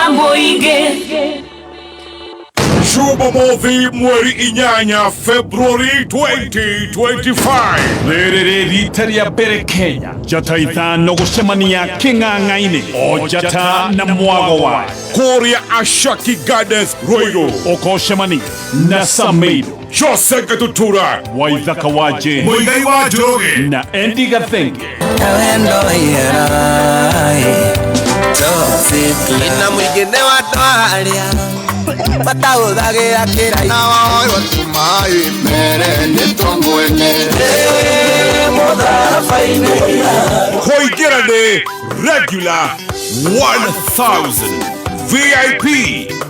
kamoige Jumamosi mweri inyanya February 2025 Rerere ritari ya bere Kenya Jata ithano gucemania king'ang'aini O Jata na mwago wa Korea Ashaki Gardens Roiro Okoshemani na Sameido Jose Gatutura Waithaka waje Muigai wa Njoroge na Andy Gathenge Ina mwingine wa twaria Bataudagira kirai na wao watumai mere nitongwene Moda faine Koigirane regular 1000 VIP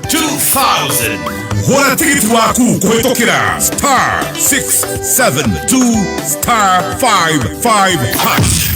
2000 Hora tikiti waku kuhetokera *672*555#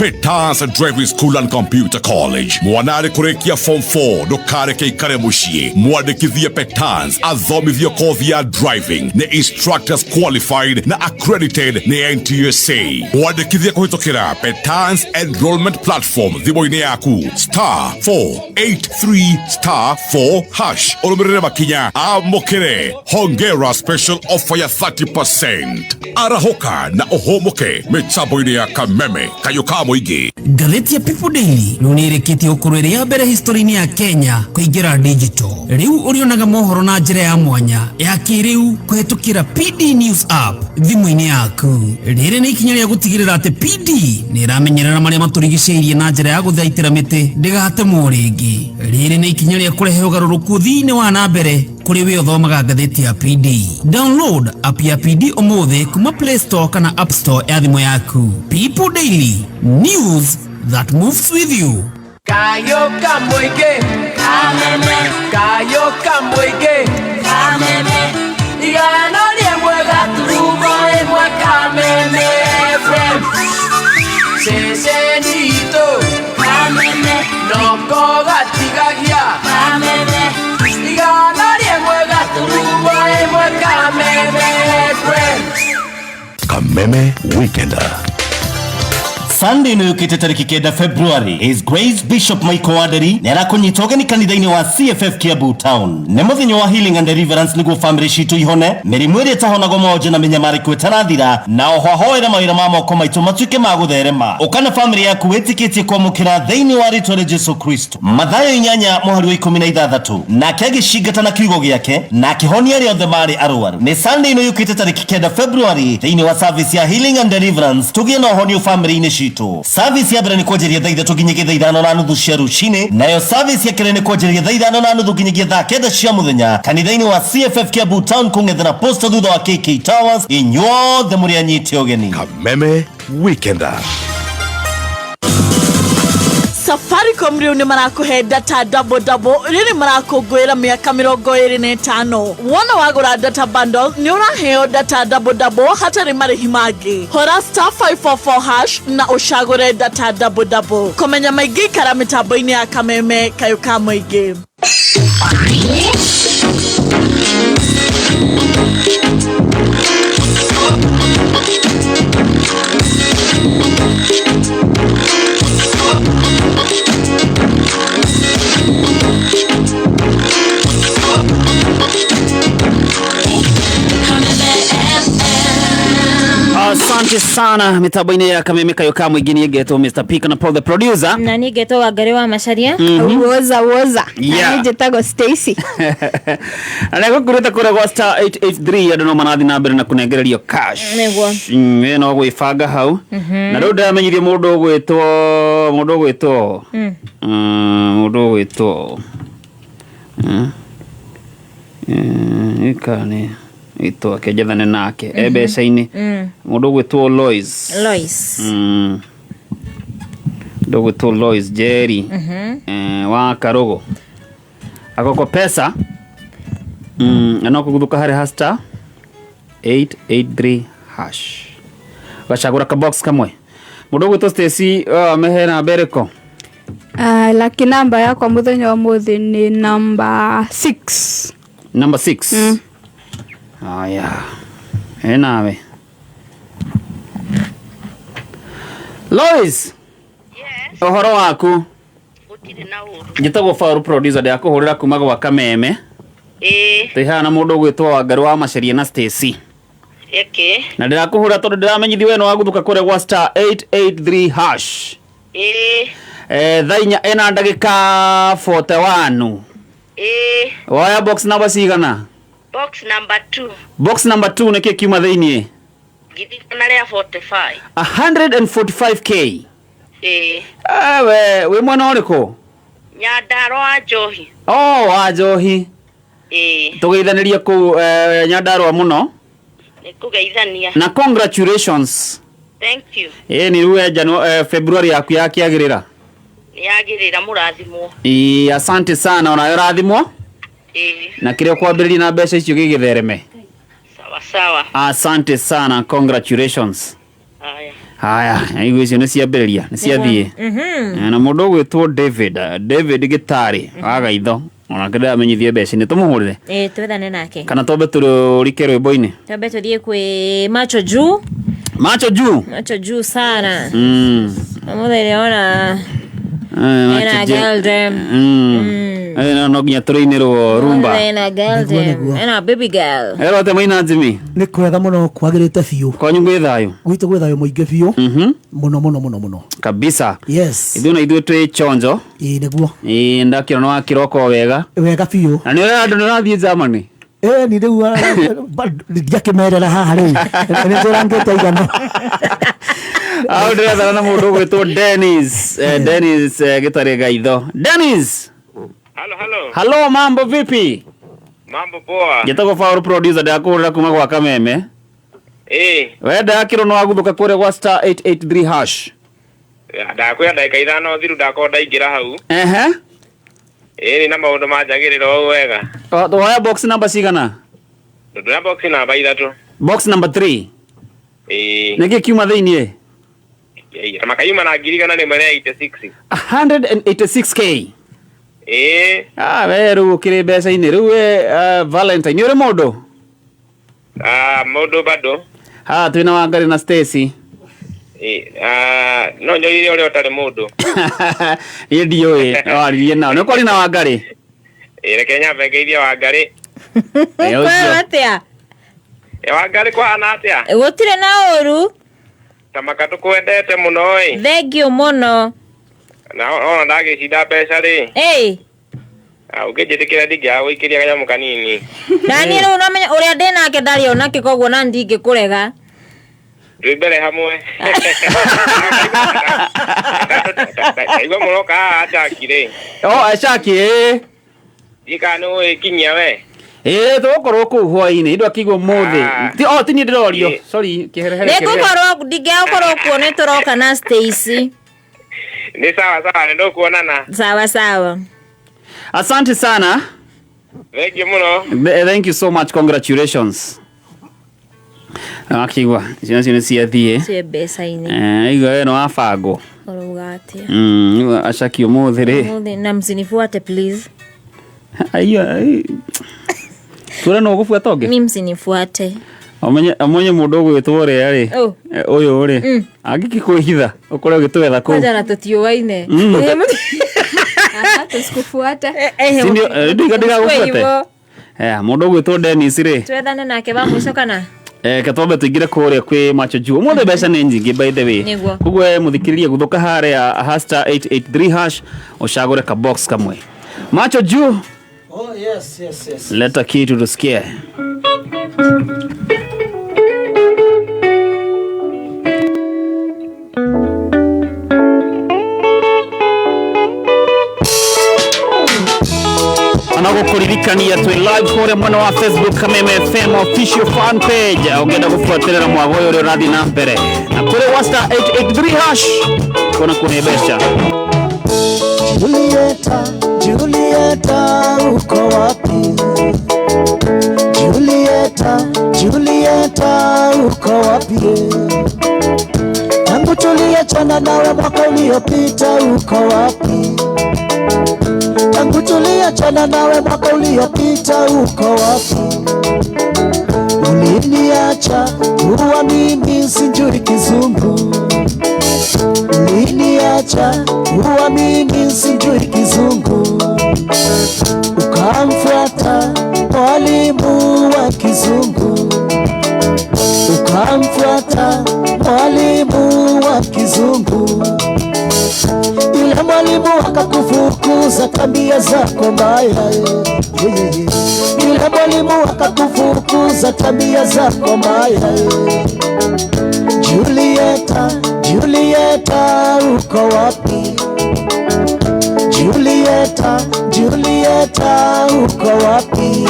Petans Driving School and Computer College. Mwanare kurekia form 4 dokare ke ikare mushie. Mwadikithia Petans athomithia kothi ya driving na instructors qualified na accredited na NTSA. Mwadikithia kuhitokera Petans enrollment platform thiboine yaku *483*4# Olumirire makinya amokere hongera special offer ya 30%. Arahoka na ohomoke metaboine ya Kameme Kayokamo. Ngathĩti ya People Daily nĩĩrĩkĩtie gũkorwo ya mbere history-inĩ ya Kenya kũingĩra digital. Rĩu ũrĩonaga mohoro na njĩra ya mwanya ya kĩrĩu kũhetũkĩra PD News app thimũ-inĩ yaku. Rĩrĩ nĩ ikinya rĩa gũtigĩrĩra atĩ PD nĩĩramenyerera marĩa matũrigicĩirie na njĩra ya gũthaitĩra mĩtĩ ndĩgatemwo rĩngĩ. Rĩrĩ nĩ ikinya rĩa kũrehe ũgarũrũku thĩinĩ wa na mbere kuri we uthomaga ngathĩti ya PD. Download app ya PD ũmũthĩ kuma Play Store kana App Store ya thimũ yaku. People Daily, news that moves with you. Kayo kamoige Kameme Kayo kamoige Kameme Igano liemwega turumo emwe Kameme FM Sesenito Kameme Noko gatigagia Kameme Igano liemwega turumo emwe Kameme FM Kameme Weekender. Sunday no yukite tariki kenda February is Grace Bishop Michael Waderi nera kunyita ugeni kanitha-ini wa CFF Kiambu Town ne muthinyo wa healing and deliverance niguo family citu ihone mirimu iri tahonago moje na menyamariku etarathira na oho hoera mawira ma moko maitu matuike ma gutherema ukana family yaku wetikitie kwamukira thiini wa ritwa ria Jesu Kristo Mathayo 8 muhari wa 16 nake agicingata kiugo giake na kihonia riothe mari arwaru ni Sunday no yukite tariki kenda February thiini wa service ya healing and deliverance tugie no honio family-ini Service ya mbere ni kwanjĩria thaa 3 nginyagia thaa 5:30 cia rũcinĩ nayo service ya kerĩ ni kwanjĩria thaa 5:30 nginyagia thaa 9 cia mũthenya kanitha-inĩ wa CFF Kiambu Town kũng'ethera posta thutha wa KK Towers inyuothe mũrĩ anyite ũgeni. Kameme Weekender. Safaricom riu ni marakuhe data double riri marakungwira miaka 25 wona wagura data bundle ni uraheo data double hatari marihi mangi hora *544# na ushagure data double komenya maingi kara mitambo-ini ya Kameme Kayokamo ingi. Asante sana mitambo-ini ya Kameme Kayokamo ingi nigetwo Mr. Pika na Paul the producer na nigetwo Wangari wa Macharia woza yeah. Nijetago Stacy Anako kureta kura kwa *883 adano manathi na mbere na kunegererio cash niguo no gwibanga hau na riu ndamenyirie mundu gwitwo ikane ito akejethane nake ebesa-ini mundu gwitwo Lois Dr. Lois Jerry wa Karogo akoko pesa anako guthuka hari *883# gachagura ka box kamwe mundu gwitwo Stacy mehe na bereko lucky number yakwa muthenya wa muthi ni number 6 aya nawe Lois Yes. Ohoro waku? Good Njitagwo Faru producer de akuhurira kuma gwa Kameme. Tehana mundu gwitwa Wangaru wa Macharia na Stacy. Na ndirakuhura tondu ndiramenyithi we no waguthuka kure gwa star 883 hash. Thainya ena ndagika 41. Waya box number cigana? Box number 2. Box number 2 niki kiuma thainie? Githikanaria 45. 145k. We mwana uriko? Nyandarua wa Njohi. Wa Njohi. Tugeithanirie ku Nyandarua muno. Nikugeithania. Na congratulations. Thank you. Ni ruwe February yaku yakiagirira. Yagirira murathimwo. Asante sana ona rathimwo. Na kile kwambiriria na mbeca icio gigithereme. Sawa. Asante sana, congratulations. Haya, hiyo icio ni ciambiriria, ni ciathie. Na mundu gwitwo David Gitari agaitho. Ona kenda amenyithie mbeca ni tumuhurire. Twethane nake. Kana tobe turike rwimbo-ini. Tobe tuthie kwi Macho Juu. Macho Juu sana. Amuthere ona ena girl no ginya turainirwo rumba. Ena baby girl. Te maina Jimmy. Ni kwega muno kwagirite biu. Kwanyu gwithayo. Gwitu gwithayo muingi biu. Muno. Kabisa. Yes. Ithuĩ twĩ chonjo. Niguo. Ndakĩona no akĩroko wega. Wega biu. Na nĩ andũ nĩ rathiĩ Germany. Ni riu ndiakimerera haha riu. Ni turangite igano. Au ndĩrathana na mũndũ gwĩtwo Dennis Gitari gaitho. Dennis. Hello, mambo vipi? Mambo poa. Njitagwo Faru producer ndakuhurira kuma gwa Kameme. We ndakĩrwo no waguthuka kure gwa star 883 hash. Ndakwenda ndagika ithano thiru ndakorwo ndaingira hau. Ni na maundu manjagirira o wega. Waya box number cigana? Ndona box number 3. Box number 3. Niki kiuma thainie? Makayuma na ngirigana ni mwana 86. 186k. We rĩu ũkĩrĩ mbeca-inĩ rĩu Valentine uri mũndũ? Mũndũ bado. Twĩna Wangari na Stacy. No nyoire ũrĩa ũtarĩ mũndũ. Niĩ ndiũĩ waririe nao. Nĩ ũkwarĩ na Wangari? Reke nyambe ngeithie Wangari. Kwa atia? Wangari kwana atia? Gũtirĩ na ũru. Tamaka tukwendete muno ĩ. Thengiũ muno. Na ona ndagĩcinda mbeca rĩ. Ũngĩnjĩtĩkĩra ndingĩagũikĩria kanyamũ kanini. Na niĩ rĩu ũramenya ũrĩa ndĩ nake ndarĩ onake koguo na ndingĩkũrega. Twĩ mbere hamwe. Igua mũno ka Achaki rĩ. Achaki Ika nĩ ũkinyia we. Tũgũkorwo kũu hwaĩ-inĩ ndũ akĩigua mũthĩ. Ti niĩ ndĩrorio. Sorry kĩherehere. Nĩngũkorwo ndingĩakorwo kuo nĩ tũroka na Stacy. Ni sawa nĩ ndokuonana. Sawa. Asante sana. Thank you muno. Thank you so much, congratulations. Akigwa ciana ciathie. Cie mbeca-inĩ. Igwe no afango. Oruga atia. Achaki umuthi ri. Na msinifuate please. Tura no gufuata onge. Mimi msinifuate. Amenye mundu gwitwo ria ri. Uyu ri. Angikikuhitha ukore ugitwetha ku. Kwaja na tutiuaine. Tusikufuata. Sindio ndiga gufuate. Mundu gwitwo Dennis ri. Twethane nake ba mwisho kana. Katombe tuingire kuria kwi Macho Juu. Umothe mbeca nĩ nyingĩ by the way. Kugwe muthikiririe guthuka haria # 883 hash ucagure ka box kamwe. Macho Juu. Yes. Leta kitu tusikie. Anagukuririkania twi live kore mwena wa Facebook Kameme FM official fan page. Ungenda gufuatirira mwago uyu uri rathi na mbere. Na kuri # 883 hash kuna kunibesha. Julieta uko wapi? Julieta uko wapi? Tangu tuliachana nawe mwaka uliopita uko wapi? Tangu tuliachana nawe mwaka uliopita uko wapi? Uliniacha kuwa mimi sijui kizungu. Uliniacha niacha uamini sijui kizungu, ukamfuata mwalimu wa kizungu, ukamfuata mwalimu wa kizungu. Yule mwalimu akakufukuza tabia zako mbaya, yule mwalimu akakufukuza tabia zako mbaya. Julieta, Julieta uko wapi? Julieta, Julieta uko wapi?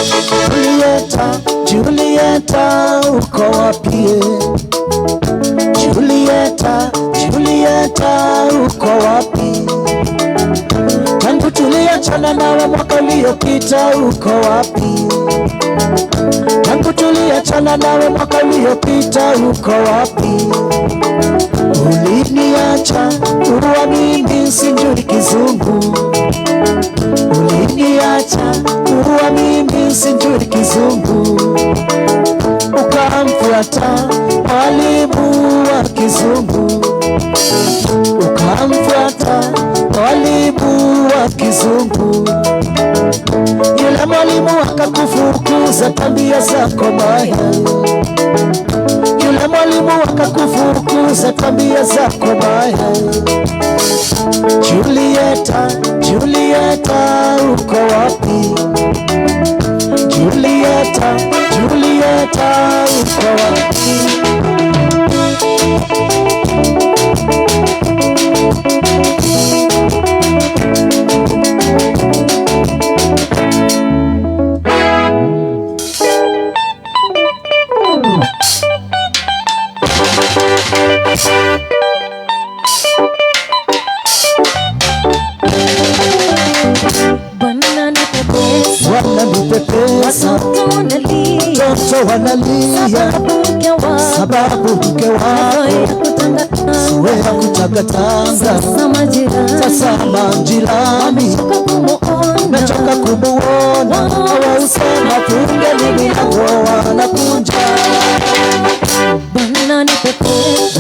Julieta, Julieta uko wapi? Julieta, Julieta uko wapi? Tangu tuliachana nawe mwaka uliopita uko wapi? Tangu tuliachana nawe mwaka uliopita uko wapi? Uliniacha uamini sijui kizungu, uliniacha uamini sijui kizungu, ukamfuata mwalimu wa kizungu, ukamfuata mwalimu wa kizungu. Yule mwalimu akakufukuza tabia zako mbaya, yule mwalimu akakufukuza tabia zako mbaya. Julieta, Julieta uko wapi? Julieta, Julieta uko wapi? Wananipepesa, watoto wanalia, sababu mke wako zoea kutangatanga. Sasa majirani mechoka kumuona, hawausema fungeni milango wanakuja.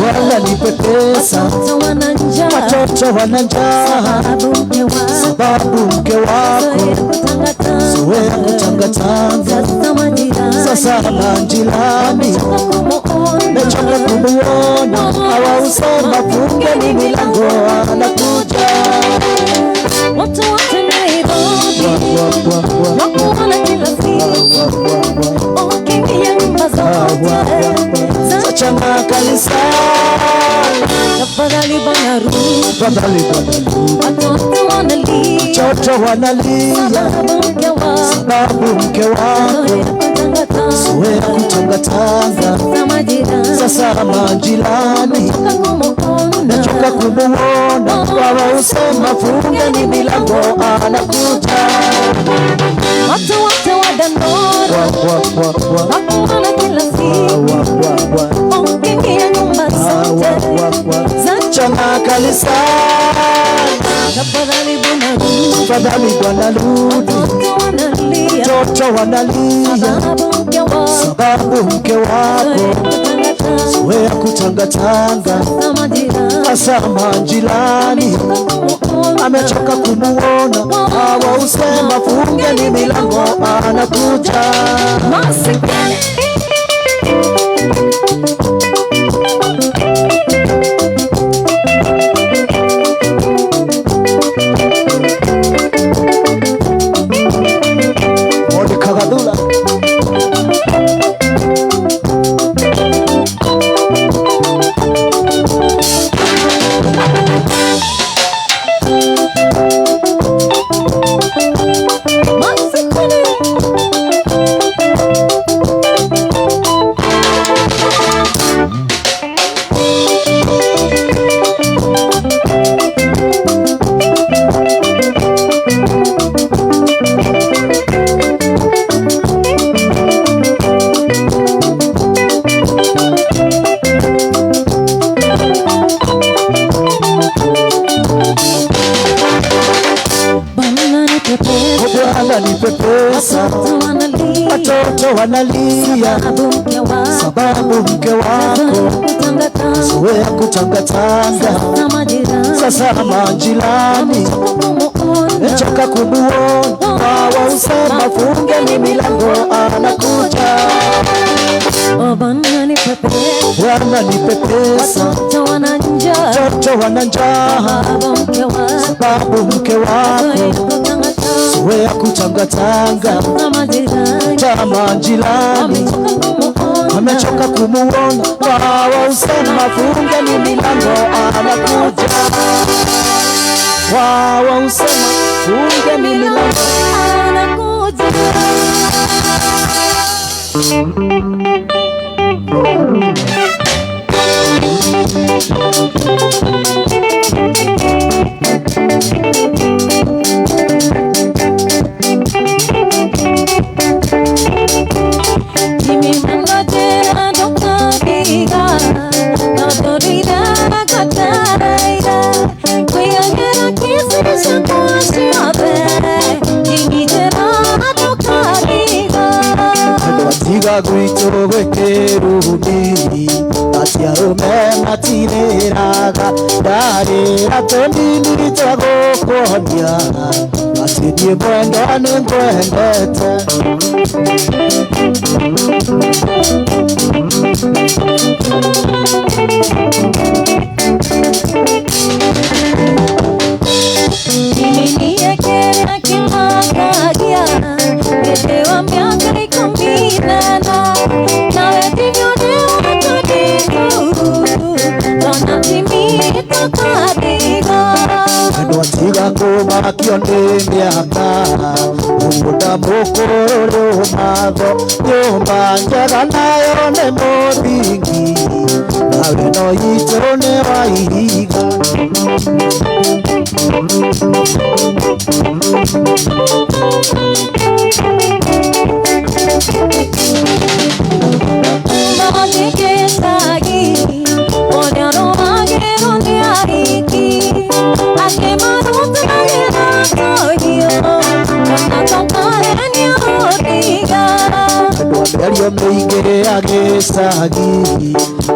Wananipepesa, watoto wana njaa, sababu mke wako zoea kutangatanga. Sasa majirani mechoka kumuona, hawausema fungeni milango wanakuja. Watu wote Nairobi wakuona kila siku, ukiingia nyumba zote zachana kanisa. Tafadhali bwana rudi, tafadhali bwana rudi. Watoto wanalia, watoto wanalia, sababu mke wako zoea kutangatanga. Sasa majirani mechoka kumuona, wawausema fungeni milango anakuja. Watu wote wa Dandora wakuona kila siku, ukiingia nyumba zote zachana kanisa. Tafadhali bwana rudi, tafadhali bwana rudi. Watoto wanalia, sababu mke wako zoea kutangatanga. Sasa majirani amechoka kumuona, hawausema fungeni milango anakuja. Odi Kagadula wanalia sababu mke wako zoea kutangatanga. Sasa majirani mechoka kumuona, wausema fungeni milango anakuja. Bwana nipepesa, watoto wana njaa sababu mke wako zoea kutangatanga. Chama njilani amechoka kumuona, wausema fungeni milango anakuja. Wausema fungeni milango anakuja. Tiga gwito gwekeruni atiarume matireraga ndarira tondini twagukuhonia atindie mwenda ningwendete. Niniekera kimakagia etewa miaka ikumbinana nawe tinyone watadiku dona timita kadiga Andwa tiga kumakio ni miaka umuda mukuru matho nyumba njega nayo ni mũthingi nawe no itũ nĩ wa ihiga. Andũ meingĩ agĩcagi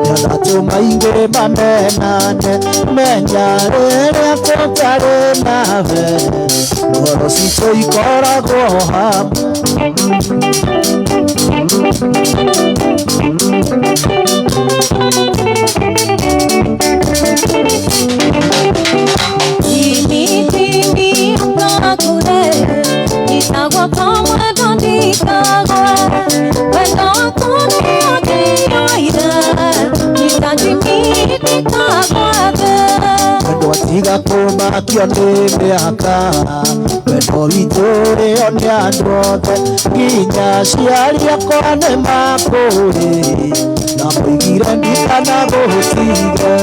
nyanatũma ingĩ mamenane menya rĩrĩa tũtarĩ nawe ngoro citũ ikoragwo hamwe. Andũ atiga kũmakio nĩ mĩaka wendo witũ rĩo nĩ andũ othe nginya aciari akwa nĩ makũrĩ na mũigire ndikanagũtige.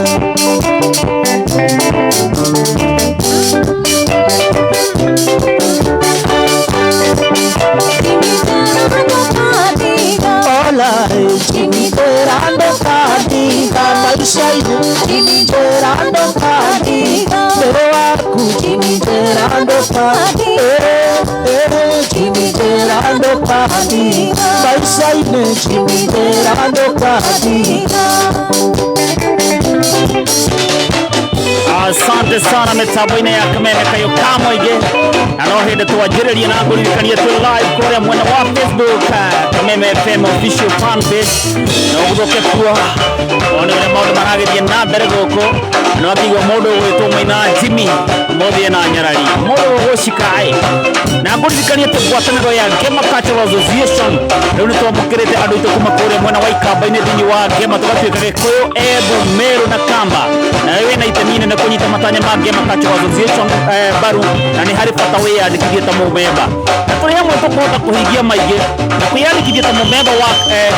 Gerando kadiga maishainu gerando kadiga mewaku gerando gerando kadiga maishainu gerando kadiga. Asante sana metaboine ya kamene kayo kamoige na no hende tuwajiririe na ngũririkanie tu live kũrĩa mwena wa Facebook Kameme FM official fan page na ũgũthoke kuo one ũrĩa maũndũ maragĩthiĩ na mbere gũkũ no akĩigua mũndũ ũgwĩtwo Mũina Jimmy mũthie na nyarari mũndũ ũgũcikaĩ na ngũririkanie tu ngwatanĩro ya Gema Cultural Association rĩu nĩ twamũkĩrĩte andũ aitũ kuma kũrĩa mwena wa Ikamba-inĩ thĩinĩ wa Gema tũgatuĩka Gĩkũyũ, Embu, Meru na Kamba na wewe na itemi nene kũnyita matanya ma Gema Cultural Association baru na nĩ harĩ bata wĩyandĩkithie ta mũmemba na tũrĩ hamwe tũkũhota kũhingia maingĩ na kwĩyandĩkithia ta mũmemba wa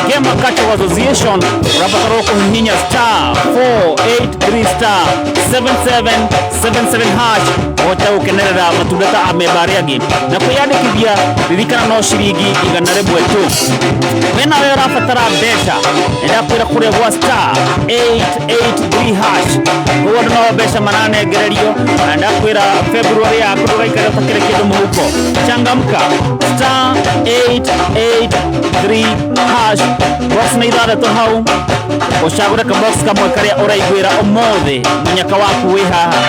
Gema Cultural Association ũrabatara kũhihinya *483*7777# ũhote gũkenerera matungata a memba arĩa angĩ na kwĩyandĩkithia ririkana no ciringi 100 tu. Wena wewe ũrabatara mbeca ndakwĩra kũrĩa gwa *883# koguo no mbeca mananengererio na ndakwĩra February yaku ndũgaikare ũtakĩrĩ kĩndũ mũhuko. Changamka star 883 hash box na ithathatũ hau ucagũre ka box kamwe karĩa ũraiguĩra ũmũthĩ mũnyaka waku wĩ haha.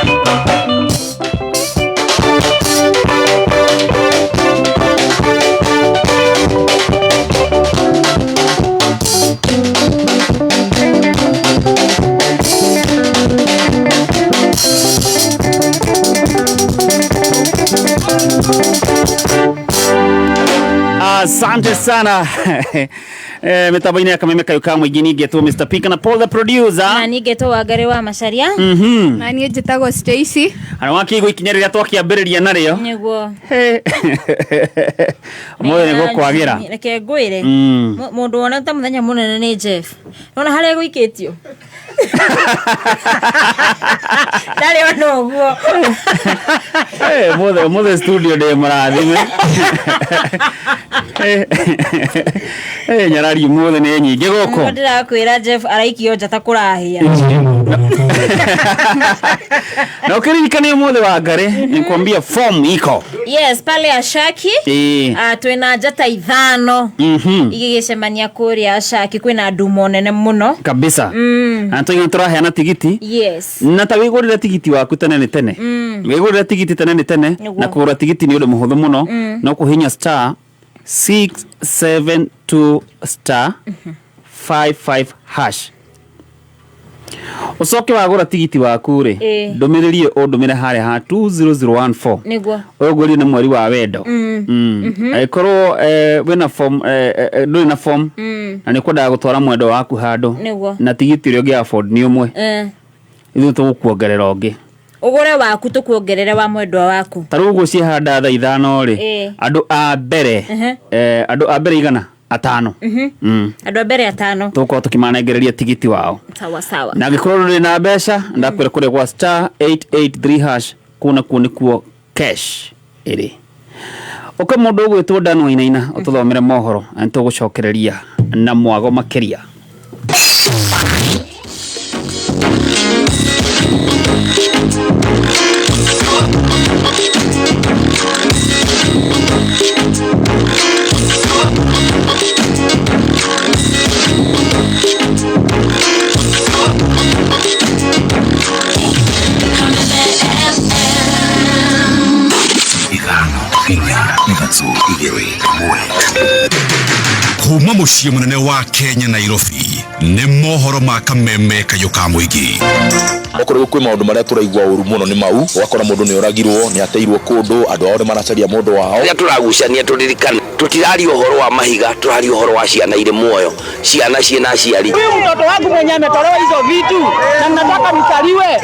Asante sana. Mitabaini ya kameme kayo kama igini geto Mr. Pika na Paul the producer. Na ni geto Wangari wa Macharia. Na ni njitagwo Stacy. Ana wakigo ikinyarira twakiambiriria nario. Niguo. Moyo ngo kwagira. Reke ngwire. Mundu wona ta muthenya munene ni Jeff. Nona haria gwikitio. Dale ono guo. Mother studio de marathime. Nyarari mothe ni nyingi goko. Ndira kwira Jeff araikio njata kurahia. Na ukiririkania mothe wa Ngare nikwambia form iko. Yes, pale Ashaki. Twina njata ithano. Igigicemania kuria Ashaki kwina andu monene muno. Kabisa. Antonyo turaheana tigiti. Yes. Na ta wigurira tigiti waku tene ni tene. Wigurira tigiti tene ni tene na kugura tigiti ni undu muhuthu muno no kuhinya star 672 star 55 hash. Usoke wagura tigiti waku ri ndumiririe ndumire hare ha 20014 niguo oguri na mweri wa wendo aikorwo wina form nduri na form na nikwenda gutwara mwendo waku handu na tigiti ri ugia afford ni umwe ithu tukuongerera ungi ugure waku tukuongerera wa mwendo waku tarugo ci handa tha ithano ri andu a mbere andu a mbere igana atano andu a mbere atano tuko tukimanegereria tigiti wao sawa sawa na gikorwo ri na mbeca ndakwira kure kwa star 883 hash kuna kuo cash iri oka mundu ugwitwo Dano Inaina ututhomere mohoro antu gucokereria na mwago makiria. Kuma muciĩ munene wa Kenya Nairobi nĩ mohoro ma kameme kayo ka muigi okoro kwĩ maundu maria turaigua uru muno ni mau wakora mundu ni oragirwo ni ateirwo kundu andu ao ni maracaria mundu wao ya turagucania turirikana tutirari uhoro wa mahiga turari uhoro wa ciana ire muoyo ciana ciena ciari huyu mtoto wangu mwenye ametolewa hizo vitu na nataka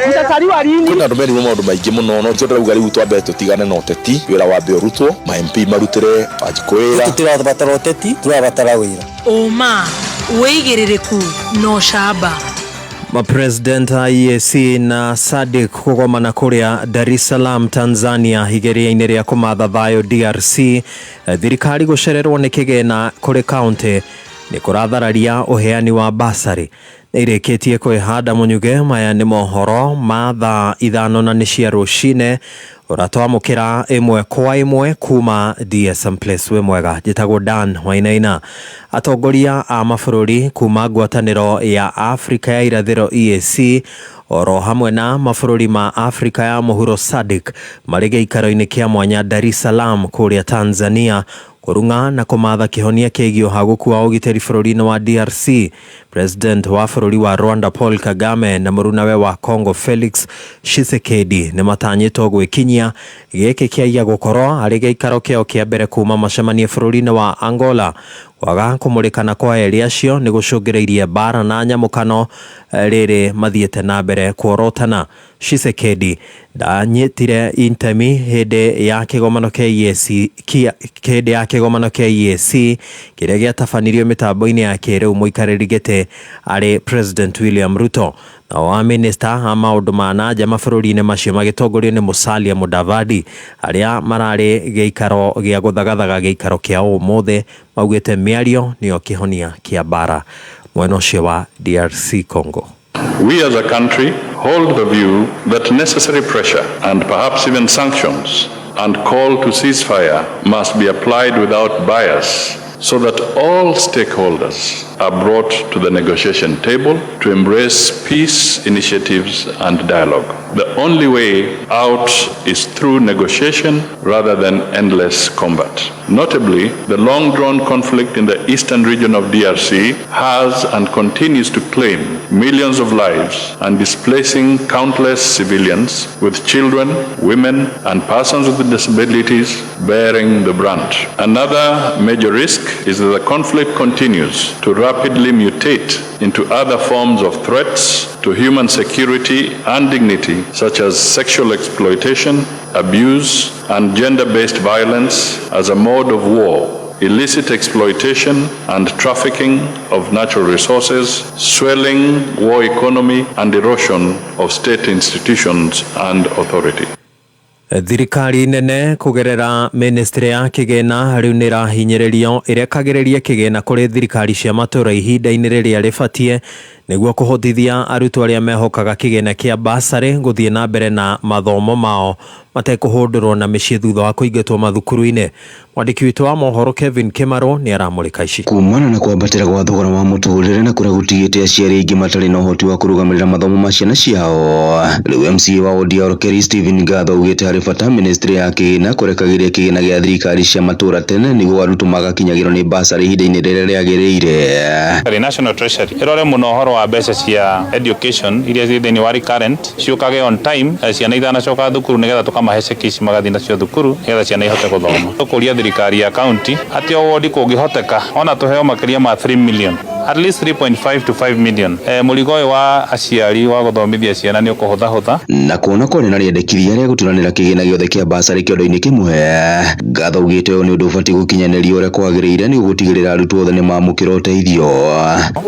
mtasaliwa lini kuna ndomeri maundu maingi muno no turauga riu twambe tutigane na uteti wira wa beorutwo ma MP marutire ajikoira tutirabatara uteti turabatara wira oma weigiririku no shaba President IEC na SADC kugomana kuria Dar es Salaam Tanzania higeria-ini ria kumatha thayo DRC thirikari gucererwo ni kigena kuri county ni kurathararia uheani wa basari ireketie kwihanda munyuge maya ni mohoro ma thaa ithano na ni cia rucine uratwamukira imwe kwa imwe kuma DSM Place we mwega jitagwo Dan Wainaina atongoria a mabũrũri kuma ngwatanĩro ya Afrika ya irathĩro EAC oro hamwe na mabũrũri ma Afrika ya mũhuro SADC marĩ gĩikaro-inĩ kĩa mwanya Dar es Salaam kũrĩa Tanzania kurunga na kumatha kihonia kĩgiĩ ũhaguku wa ũgitĩri bũrũri-inĩ wa DRC. President wa bũrũri wa Rwanda Paul Kagame na mũrunawe wa Congo Felix Tshisekedi nĩ matanyĩtwo gwĩkinyia gĩkĩ kĩaiya gũkorwo arĩ gĩikaro kĩao kĩa mbere kuma macemanie bũrũri-inĩ wa Angola. Waga kumulikana kwa eri acio ni gucungiriirie bara na nyamukano riri mathiete na mbere kuorotana. Tshisekedi ndanyitire intemi hindi ya kigomano kia EAC kiria giatabanirio mitambo-ini ya kiriu muikariri giti ari President William Ruto na wa minister a maundu ma nanja mabũrũri-inĩ macio magitongorio ni Musalia Mudavadi aria marari giikaro gia guthagathaga giikaro kia umuthi maugite miario nio kihonia kia bara mwena ucio wa DRC Congo. We as a country hold the view that necessary pressure and perhaps even sanctions and call to ceasefire must be applied without bias, so that all stakeholders are brought to the negotiation table to embrace peace initiatives and dialogue. The only way out is through negotiation rather than endless combat. Notably, the long-drawn conflict in the eastern region of DRC has and continues to claim millions of lives and displacing countless civilians, with children, women, and persons with disabilities bearing the brunt. Another major risk is that the conflict continues to rapidly mutate into other forms of threats to human security and dignity, such as sexual exploitation, abuse, and gender-based violence as a mode of war, illicit exploitation and trafficking of natural resources, swelling war economy, and erosion of state institutions and authority. Thirikari nene kugerera ministry ya kigena riu nirahinyiririo irekagiririe kigena kuri thirikari cia matura ihinda-ini riria ribatie niguo kuhotithia arutwo aria mehokaga kigena kia basari guthie na mbere na mathomo mao matekuhundurwo na micii thutha wa kuingatwo mathukuru-ini. Mwandiki witu wa mohoro Kevin Kimaro ni aramurika ici. Kumana na kwambatira kwa thogora wa muturire na kuria gutigite aciari aingi matari na uhoti wa kurugamirira mathomo ma ciana ciao, riu MCA wa ODR Kerry Stephen Ngatho augite hari bata ministry ya kigena kurekagiria kigena gia thirikari cia matura tene niguo arutwo magakinyagirwo ni basari ihinda-ini riria riagiriire. The National Treasury irore muno horo wa mbeca cia education iria cie thini wa recurrent ciukage on time ciana ithana coka thukuru nigetha tukamahe cheki magathi nacio thukuru nigetha ciana ihote guthoma. Tukuria thirikari ya county ati wodi kungihoteka ona tuheo makiria ma 3 million, at least 3.5 to 5 million. Muligo wa aciari wa guthomithia ciana ni ukuhotha na kuona kone na riendekithia ria guturanira kigena giothe kia basari kiondo-ini kimwe. Ngatho ugite ni undu ubati gukinyanirio uria kwagiriire ni gutigirira arutwo othe ni mamukira uteithio.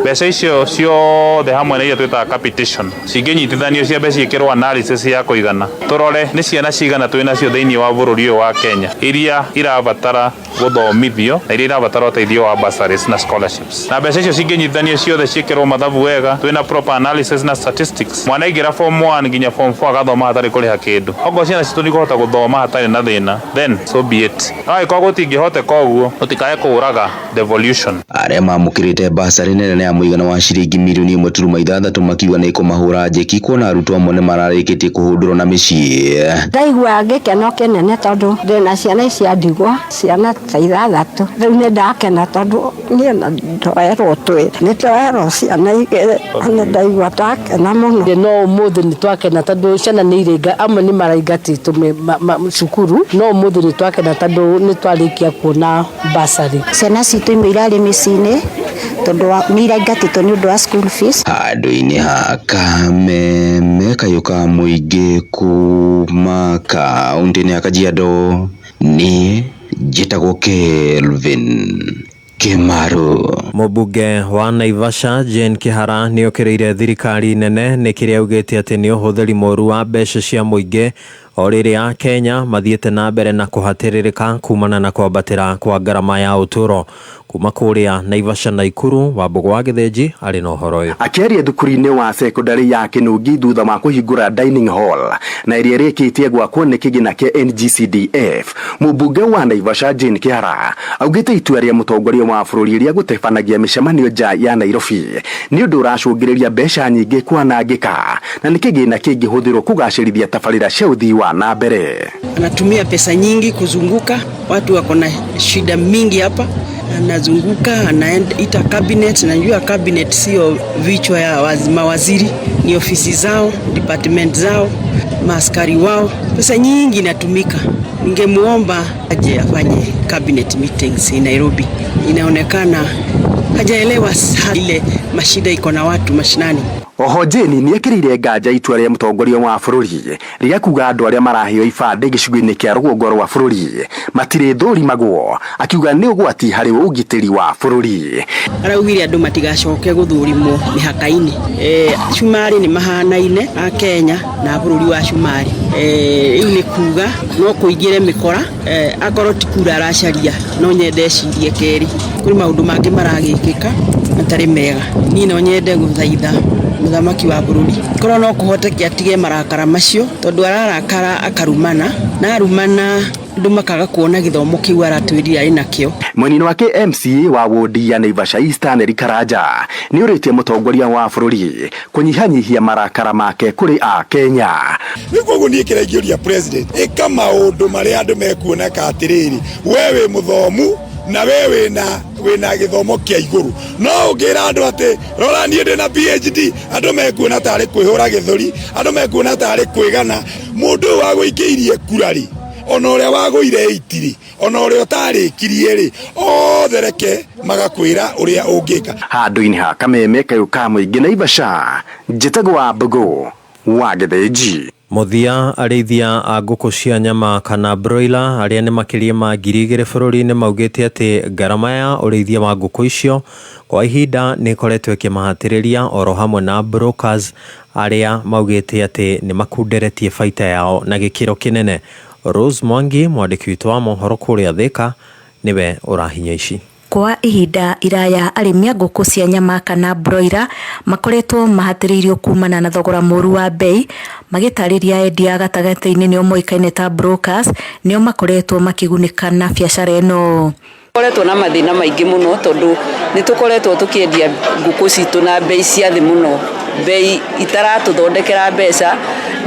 Mbeca icio ciothe hamwe na iria twitaga capitation cinginyitithanio cia mbeca ikirwo analysis ya kuigana turore ni ciana cigana twina cio thiini wa bururi wa Kenya iria irabatara guthomithio na iria irabatara uteithio wa bursaries na scholarships, na mbeca icio cinginyitithanio ciothe ciikirwo mathabu wega twina proper analysis na statistics. Mwana ingira form 1 nginya form 4 agathoma hatari kuriha kindu, ogo ciana citu ni kuhota guthoma hatari na thina, then so be it. Ai kwa gutingihoteka uguo utikae kuuraga devolution. Aria mamukirite basari nene ya muigana wa ciringi mirioni 1.6 makiuga ni kumahura njeki kuona arutwo amwe ni mararikitie kuhundurwo na micii. Ndaigua ngikeno kinene tondu ndina ciana icia ndigwa ciana ta 6 riu ni ndakena tondu nie na ndoerwo twi ni twaerwo ciana igere ana ndaigua ndakena muno. No umuthi ni twakena tondu ciana ni irenga amwe ni maraingatitwo cukuru, no umuthi ni twakena tondu ni twarikia kuona basari. Ciana citu imwe irari micii-ini tondu ni iraingatitwo ni undu wa school fees. Handu-ini ha Kameme kayuka muingi kuma kaunti-ini ya Kajiado ni njitagwo Kelvin Kimaro. Mubunge wa Naivasha Jane Kihara ni okireire thirikari nene ni kiria augite ati ni uhuthiri moru wa mbeca cia muingi o riria Kenya mathiete na mbere na kuhatiririka kumana na kwambatira kwa garama ya uturo. Kuma kuria Naivasha na Ikuru, Wambugu wa Githenji ari na uhoro uyu. Akiaria thukuru-ini wa secondary ya Kinungi thutha wa kuhingura dining hall na iria rikitie gwakwo ni kigina kia NGCDF, mubunge wa Naivasha Jane Kihara augite itua ria mutongoria wa bururi ria gutebanagia micemanio nja ya Nairobi ni undu uracungiriria mbeca nyingi kwanangika na ni kigina kingihuthirwo kugacirithia tabarira cia uthii wa na mbere. Anatumia pesa nyingi kuzunguka, watu wako na shida mingi hapa, anazunguka anaita cabinet. Najua cabinet sio vichwa ya mawaziri, ni ofisi zao, department zao, maaskari wao. Pesa nyingi inatumika. Ningemuomba aje afanye cabinet meetings in Nairobi. Inaonekana hajaelewa ile mashida iko na watu mashinani. Oho Jane ni ekirire nganja itua ria mutongoria wa bururi ria kuga andu aria maraheo ibande gicigo-ini kia rũgongo rwa bururi matire thurimagwo, akiuga ni ugwati hari ugitiri wa bururi. Araugire andu matigacoke guthurimwo mihaka-ini. Shumari ni mahanaine a Kenya na bururi wa Shumari. Iu ni kuga no kuigire mikora akorwo tikura aracaria no nyende cirie keri kuri maundu mangi maragikika atari mega. Ni no nyende guthaitha muthamaki wa bururi korwo no kuhoteke atige marakara macio tondu ararakara akarumana na arumana ndu makaga kuona githomo kiu aratwirira ina kio. Mwenini wake MCA wa wodi ya Naivasha Eastern Karanja ni uritie mutongoria wa bururi kunyihanyihia marakara make kuri a Kenya. Niguo ni kiregiria president ikama undu mari andu mekuona katiriri wewe muthomu na wewe wina githomo kia iguru no ungira andu ati rora nie ndi na PhD andu mekuona tari kwihura githuri andu mekuona tari kwigana mundu wa guikiirie kurari ona uria waguire itiri ona uria utarikirie ri othereke magakwira uria ungika handu-ini ha Kameme Kayuka muingi Naivasha njitagwa Mbugu wa Githinji. Muthia arĩithia a ngũkũ cia nyama kana broiler arĩa nĩ makĩria ma 2,000 bũrũri-inĩ maugĩte atĩ ngarama ya ũrĩithia wa ngũkũ icio kwa ihinda nĩ ĩkoretwo ĩkĩmahatĩrĩria oro hamwe na brokers arĩa maugĩte atĩ nĩ makunderetie baita yao na gĩkĩro kĩnene. Rose Mwangi, mwandĩki witũ wa mohoro kũrĩa Thika, niwe ũrahinya ici. Kwa ihinda iraya arĩmi a ngũkũ cia nyama kana broiler makoretwo mahatĩrĩirio kumana na thogora mũru wa bei, magĩtarĩria endia gatagatĩ-inĩ nĩo moĩkaine ta brokers nĩo makoretwo makĩgunĩka na biacara ĩno. Koretwo na mathina maingĩ mũno tondu nĩ tũkoretwo tũkĩendia ngũkũ citũ na bei cia thĩ mũno, bei itaratũthondekera mbeca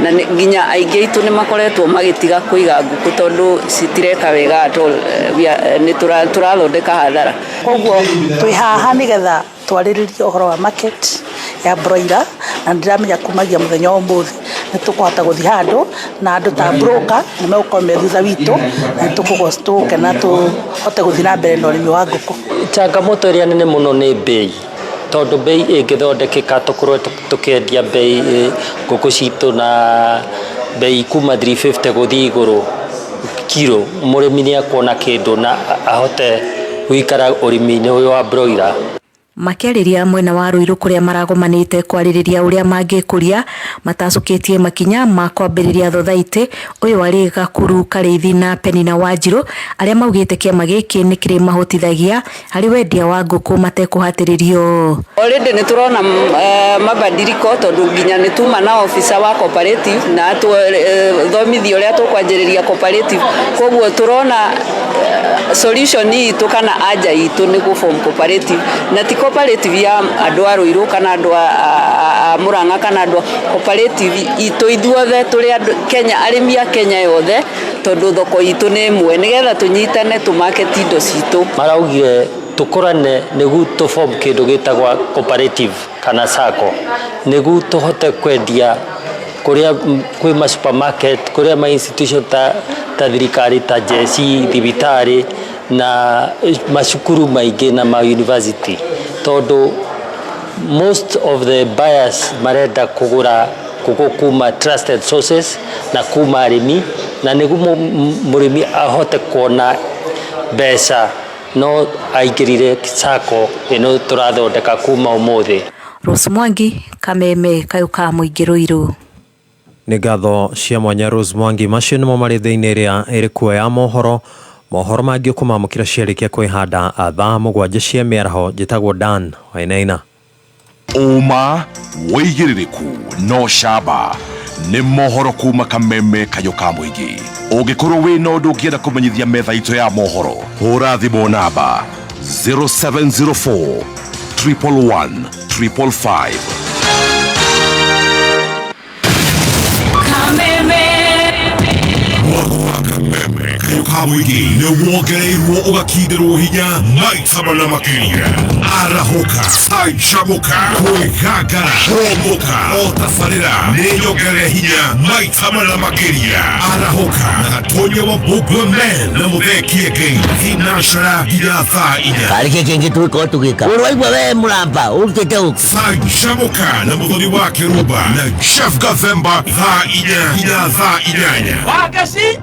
na nginya aingĩ itũ nĩ makoretwo magĩtiga kũiga ngũkũ tondu citireka wega nĩ tũrathondeka hathara. Koguo twĩ haha nĩgetha twarĩrĩrie ũhoro wa market ya broiler na ndiramenya kumagia mũthenya ũmũthĩ nĩ tũkũhota gũthiĩ handũ na andũ ta broker nĩ megũkorwo me thutha witũ na tũkũgoctũkena tũhote gũthiĩ na mbere na ũrĩmi wa ngũkũ. Changamoto ĩrĩa nene mũno nĩ bei tondu bei ĩngĩthondekeka tũkorwo tũkĩendia bei ngũkũ citũ na bei kuma 350 gũthiĩ igũrũ kilo, mũrĩmi nĩ akuona kĩndũ na ahote gũikara ũrĩmi-inĩ ũyũ wa broiler. Makĩarĩria mwena wa Ruiru kũrĩa maragomanĩte kwarĩrĩria ũrĩa mangĩkũria matacũkĩtie makinya ma kwambĩrĩria thothaitĩ ũyũ warĩ Gakuru, Karĩithi na Penina Wanjiru arĩa maugĩte kĩama gĩkĩ nĩ kĩrĩ mahotithagia harĩ wendia wa ngũkũ matekũhatĩrĩrio. Already nĩ tũrona mabadiliko tondu nginya nĩ tuma na officer wa cooperative na thomithio ũrĩa tũkwanjĩrĩria cooperative, koguo tũrona solution itũ kana anja itũ nĩ gũform cooperative na ti cooperative ya andũ a Ruiru kana andũ a Murang'a kana andũ cooperative itũ ithuothe tũrĩ Kenya, arĩmi a Kenya yothe tondu thoko itũ nĩ ĩmwe nĩgetha tũnyitane tũmarket indo citũ. Maraugire tũkorane nĩguo tũform kĩndũ gĩtagwa cooperative kana sacco nĩguo tũhote kwendia kuria kwĩ ma supermarket kuria ma institution ta thirikari ta jeci thibitari na macukuru maingĩ na ma university tondu most of the buyers marenda kugura ngũkũ kuma trusted sources na kuma arĩmi na nĩguo mũrĩmi ahote kuona mbeca no aingĩrire sacco ĩno tũrathondeka kuma ũmũthĩ. Rose Mwangi, Kameme Kayuka muingi Ruiru. Nĩ ngatho cia mwanya Rose Mwangi. Macio nĩmo marĩ thĩinĩ ĩrĩa ĩrĩ kuo ya mohoro mangĩ ũkũmamũkĩra ciarĩkia kwĩhanda thaa 7 cia mĩaraho. Njĩtagwo Dan Wainaina. Uma wĩigĩrĩrĩku no camba nĩ mohoro kuma Kameme Kayuka muingi. Ũngĩkorwo wĩna ũndũ ũngĩenda kũmenyithia metha itũ ya mohoro, hũra thimũ namba 0704 111 555. Kayuka muingi nĩ wongereirwo ũgakindĩrwo hinya maita mana makĩria. Arahoka, canjamũka, kwĩgangara, homoka, otabarĩra nĩ nyongere hinya maita mana makĩria. Arahoka na Gatonye wa Buglemen na Muthee Gang thinacara nginya thaa 4. Karĩkĩ kĩngĩ twĩko tũgĩka ũrwaigua we mũramba ũrutĩte ũku. Canjamũka na Mũthoni wa Kĩrumba na Chef Gathemba thaa 4 nginya thaa 8. Wakaci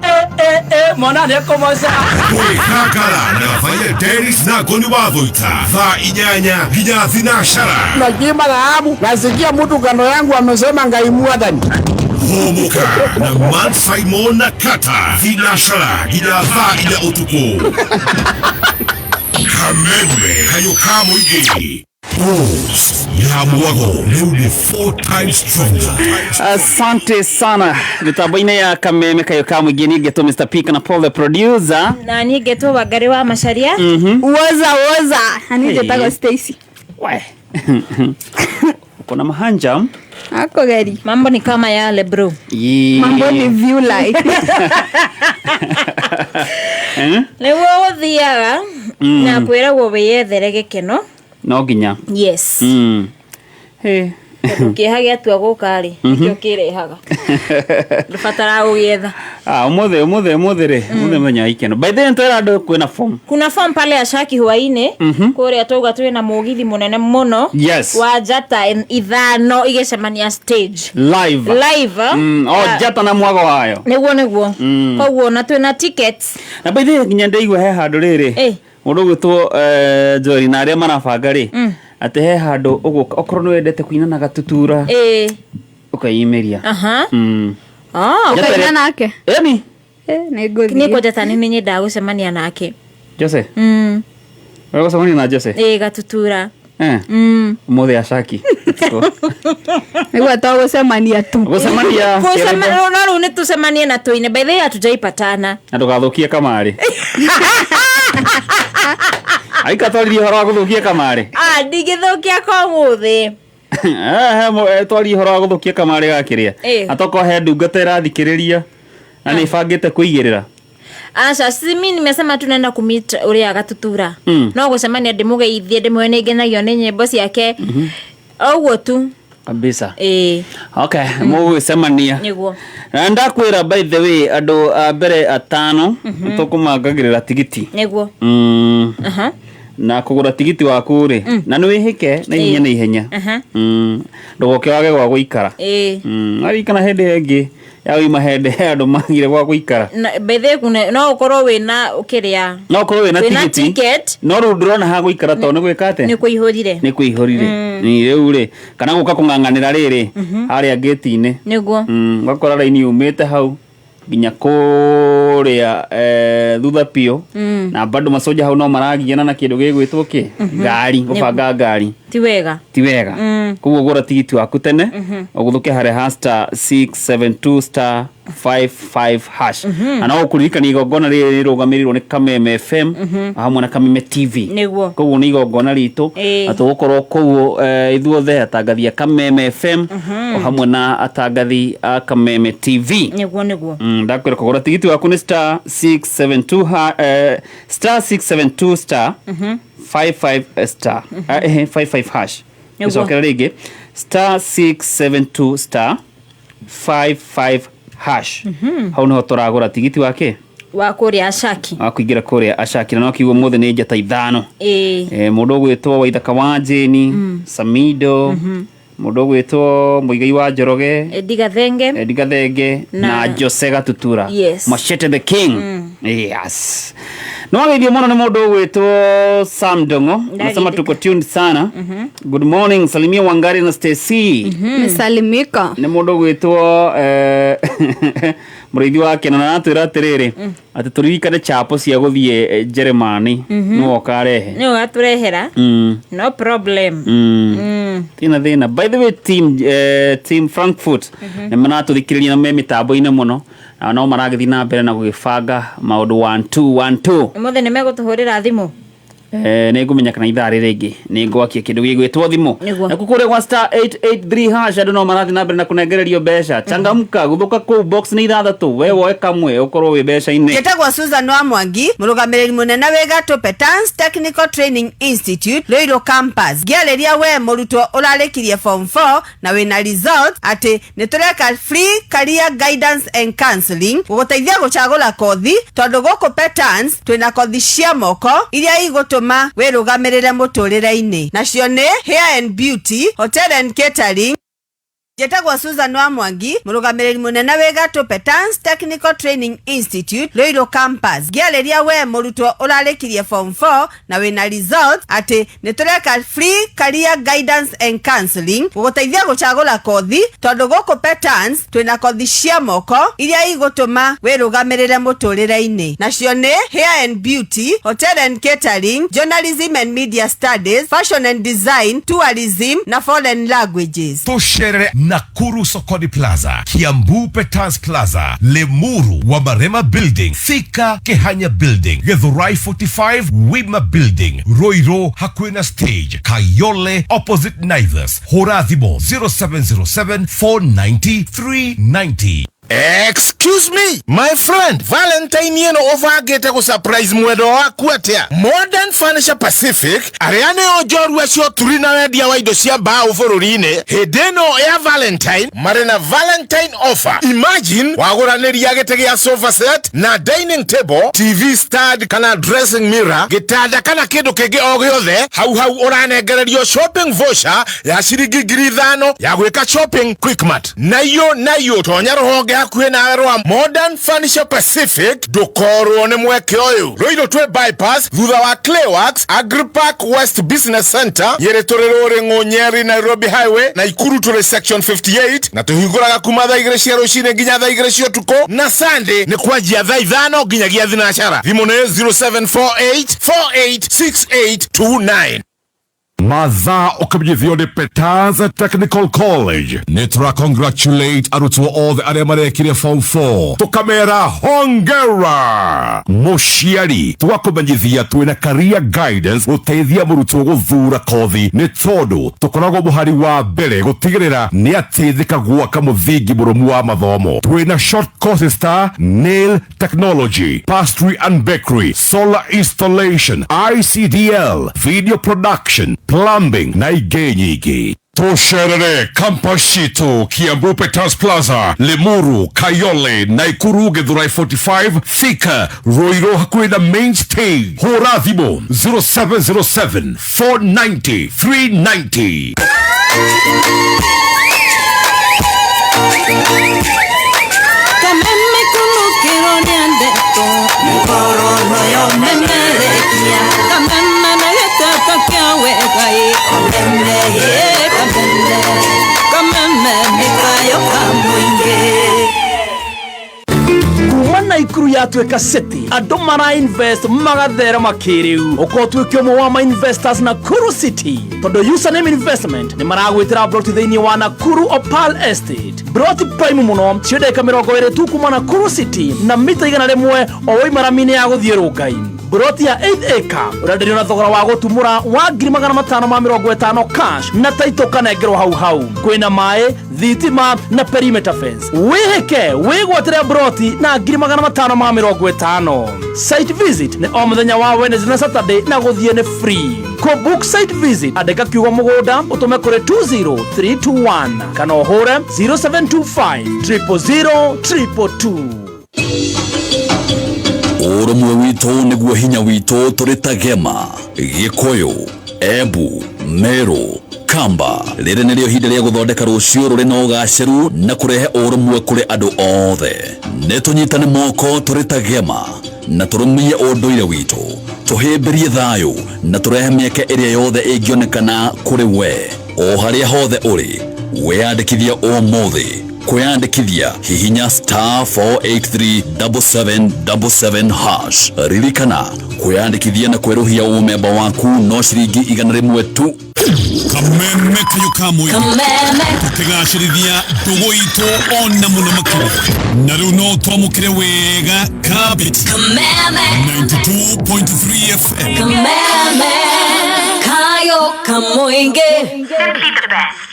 mwana nĩ kũmoca. Kwĩgangara na Fire Dennis na Goni wa Thũita thaa 8 nginya thinacara. Najima dhahabu nasikia mtu kando yangu amesema Ngai Mwathani. Homoka na Man Simon na Kata thinacara nginya thaa 4 ũtukũ. Kameme Kayuka muingi. Pulse ya Mwago ni 4 times stronger. Asante sana. Vitabaina ya kameme kayo kama gini geto Mr. Pika na Paul the producer. Na ni geto wagari wa masharia. Woza. Hani jetago Stacy. Wai. Kuna mahanja. Ako gari. Mambo ni kama yale bro. Mambo ni view light. Lewo thiaga na kwira wo weyethere gikeno. No ginya. Yes. Hey. Ukihage atua gukari nikyo kirehaga. Dufatara ugetha. Umuthe menya ikeno. By the way ntwera ndo kwina form. Kuna form pale Ashaki Huaine kore atoga twina mugithi munene muno wa Jata ithano igecemania stage live. Jata na mwago wayo. Niguo. Koguo na twina tickets. Na by the way nginya ndeigwa he handu riri. Mundu gwitwo Jory na aria marabanga ri. Ate he handu okorwo no wendete kuina na gatutura ukaimeria ukaina nake eni niko Jata nini nyenda gucemania nake Jose wewe gucemania na Jose gatutura muthe Ashaki niguo to gucemania tu gucemania no ni tucemanie na tuine by the way atujaipatana na tugathukie kamari Aika twari horo guthukia kamari. Ndigithukia kwa muthi. Twari horo guthukia kamari gakiria. Atoko he ndungata irathikiriria. Na ni bangite kuigirira. Asha simi nimesema tunaenda kumit uri agatutura. No gucemania ndimugeithie ndimwe ningenagio ni nyimbo ciake. Oguo tu. Kabisa. Okay, mugucemania. Niguo. Na ndakwira by the way andu mbere atano tukumangagirira tigiti. Niguo. Na kugura tigiti waku ri na ni wihike na ihenya na ihenya ndugoke wage gwa guikara ari kana hende engi ya wima hende andu magire gwa guikara bethe kuna no ukorwo wina ukiria no ukorwo wina tigiti no ru ndrona ha guikara to ni gwikate ni kuihurire ni riu ri kana guka kunganganira riri ari gate-ini niguo ngakora raini umite hau ginya kuria thutha pio na bado masoja hau no maragiana na kindu gigwitwo ki ngari gubanga ngari ti wega kuguo gura tigiti waku tene uguthuke hare *672*55# ana ukurikani igongona riri rugamirirwo ni Kameme FM hamwe na Kameme TV kuguo ni igongona ritu atugukorwo kuguo ithuothe atangathia Kameme FM hamwe na atangathi a Kameme TV niguo ndakwira kugura tigiti waku ni *672 *55 55# Isokera rigi *672*55# hau no turagura tigiti wake wa kuria Ashaki akuingira kuria Ashaki na no kiugo mothe ni Jata ithano mundu gwitwo Waithaka wa Jeni Samido mundu gwitwo Muigai wa Njoroge Ediga Thenge na Jose Gatutura Machete the King yes no ngeithio muno ni mundu gwitwo Sam Dongo nasema tuko tuned sana good morning Salimia Wangari na Stacy Salimika ni mundu gwitwo murithi wake na natwira atiriri ati turirikane chapo cia guthie Jeremani no okarehe no aturehera no problem thina by the way team Frankfurt ni manatuthikiriria na me mitambo-ine muno na no maragithi na mbere na gugibanga maundu 1-2 mothe ni megutuhurira thimu ni ngumenya kana ithaa ringi ni ngwakia kindu gigwitwo thimu na kukure kwa *883# andu no marathi na mbere na kunengererio mbeca changamka guthuka ku box ni ithathatu we woe kamwe ukorwo wi mbeca-ini getagwa Susan wa Mwangi murugamiriri munene wega Petans Technical Training Institute Loiro Campus gialeria we murutwo urarikirie form 4 na wina result ati nitureka free career guidance and counseling guguteithia guchagura kothi tondu guku Petans twina kothi cia moko iria igutuma wirugamirire muturire-ini nacio ni hair and beauty, hotel and catering, Jetagwa Susan Wamwangi, murugamiriri munene w'Gatũ Petans Technical Training Institute, Loiro Campus. Gialeria we muruto urarikirie form 4 na wina results ati nitureka free career guidance and counseling guguteithia guchagura kothi tondu guku Petans twina kothi cia moko iria igutuma wirugamirire muturire-ini. Nacio ni hair and beauty, hotel and catering, journalism and media studies, fashion and design, tourism na foreign languages. Toshere Nakuru Sokoni Plaza, Kiambu Petans Plaza, Lemuru Wamarema Building, Thika Kehanya Building, Githurai 45 Wima Building, Roiro Hakwena Stage, Kayole opposite Naivas, Horathimo 0707 490 390. Excuse me, my friend. Valentine yeno overgete ku surprise mwedo waku atia. Modern Furniture Pacific ariane ojoru asio turina wedia waido cia ba ufororine. Hedeno ya Valentine marena Valentine offer. Imagine waguraniria gete ya sofa set na dining table, TV stand kana dressing mirror, gitada kana kindu kingi o giothe. Hau uranegererio shopping voucher ya shiringi 5,000 ya gwika shopping quickmart. Nayo tonya rohonge hakuhena arwa Modern Furniture Pacific dokoro ne mweke oyo Roiro twe bypass thutha wa Clayworks Agripark West Business Center yeretorero Ngonyeri Nairobi Highway na Ikuru to section 58 na tuhiguraga kumatha igire cia rucine nginya tha igire cia tuko na Sunday ni kwanjia tha 5 nginyagia thinacara thimo ne 0748486829. Maza okabithio de Petans Technical College. Netra congratulate arutwo othe aria marekire form 4. Tukamera hongera. Mushiari twakumenyithia twina career guidance uteithia murutwo guthura kothi ni tondu tukoragwo muhari wa mbere gutigirira ni ateithika gwaka muthingi murumu wa mathomo. Twina short courses ta nail technology, pastry and bakery, solar installation, ICDL, video production, plumbing na ingĩ nyingĩ. Tosherere Kampashito, Kiambu Petans Plaza, Lemuru, Kayole, Naikuru, Githurai 45, Thika, Roiro hakuena main stage, Horathimo 0707 490 390. Kameme kumukiro niandeko, mkoro noyo memerekia, kameme pakia wekai kameme mikayo kamwinge. Kumana Ikuru yatweka city ando mara invest magathera makiriu ukotwikio mo wa investors na Nakuru City todo username investment ni maragwitira broti thini wa Nakuru Opal Estate broti prime muno chiode kamera goere tu kuma Nakuru City na mita 100 owoi maramine ya guthirukai broti ya 8 acre uradio na thogora wa gutumura wa 550 cash na taito kanegero hau kwina mae thitima na perimeter fence wiheke wigwatira broti na 550 site visit ni o muthenya wa Wednesday na Saturday na guthie ni free ko book site visit andika kiugo mugoda utume kure 20321 kana ohure 0725 000 222. Urumwe wito niguo hinya wito turitagema Gikuyu, Embu, Meru, Kamba rire niryo hinde ria guthondeka rucio ruri na ugaciru na kurehe urumwe kuri andu othe nitunyitane moko turitagema na turumie unduire witu tuhimbirie thayo na turehe mieke iria yothe ingionekana kuri we o haria hothe uri weyandikithia umuthi kuyandikithia hihinya *4837777 hash ririkana kuyandikithia na kweruhia umemba waku no ciringi 100 tu. Kameme kayo kamwe tukigacirithia ndugu itu ona muno makiri na riu no twamukire wega kabit 92.3 FM Kameme kayo kamoinge simply the best.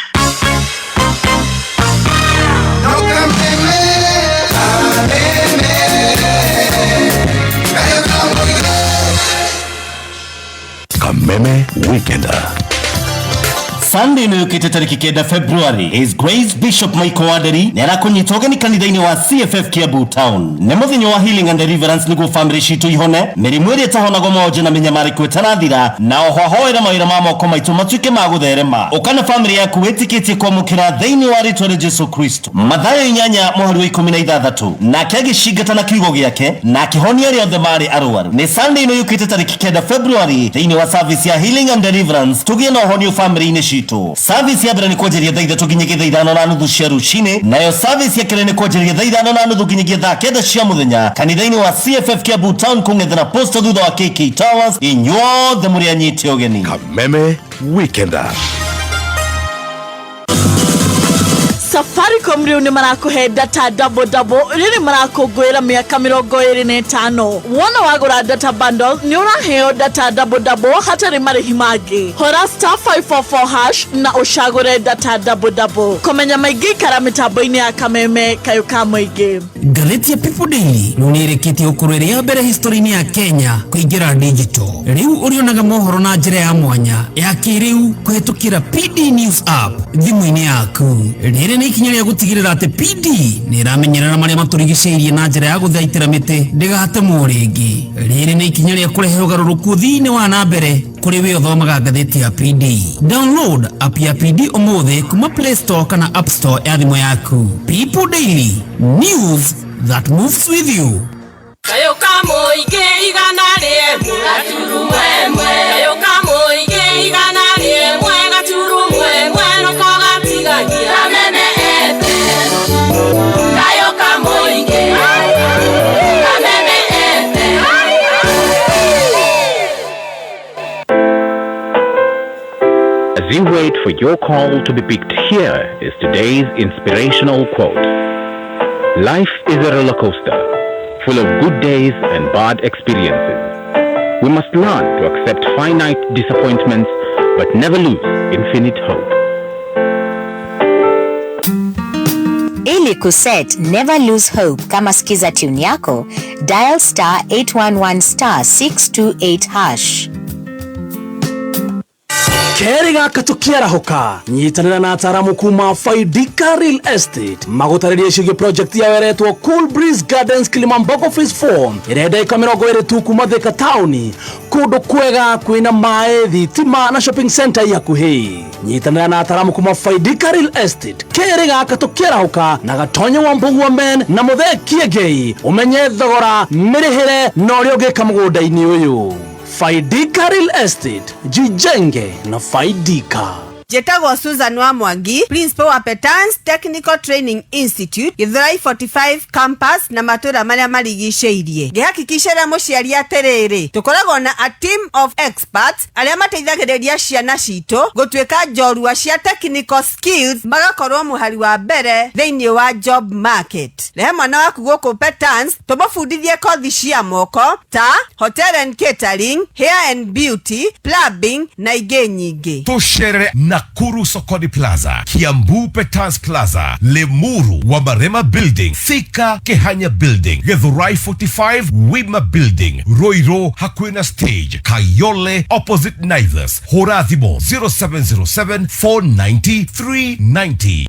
Kameme Weekender. Sunday no yukite tariki 9 February. His Grace Bishop Michael Waderi nerakunyitoga ni kanitha-ini wa CFF Kiambu Town. Nĩ mũthenya wa Healing and Deliverance nĩguo family citu ihone mĩrimũ ĩrĩa ĩtahonagwo monje na mĩnyamarĩko ĩtarathira na oho ahoera mawĩra ma moko maitũ matuĩke ma gũtherema. Ũkana family yaku wĩtĩkĩtie kwamũkĩra thĩinĩ wa rĩĩtwa rĩa Jesu Kristo. Mathayo 8:16 nake agĩcingatana kiugo gĩake na akĩhonia arĩa othe marĩ arũaru. Nĩ Sunday no yukite tariki 9 February thĩinĩ wa service ya Healing and Deliverance tũgĩe na ũhonio family-inĩ citu. Service ya mbere nĩ kwanjĩrĩria thaa 3 nginyagia thaa 5:30 cia rũcinĩ, nayo service ya kerĩ nĩ kwanjĩrĩria thaa 5:30 nginyagia thaa 9 cia mũthenya kanitha-inĩ wa CFF Kiambu Town kũng'ethana posta thutha wa KK Towers. Inyuothe mũrĩ anyite ũgeni. Kameme Weekender. Safaricom riu ni marakuhe data double riri marakungwira miaka 25. Wona wagura data bundle ni uraheo data double hatari marihi mangi. Hora *544# na ushagure data double. Komenya maingi kara mitambo-ini ya Kameme kayuka muingi. Ngathĩti ya People Daily nĩĩrĩkĩtie gũkũrĩria mbere history-inĩ ya Kenya kũingĩra digital. Rĩu ũrĩonaga mohoro na njĩra ya mwanya ya kĩrĩu kũhetũkĩra PD News app thimũ-inĩ yaku. Rĩrĩ nĩ ikinya rĩa gũtigĩrĩra atĩ PD nĩĩramenyerera marĩa matũrigicĩirie na njĩra ya gũthaitĩra mĩtĩ ndĩgatemwo rĩngĩ. Rĩrĩ nĩ ikinya rĩa kũrehe ũgarũrũku thĩinĩ wa na mbere kũrĩ we ũthomaga ngathĩti ya PD. Download app ya PD ũmũthĩ kuma Play Store kana App Store ya thimũ yaku. People Daily, news that moves with you. Kayuka muingi igana rĩmwe gaturu mwemwe. Kayuka muingi igana rĩmwe gaturu mwemwe noko gatigagia Kameme FM. Kayuka muingi Kameme FM. As you wait for your call to be picked, here is today's inspirational quote. Life is a roller coaster, full of good days and bad experiences. We must learn to accept finite disappointments, but never lose infinite hope. Ili kuset never lose hope kama skiza tune yako, dial *811*628#. Keri gaka tukiarahuka nyitanira na ataramu kuma Faidika Real Estate magutaririe icigio project ya weretwo Cool Breeze Gardens Kilimambogo Phase 4 irenda ika 20 kuma Thika Town kundu kwega kwina mae thitima na shopping center yakuhi. Nyitanira na ataramu kuma Faidika Real Estate keri gaka tukiarahuka na gatonyo wa Mbugu wa Men na Muthee Kiengei umenye thogora mirihire no ri ugika mugunda-ini uyu. Faidika Real Estate, jijenge na Faidika. Jetagwo Susan wa Mwangi, Principal wa Petans Technical Training Institute, Githurai 45 campus na matura maria marigicĩirie. Ngĩhakikishĩra mũciari atĩrĩrĩ, tukoragwo na a team of experts arĩa mateithagĩrĩria ciana citũ gũtuĩka njorua cia technical skills magakorwo mũhari wa mbere thĩinĩ wa job market. Rehe mwana waku gũkũ Petans tũmũbundithie kothi cia moko ta hotel and catering, hair and beauty, plumbing na ingĩ nyingĩ. Tushere Nakuru Sokoni Plaza, Kiambu Petans Plaza, Lemuru wa Marema Building, Thika Kehanya Building, Githurai 45 Wima Building, Roiro Hakwena Stage, Kayole opposite Naivas, Horathimo 0707 490 390.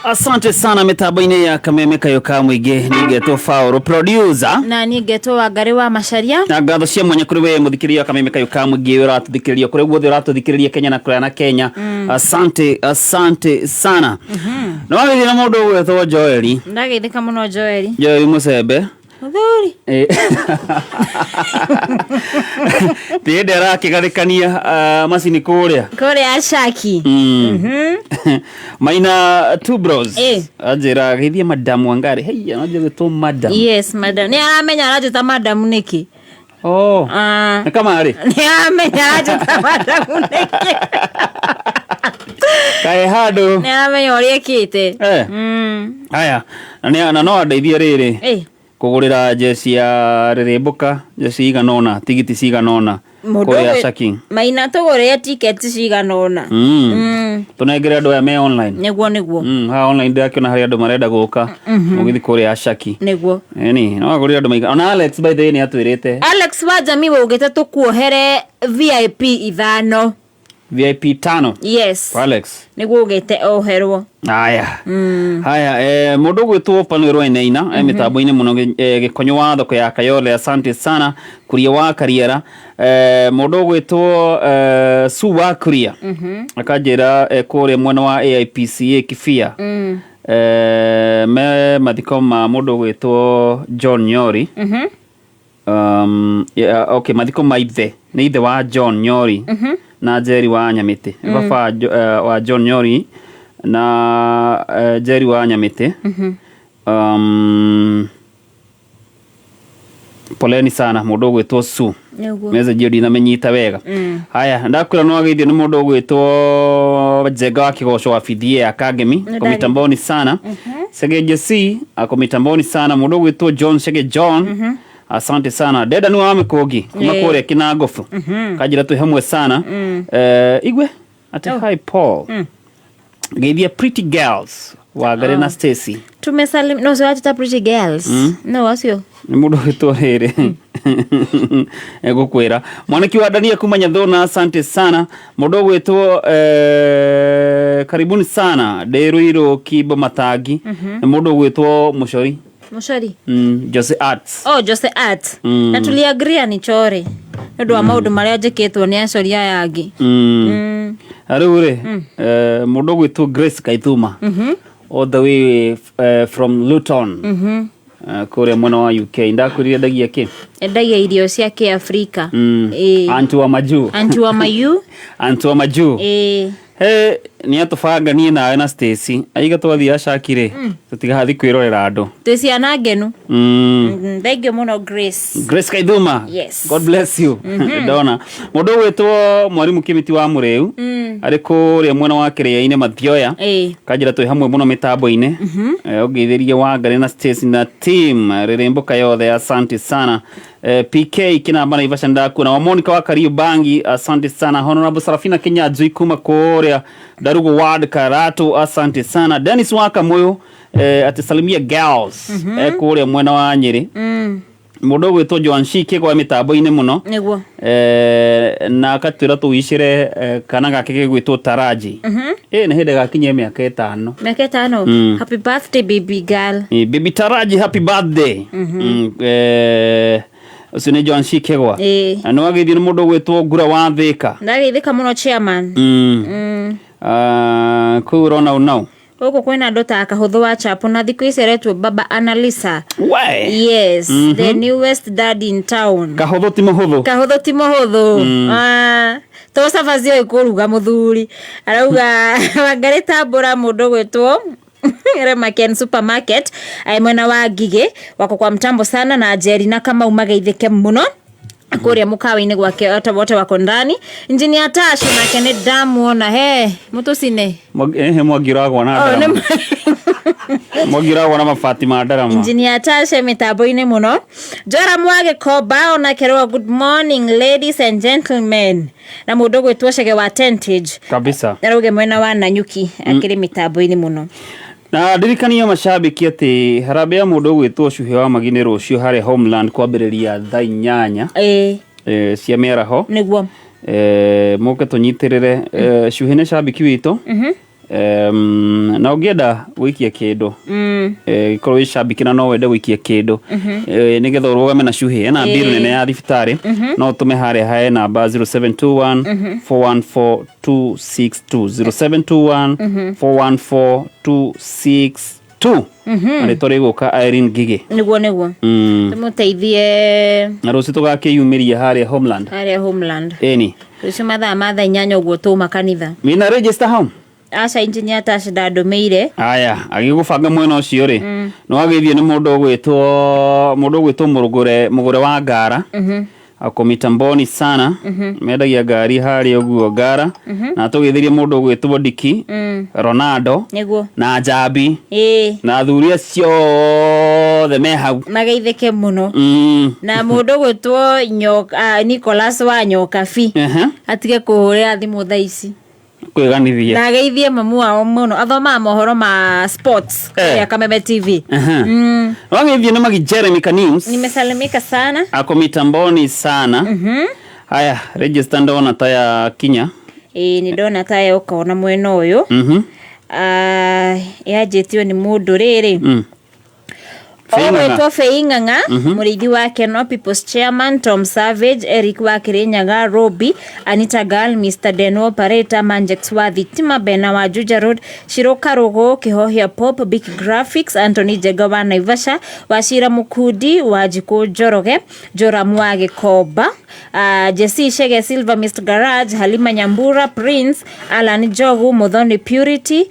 Asante sana mitambo-ini ya Kameme kayuka muingi nigetwo Fauro producer na nigetwo Wangari wa Macharia na ngatho cia mwanya kuri we muthikiriria Kameme kayuka muingi uratuthikiriria kuri guothe uratuthikiriria Kenya na kuri na Kenya. Asante sana. No wagithie na mundu gwetwo Joeli. Ndageithika muno Joeli. Joeli Musembe. Muthuri. Tiende arakigathikania macini kuria Ashaki. Maina two bros. Ajira geithie madam Wangari. Hey, anaje to madam. Yes, madam. Ni aramenya arajuta madam niki. Oh. Ni kama ari. Ni aramenya arajuta madam niki. Kae hado. Ni aramenya uri ekite. Aya. Na no andeithie riri. Kugurira jesi ya Rĩrĩmbũka, jesi iganona, tigiti ciganona. Kore Ashaki. Maina tugore tickets ciganona. Tunengere andu aya me online. Niguo. Ha online ndakiona hari andu marenda guka. Mugithi kore Ashaki. Niguo. Eni, no aguri andu maiga. Ona Alex by the way ni atwirite. Alex wa jamii ugite tukuohere VIP 5. VIP 5. Yes. Alex. Niguo ugite oherwo. Haya. Haya, mundu gwitwo Panwiro Eneina, mitambo-ini muno gikonyo wa thoko ya Kayole, asante sana kuria wa Kariera. Mundu gwitwo Su wa Kuria. Akajira kore mwena wa AIPCA Kifia. Me mathiko ma mundu gwitwo John Nyori. Okay, mathiko ma ithe ni ithe wa John Nyori na Jerry wa Nyamite. Baba wa John Nyori na Jerry wa Nyamite. Poleni sana mundu gwitwo Su. Meze jodi na menyita wega. Haya, ndakwira no agithio ni mundu gwitwo Jega wa Kigosho wa Fidie Academy. Komitamboni sana. Sege Jesse akomitamboni sana mundu gwitwo John Sege John. Asante sana. Deda ni wa Mikogi kuma kore Kinagofu. Kajira tu hamwe sana. Igwe ati hi Paul. Geithia Pretty Girls wa Garena Stacy. Tumesalim no so ati Pretty Girls. No wasio. Ni mundu gitwarire. Ego kwera. Mwaniki wa Dania kumanya thona asante sana. Mundu gwitwo karibuni sana. Deruiro Kibo Matagi. Mundu gwitwo Mushori. Jose Arts. Oh, Jose Arts. Na tuliagria ni chore. Ndu wa maundu maria njikitwo ni acoria yangi. Arure mundu gwitwo Grace Kaithuma. All the way from Luton. Kore mwena wa UK. Ndakurire dagia ki? Dagia irio cia ki Afrika. Antu wa Maju. Antu wa Maju. Ni atufanga ni na Stacy aiga twathi Ashakire tutigathi kwirorera andu twisi anagenu thank you muno Grace Kaithuma. Yes, God bless you. Dona mundu wetwo mwarimu Kimiti wa Mureu ariko ri mwena wa Kiria-ine Mathioya kajira twi hamwe muno mitambo-ine ugeithiriye wa Garena Stacy na team rirembuka yothe asante sana. PK kinamba na Ivasha ndaku na Monica wa Kariobangi asante sana. Honorable Sarafina Kenya Jui kuma korea Darugo Ward Karatu asante sana. Dennis Waka Moyo atisalimia girls korea mwena wa Nyeri. Mundu gwitwo Joan Shike kwa mitambo-ine muno niguo na katwira tuishire kana gake gwitwo Taraji. Ni hinde gakinye miaka 5. Happy birthday baby girl. Baby Taraji, happy birthday. Usine Joan Shike kwa no agithio ni mundu gwitwo Ngura wa Thika. Ndagithika muno chairman. Kurona unao Huko kwena dota akahudhu wa chapu na thiku iseretwo Baba Analisa. Yes, the newest dad in town. Kahudhu timohudhu. Tosa fazio ikuruga muthuri. Arauga Wangarita Mbura mundu gwitwo Remaken Supermarket mwena wa Ngige wako kwa mtambo sana na Jerry na kama umageithike muno kuria mukawa-ini gwake wote wako ndani. Engineer Tasha na kene damuona mutusine mwagiragwa na Darama. Mwagiragwa na Fatima Darama. Engineer Tasha mitambo-ini muno. Jora Mwage Koba ona kerwa good morning ladies and gentlemen. Na mundu gwitwo Shege wa Tentage kabisa. Naruge mwena wa Nanyuki akiri mitambo-ini muno. Na ndirikania mashabiki ati harambee ya mundu gwitwo Cuhe wa Magine rucio hari Homeland kwambiriria thaa 8 cia mĩaraho niguo muke tunyitirire Cuhe ni shabiki witu na ungienda gwikia kindu ikorwo wi shabiki na no wende gwikia kindu nigetha urugame na Cuhe na mbiru nene ya thibitari no tume hare hae namba 0721 414 262 0721 414 262 ari tori guka Irene Ngige niguo tumuteithie na ruci tugakiyumiria hare Homeland eni ruci mathaa 8 uguo tuma kanitha mina register home Asha Engineer Tasha ndandumeire aya agigubanga mwena ucio ri no agithie ni mundu gwitwo murugure wa Ngara ako mitamboni sana mendagia ngari hari uguo ngara na tugithirie mundu gwitwo Diki Ronaldo na Njabi na thuria ciothe me hau mageitheke muno na mundu gwitwo Nicholas wa Nyokabi atige kuhuria thimu thaici kwiganithia na geithie mamu wao muno athoma mohoro ma sports ya Kameme TV wangeithie na magi Jeremy Kanims nimesalimika sana ako mitamboni sana haya register ndona taya kinya ni ndona taya ukaona mweno uyu yajetio ni mundu riri Ogwetwo Feing'ang'a murithi wake no People's Chairman Tom Savage, Eric wa Kirinyaga, Robi, Anita Gal, Mr. Deno Operator, Manjex wa Thitima, Bena wa Juja Road, Shiroka Rogo, Kihohia Pop, Big Graphics, Anthony Jega wa Naivasha, Washira Mukudi, Wajiko Joroge, Jora Mwage Koba, Jesse Shege Silva, Mr. Garage, Halima Nyambura, Prince, Alan Jogu, Modhoni Purity,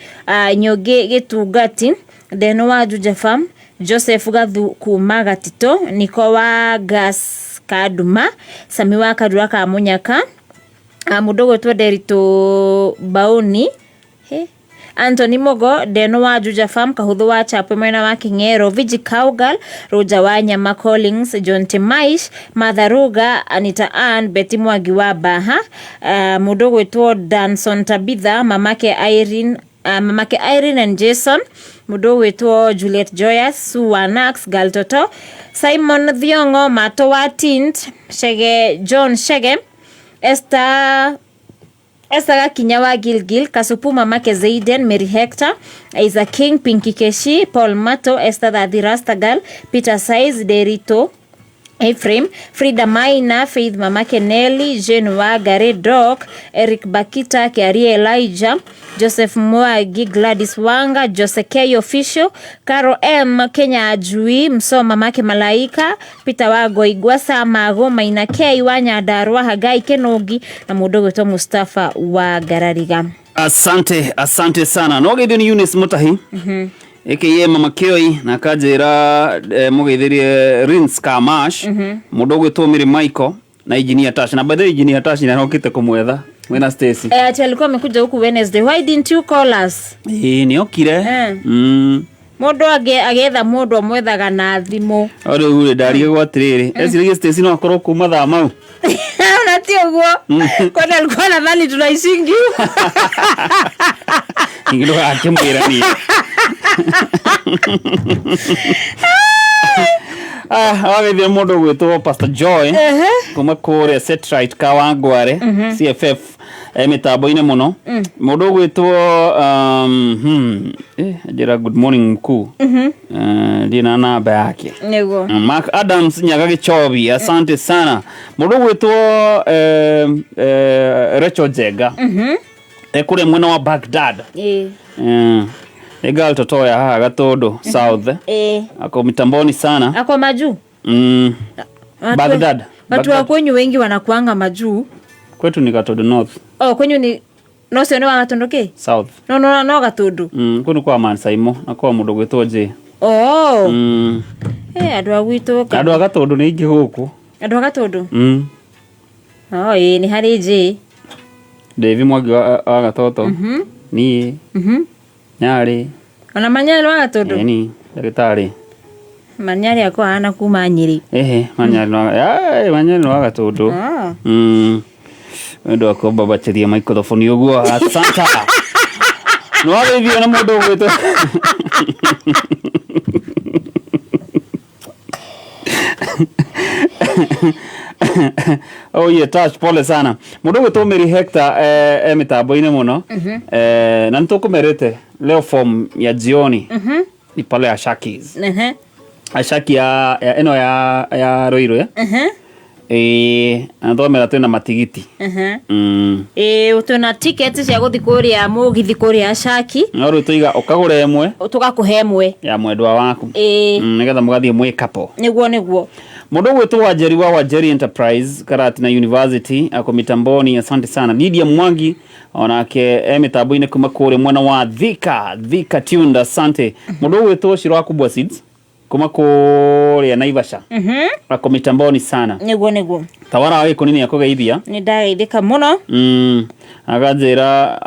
Nyoge Getugati, Deno wa Juja Farm, Joseph Gathu kuma Gatito, Niko wa Gas Kaduma, Sami wa Kadura ka Munyaka, Mudogo to Derito Bauni, Anthony Mogo, Deno wa Juja Farm, Kahudhu wa Chape mwena wa Kingero, Vigi Kaugal, Roja wa Nyama Collins, John Timaish, Madharuga, Anita Ann, Betty Mwagi wa Baha, Mudogo to Danson Tabitha, Mamake Irene and Jason, mudo wetu Juliet Joyas, Suwanax, Galtoto, Simon Thiongo, Mato wa Tint, Shege, John Shege, Esther Kinyawa Gilgil, Kasupu Mamake Zaiden, Mary Hector, Isaac King, Pinky Keshi, Paul Mato, Esther the Rastagal, Peter Size, Derito, Ephraim, Frida Maina, Faith Mamake Nelly, Jane Wagare Doc, Eric Bakita, Kiari Elijah, Joseph Mwagi, Gladys Wanga, Jose K Official, Caro M, Kenya Ajui, Mso Mamake Malaika, Peter Wago Igwasa, Mago, Maina K, Wanya Darwa, Hagai Kenogi, na mudogo to Mustafa wa Garariga. Asante sana. Nogeithio ni Eunice Mutahi. Aka Mama Kioi na kajira mugeithirie Rins Kamash mudogo to Miri Michael na Engineer Tash na baadaye Engineer Tash na rokite kumwetha mwena Stacy alikuwa amekuja huku Wednesday. Why didn't you call us? Ni okire Mundu agetha mundu amwethaga na thimu ore ure ndari gwatiriri esirige Stacy no akorwo kuma thaa mau na ti uguo kona alikuwa nadhani tunaisingi ngindo akimwira ni awethie mundu gwitwo Pastor Joy kuma kure Setrite Kawangware CFF mitambo-ine muno mundu gwitwo jira good morning mkuu dina namba yake nego Mark Adams Nyaga Gichobi asante sana mundu gwitwo Rachel Jega kure mwena wa Baghdad Egal totoya haha Gatondo South ako mitamboni sana ako maju Baghdad watu wa kwenyu wengi wanakuanga maju kwetu ni Gatondo North kwenyu ni no sio ni wa Gatondo ke South no Gatondo kunu kwa Mansaimo na kwa mundu gwitwo je andu agwito andu Gatondo ni ingi guku andu Gatondo ni hari je Devi Mwagi wa Gatoto ni Nyari ona Manyari wa Gatondo ni ndagitari Manyari yako ana kuma Nyeri Manyari Manyari wa Gatondo ndo akomba bacheria microphone uguo asanta no ageithio na mundu gwito Touch pole sana mundu gwito Mary Hector mitambo-ine muno na nitukumerete leo form ya jioni ni pale Ashakis Ashaki ya eno ya Roiro anthomera twina matigiti utuna tickets cia guthi kuria mugithi kuria Ashaki no ru tuiga ukagura emwe tugakuhe emwe ya mwendwa waku nigetha mugathie mwe kapo niguo mundu gwitwo Wajeri Enterprise Karatina University ako mitamboni asante sana Lydia Mwangi onake mitambo-ine kuma kure mwana wa Thika Tunda asante mundu gwitwo Shirwa Kubwa Seeds kuma kuria Naivasha ako mitamboni sana niguo tawara wa giko nini akugeithia ni ndageithika muno aganjira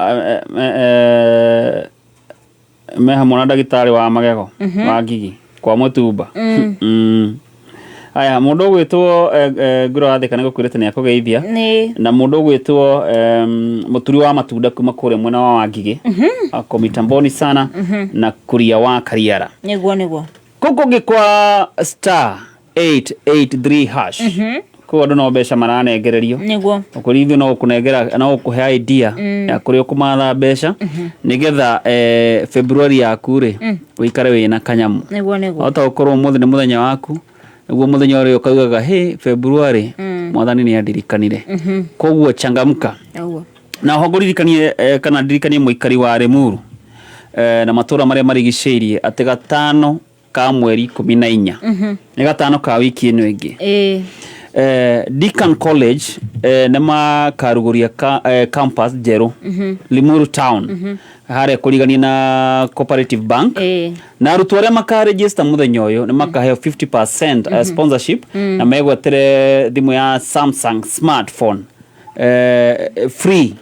meha mwana ndagitari wa magego wa Ngigi kwa Mutumba aya mundu gwitwo ngiro atheka niko kwirete ni akugeithia na mundu gwitwo muturi wa matunda kuma kure mwena wa Ngigi ako mitamboni sana na kuria wa Kariara niguo kuko gikwa star 883 hash ko ndo no besha marane egererio niguo ukurithio no kunegera na ukuhe idea ya kuria kumatha besha nigetha February yaku ri uikare wina kanyamu niguo ota ukorwo muthi ni muthenya waku niguo muthenya uri ukaugaga he February mwathani ni andirikanire koguo changamka na hogoririkanie kana ndirikanie muikari wa Limuru na matura maria marigiceirie ati gatano ka mweri 14 ni gatano ka wiki ino ingi Deakin College nema karuguria campus jero Limuru town hare kurigania na Cooperative Bank na arutu aria maka register muthenya uyu ni makaheo 50% sponsorship na megwetere thimu ya Samsung smartphone free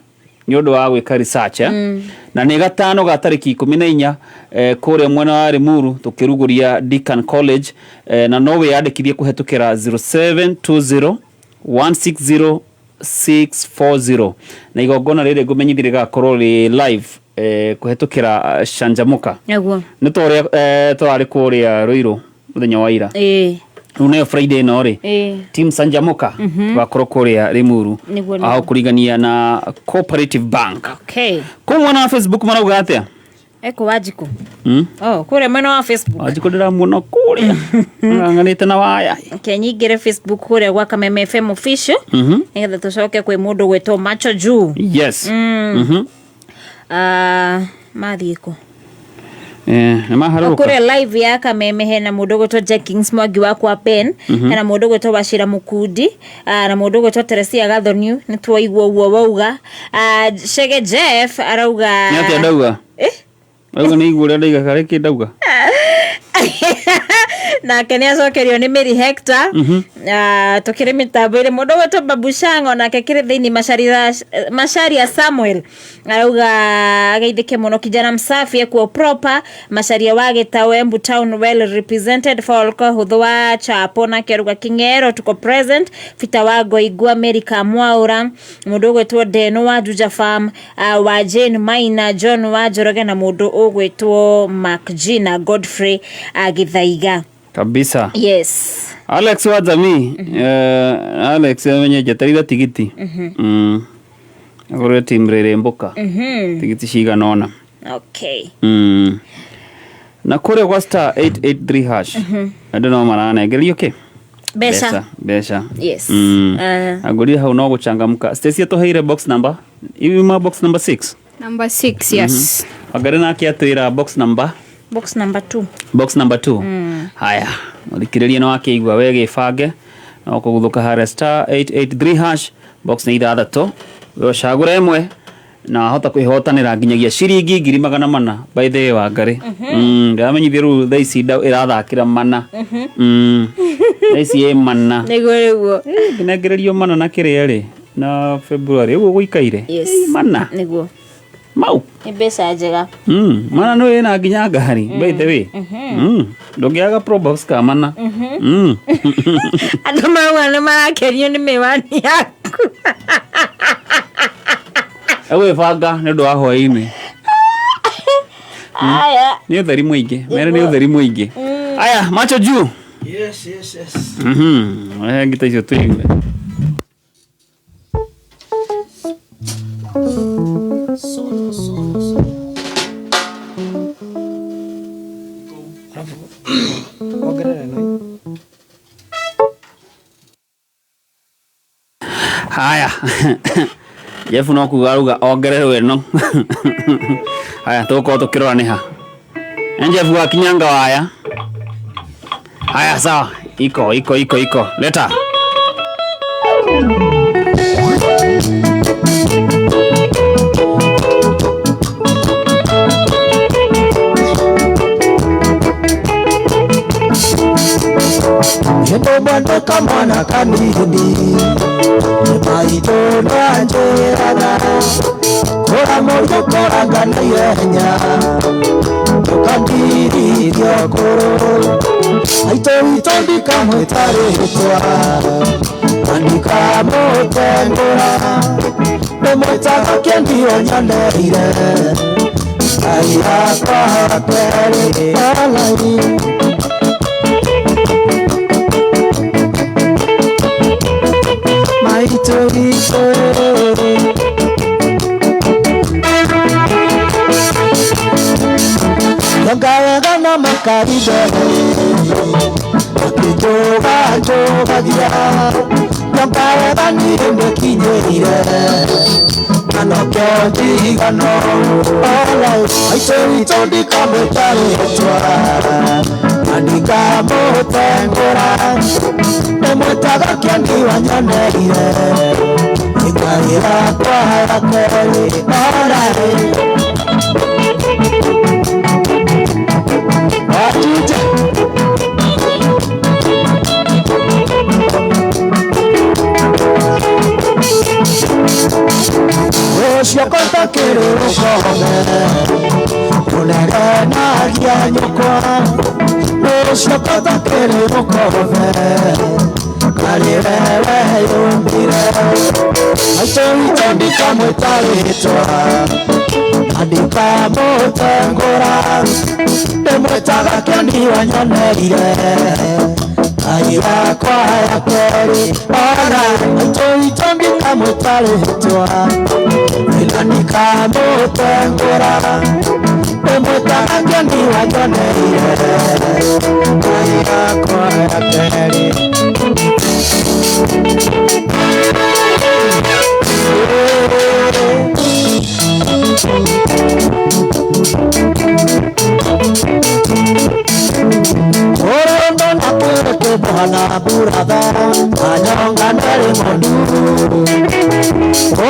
nyodo wa gwika research na ni gatano ga tariki 14 kure mwena wa Limuru tukiruguria Deakin College na nowe yandikithie kuhetukira 0720 160 640 na igongona rire gumenyithire gakorwo ri live kuhetukira Shanjamuka nitore twari kuria Ruiru muthenya wa ira Une Friday no ri team Sanjamuka bakorwo kuria Limuru aho kurigania na Cooperative Bank ko mwana wa Facebook marauga atia eko wajiko kure mwana wa Facebook wajiko ndira muno kuria nganite na waya kenyigire Facebook kure gwa Kameme FM official nigetha tucoke kwi mundu gwetwo Macho Juu yes mathiko na maharuka kure live ya Kameme hena mundu gwetwo Jenkins Mwangi wa kwa pen hena mundu gwetwo Bashira Mukundi na mundu gwetwo Teresia Gathoniu ni twaigwo uo wauga Shege Jeff arauga nyati ndauga wewe ni igure ndaiga kare kindauga na kenya cokerio ni Mary Hector tukire mitambo ire mundu gwetwo Babushango na kekire thiini Masharia Samuel arauga ageithike muno kijana msafi ekuo proper Masharia wa Gitawe Embu town well represented Folko Hudhwa Chapo na Keruga Kingero tuko present Fita wago igua America Mwaura mundu gwetwo Deno wa Juja Farm wa Jane Maina John wa Joroge na mundu ugwetwo Macgina Godfrey Githaiga kabisa yes Alex wa jamii Alex amenye jatarida tigiti agore timrere mboka tigiti shiga nona okay na kore kwa star 883 hash I don't know marana geli okay besha yes agori hau no guchangamka Stacy to haire box number iwi ma box number 6 number 6 yes agari na kiatwira box number 2 box number 2 haya muthikiriria no akigwa wege ifange no kuguthuka hare star 883 hash box ni ithathatũ wocagũra ĩmwe na hota kwihotanira nginyagia ciringi 400 by the way wa ngari ndamenyithie ru thaa ici irathakira mana thaa ici mana niguo nginengererio mana na kiria ri na February uguo guikaire mana niguo mau ibesa njega mana no ina nginya ngari by the way ndongiaga probox ka mana andũ maugana marakenio nĩ mĩwani yaku ewe banga nĩ ũndũ wa hwaĩ-inĩ aya nĩ ũtheri mũingĩ mere nĩ ũtheri mũingĩ aya Macho Juu yes ngita icio tuigue haya Jeff no kugaruga ongererwe no haya tuko tukirora ni ha Jeff wa kinyanga waya haya sawa iko leta kendo mwendo kamwana kanini maito nanjiraga kora moyo koraga na yenya tukandiririo koro aito ito ndikamwitaritwa andika mutengura nemwitaga kendio nyoneire aira kwa kweri alai maito ito Yongaya na makarido Akijoga joga dia Yongaya ni mekinyeire Anokyo digano Alai aito ito dikametare etwa Andika motengora Nemwetaga kendi wanyoneire Ikaira kwa hakeri Alai Osio konta kero kome Unere na gia nyokwa Osio konta kero kome Kalirewe yumbire Aito itondi kamwetaritwa Andika mutengura Nemwetaga kendi wanyoneire Aira kwa ya kweri Ora aito itondi kamwetaritwa Ilanika mutengura Nemwetaga kendi wanyoneire Aira kwa ya kweri Orondo na kwere ke bwana burada anyonga ndere mondu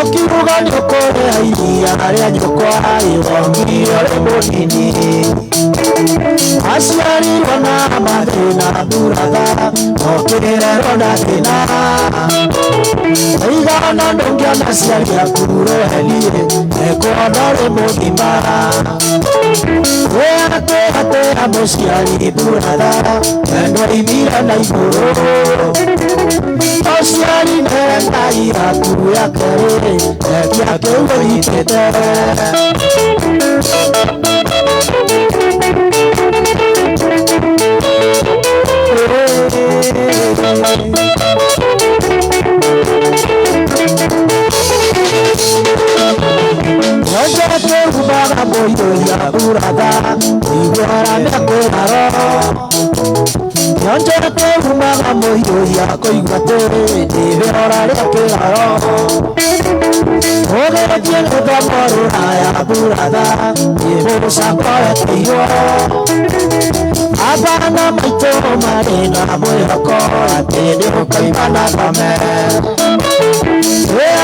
Okiruga nyokore aiya aria nyokwa iwongi ore bonini Asiari wana madina burada okirero na kina Igana ndongia na siari ya kuro helie ekodore mogima Ate amosiari burada endo imira na igoro Osiari nenda ira kuru ya kere Ekia kewe itete Yonjete kubaga moyo ya burada Igora mekoraro Yonjete kubaga moyo ya koigwate Ibeora lekeraro Ogere tiene tomoruna ya burada Ibosa kwa teyo Abana maito marina moyoko Atene ukaimana kame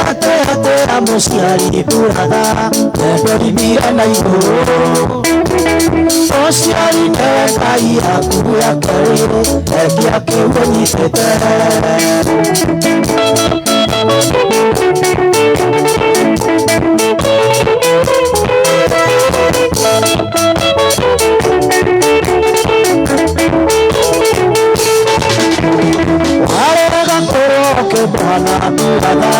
Ate amosiari burada Ebori mira na igoro Osiari neka ia kuru ya kere Ekia kewe nifete Warega koro ke bwana burada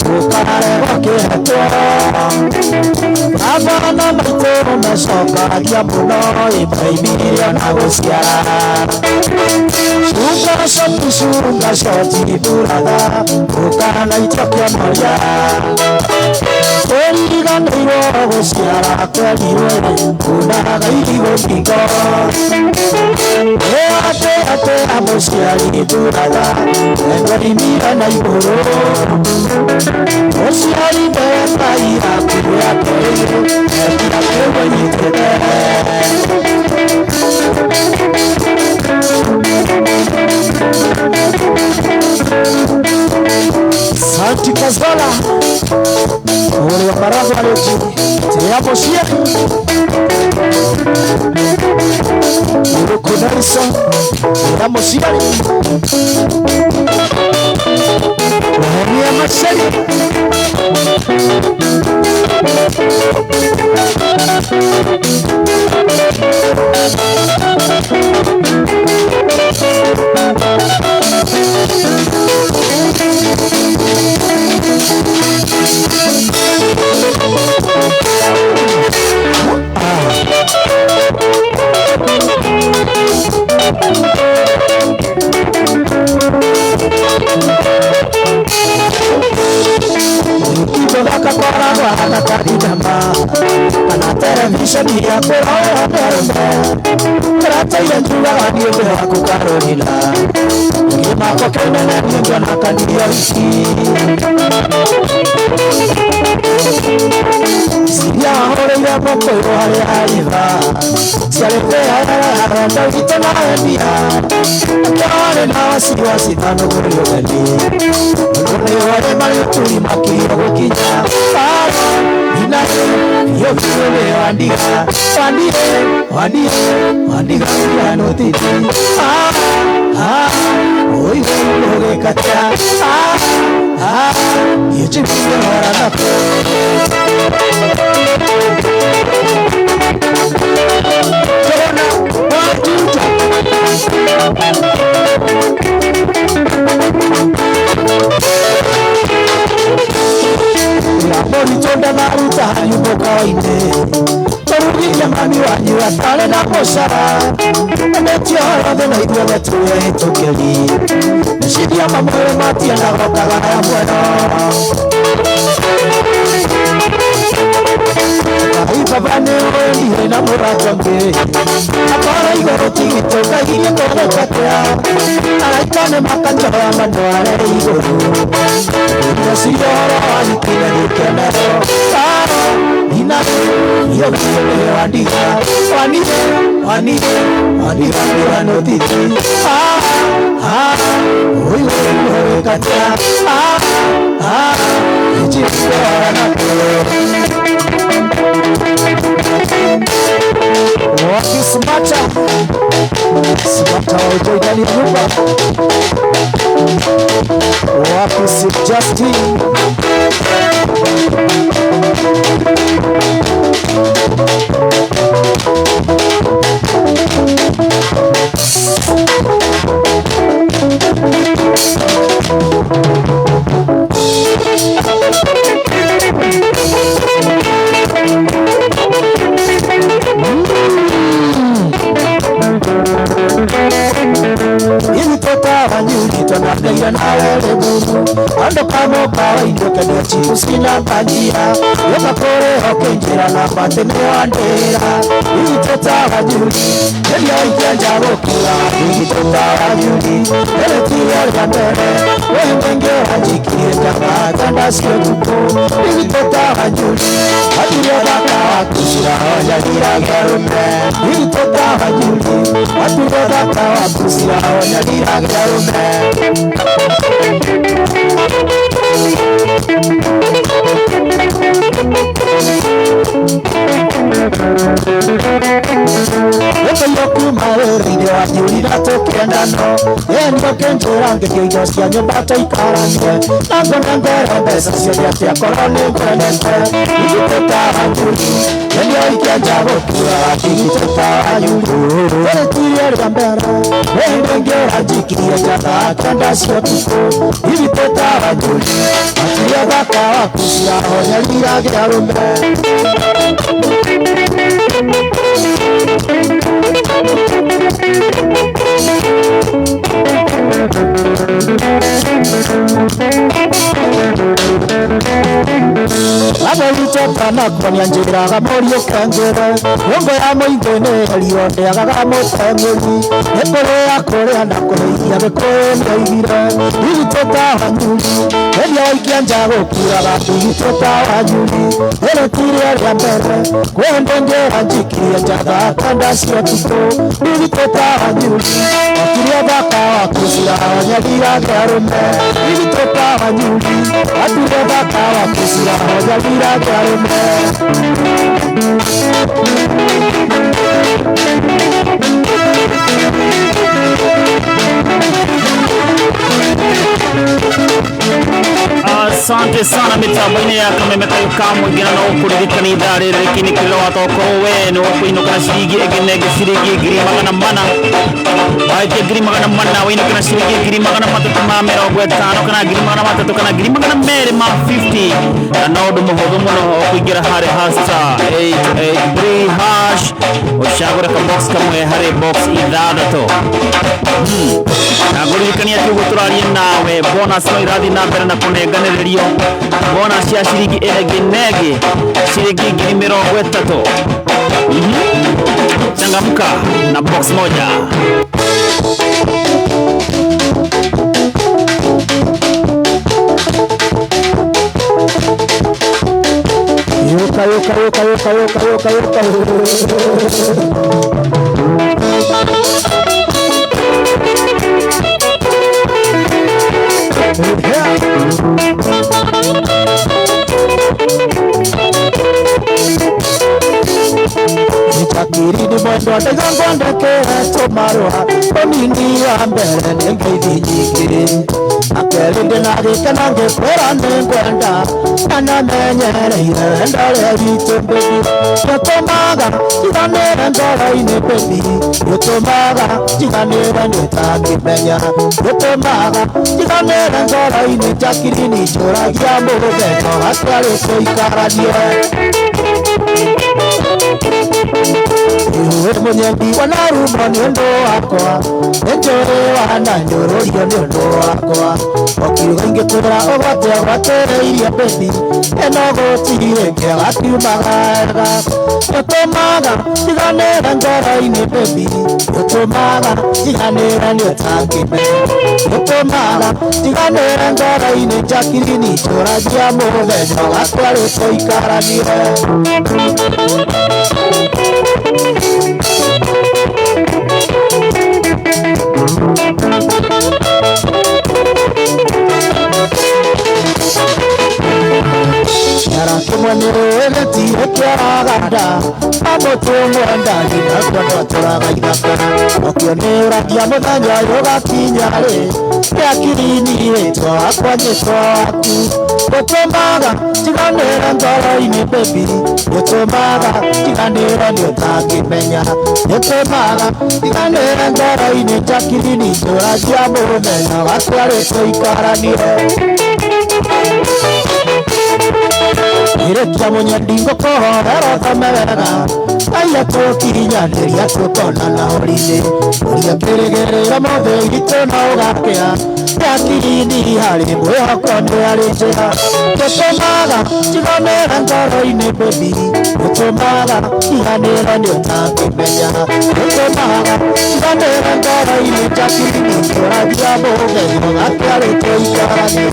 Ukare wake hatua Abana maito mesoka kia muno Ibrahimiria na gusiara Sunga shoti burada Ukana itokia moria Kweliga niro gusiara kweliwe Unaga iligo mingo Ate amosiari burada Engori mira na igoro Osiari benda ira kuru ya kere Ekira kewe yitete Santi Kazola Ule wa baraza wale uji Te hapo shia Urukunariso ya Musigari Wahemia Maseri Kana television ya kora berme Trata ile njuga wani ebe wako Carolina Ngima kwa kene na nyingi na kandia wiki Siya hore ya moko yo hale haiva Sialete hara ndawita na emia Kare na wasi tano kuri yogeli Kone wale mali tuli makiro kukinya Yo vile wandiga ya no titi oi loge kacha ye chipile warana Moritonda na ruta yuboka ine Torugile mami wanyu atale na mosara Metio harade na idwe metuwe itokeli Nishidi ya mamoe mati ya narokaga ya bueno Ibabane oe na muratonge Akara igoro tigitoka hili kore katea Araitane makanjara manware igoro Nasiyoro alikine nikenero Inare yo vile wandiga no titi oi wewe kacha ichipile warana Wakismata ojo idali rumba Wakisi Justin Tona na wele buru Ando kamo kawa indo kendo chiku sina banjia Yoka kore hoke njira na pate meandera Iji tota wajuri Neli oikia njabo kula Iji tota wajuri Ele tiyo ya mbele Wengenge wajikie kama Tanda sio tuko Iji tota wajuri Wajuri odaka wakusira Oja gira gerume Iji tota wajuri Wajuri odaka wakusira Oja gira gerume Yoku maweri wa nyuri na tokenda no Endo kenjera ngeke idosia nyobata ikaranye Nango nangere besa siya tia korone kwenete Ikiteta wanyuri Yenyo ikia jabo kura Ikiteta wanyuri Wele tiri gambera Wende ngera jikiye jana Kanda sio tuko Ikiteta wanyuri Atiye baka wakusia Onyalira gearume Abaruta na kwanya njira gamorio kangere Wongo ya moingene elionde agagamo tangeli Ekore akore na kore ya bekore na igire Ili tota hanyuri Elia waikianja gukuraga ndigitota wanyuri erotiria ria mbere kwende njera njikiria njatha kanda cia tuko ndigitota wanyuri wakiria thaka wa kucira wanyagira ngarume ndigitota wanyuri atire thaka wa kucira wanyagira ngarume Asante sana mitambo-ini ya Kameme Kayo kamwe gina na ukuririkana ithaa rĩrĩ rĩkinyĩkĩrĩre watokorwo we nĩ wakwĩinũkana ciringi ĩgĩnenge ciringi ngiri magana mana waitia ngiri magana mana wainũkana ciringi ngiri magana matatũ ma mĩrongo ĩtano kana ngiri magana matatũ kana ngiri magana merĩ ma 50 na no ũndũ mũhũthũ mũno kũingĩra harĩ *883# ũcagũre kabox kamwe harĩ box ithathatũ na ngũririkania atĩ ũguo tũraria nawe bonus no irathiĩ na mbere na kũnenganĩrĩrio bonus ya ciringi ĩgĩnenge ciringi ngiri mĩrongo ĩtatũ. Changamka na box moja. Yoka. Nitakiri ni mwendo ndegangondekere tumarwa onini wa mbere nengeithi nyingĩ akerinde na gĩkena ngĩkwĩra nĩngwenda na namenyereire wendo rĩa witũ mbĩthi gĩtũmaga njiganĩre ngoro-inĩ mbĩthi gĩtũmaga njiganĩre nĩtangĩmenya gĩtũmaga njiganĩre ngoro-inĩ njakiri njũragia mũthenya atwarĩ tũikaranie Mwenyendi wanarumo ni ũndũ wakwa nĩnjũĩ wananyũrũrio nĩ ũndũ wakwa okiuga ingĩtũra ũgwatĩreirie mbĩthi ĩno gũtirĩ kĩega kiumaga wega gĩtũmaga njiganĩre ngoro-inĩ mbĩthi gĩtũmaga njiganĩre nĩũtangĩmenya gĩtũmaga njiganĩre ngoro-inĩ njakiri njũragia mũthenya atwarĩ tũikaranie Nĩrĩgĩtire kĩaraganda amũtũmwenda nginya kwandwatũraga ithaka okĩo nĩũragia mũthenya ũgakinya-rĩ gĩakiri-inĩ rĩtwa wakwa nyĩtwa waku gũtũmaga njiganĩre ngoro-inĩ mbĩthi gũtũmaga njiganĩre nĩũtangĩmenya gũtũmaga njiganĩre ngoro-inĩ njakiri-inĩ njũragia mũthenya watwarĩ tũikaranie Irekia Munyendi ngũkũhorera thome wega Aya tũkinyanĩria tũkonana ũrinĩ Ũria kĩrĩgĩrĩra mothe witũ na ũgakĩa Gĩakiri-inĩ harĩ mwĩhoko nĩ arĩ njĩra Gũtũmaga njiganĩre ngoro-inĩ mbĩthi Gũtũmaga njiganĩre nĩũtangĩmenya Gũtũmaga njiganĩre ngoro-inĩ njakiri-inĩ njũragia mũthenya ũgakĩa tũikaranie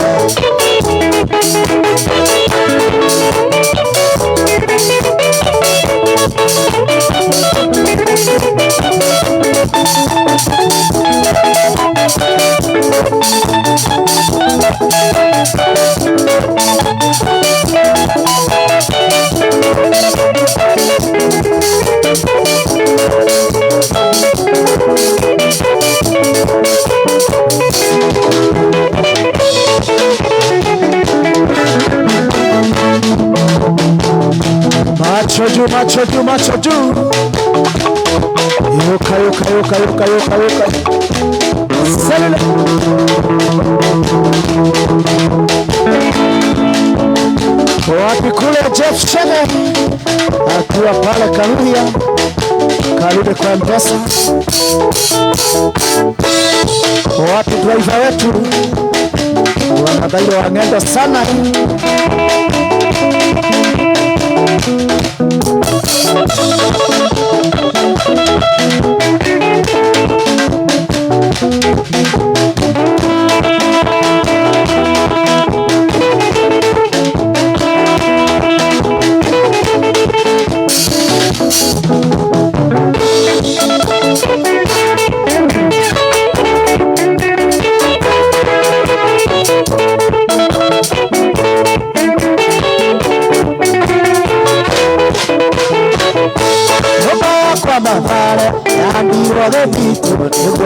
Macho juu Yoka Selele Wapi kule Jeff Shene akiwa pale Karuya Karude kwa Mpesa Wapi driver wetu wanadhairo wangenda sana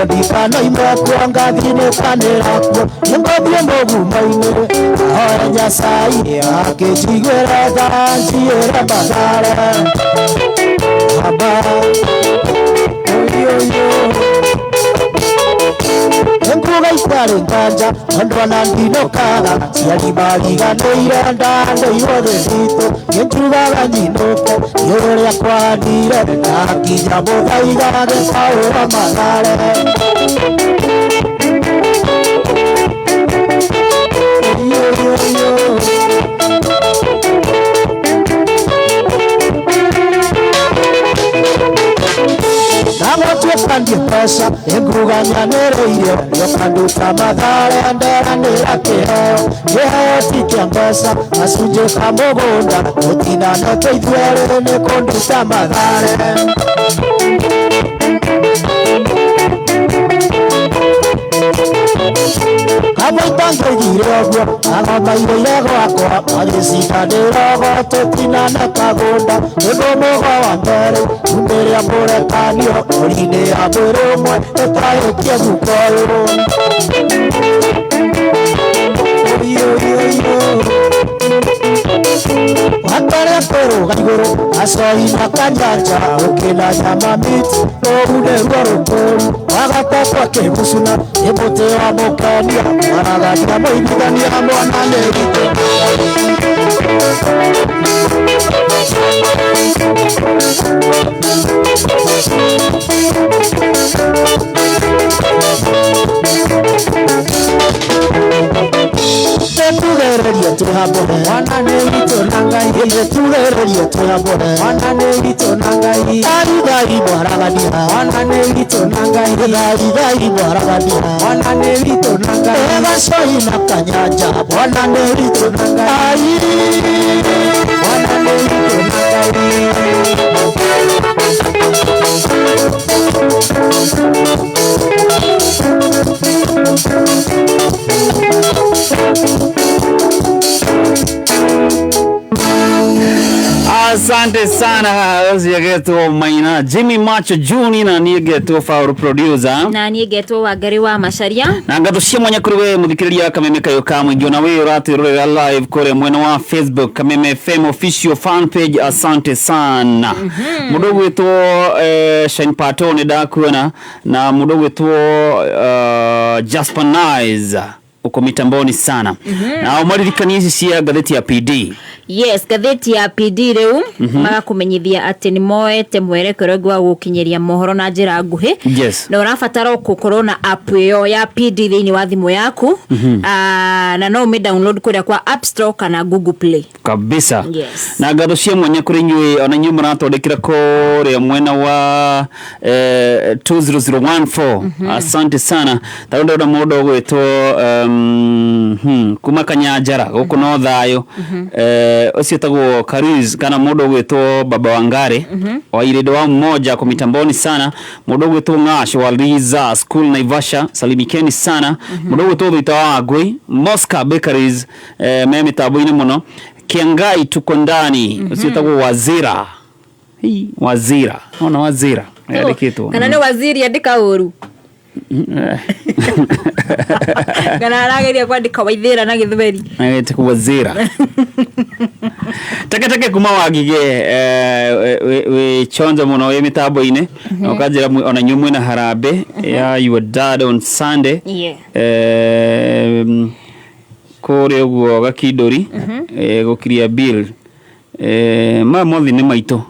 Ndikano imwe kuanga dhine kanerakuo Yengothie mogumo-inĩ ahoya Nyasaye akĩnjiguĩra tha njiĩre Mathare Amba Enkuga itarĩ nganja andũ ana ndinokaga ciari mariganĩire ndanĩirwo thĩ citũ ngĩnjugaga nyinũke igũrũ rĩa kwanire ndakinya mũthaiga gĩkaũra Mathare Nagwatuĩkanie mbeca nĩnguga nyanĩrĩire nĩũkanduta Mathare nderanĩra kĩheo kĩheo ti kĩa mbeca gacunjĩ ka mũgũnda gũtinanĩke ithuerĩ nĩ kũnduta Mathare Kamũita ngĩigire ũguo agomaire gwakwa agĩcindanĩra ũgo tũtinane kagũnda nĩguo mũgo wa mbere umĩrĩa mũrekanio ũri-inĩ ya mwĩrĩ ũmwe ĩtahĩtie guko Watarĩa kwĩrũga igũrũ acoi na kanyanja ũkĩna nyama miti ũgu nĩruo rũkũru wagatatũ akĩmucuna nĩ mũtĩ wa mũkenia maragania mũiguithania mwana nĩ gitũ Tugererie tuhamwe mwana nĩ gitũ na Ngai tugererie tuhamwe mwana nĩ gitũ na Ngai Tharigai mwaragania mwana nĩ gitũ na Ngai Tharigai mwaragania mwana nĩ gitũ na Ngai Gacoi na kanyanja mwana nĩ gitũ na Ngai mwana nĩ gitũ na Ngai Asante sana Ziageto Maina Jimmy Macho Juni na Niegeto Fauru Producer na Niegeto Wangari wa Macharia na ngatushia mwanya kuri we muthikiriria Kameme Kayo Kamwe ngiona we uratirorera live kore mwena wa Facebook Kameme FM official fan page. Asante sana mudogo wetu Shine Pato ni dakuona na mudogo wetu Jasper Nice uko mitamboni sana na umaririkanizi cia gatheti ya PD. Yes, gatheti ya PD reu magakumenyithia ati ni moete mwerekero gwa gukinyeria mohoro na njira nguhi. Yes. Na urabatara gukorwo na app yo ya PD thiini wa thimu yaku na no me download kuria kwa App Store kana Google Play. Kabisa. Yes. Na garucia mwanya kuri nyui ona nyuma ratondekira kore mwena wa 20014. Asante sana. Taronda na modo gweto kuma Kanyajara guko no thayo ocio tagwo Kariz kana modo gweto Baba Wangare wa iredo wa mmoja kwa mitamboni sana modo gweto Ngasho wa Liza School Naivasha salimikeni sana modo gweto Thita wa Agwe Mosca Bakeries meme taboine muno Kiangai tuko ndani ocio tagwo Wazira Wazira ona Wazira kitu kana ni waziri andika uru kana arageria kwandika Waithira na Githweri tiko Wazira Take kuma wagige we chonza muno we mitambo-ine ukajira ona nyumwe na Harambe ya your dad on Sunday kore uguo Gakindori gukiria bill mothi ni maito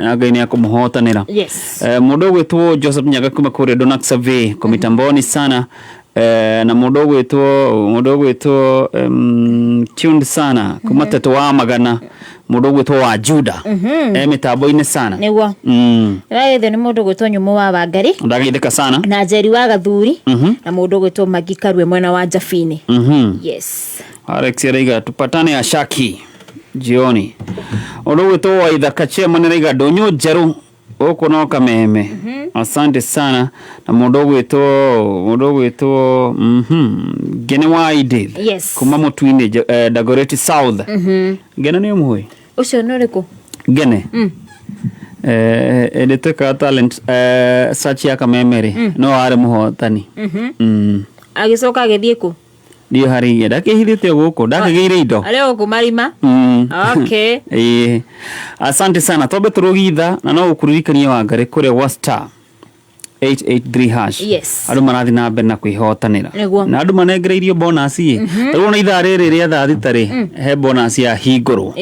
Ngai ni akumuhotanira. Yes. Mundu gwetwo Joseph Nyaga kuma kore Donak Survey komitamboni sana na mundu gwetwo tuned sana kuma Teto wa Magana mundu gwetwo wa Juda mitambo-ine sana niguo raithe ni mundu gwetwo Nyumo wa Wangari ndagitheka sana na Njeri wa Gathuri na mundu gwetwo Magi Karwe mwena wa Njabini. Yes. Alex Reiga tupatane Ashaki jioni mundu gwetwo wa Ithaka Chairman Reiga Ndonyo Njeru uko no Kameme. Asante sana na mundu gwetwo Gene wa Edith. Yes. Kuma Mutwine Dagoretti South. Gene ni umuwe ucio no riku Gene Edeteka talent search ya kamemere no are muhotani. Agicoka agithie ku Dio hari ndakihithite guku ndakigeire indo aleo kumarima. Okay. Asante sana tobe turugitha na no ukuririkania Wangari kure wa star 883 hash. Yes. Andu marathi na mbere na kwihotanira na andu manengereirio bonus tarona ithaa riri ria thathitari he bonus ya hinguru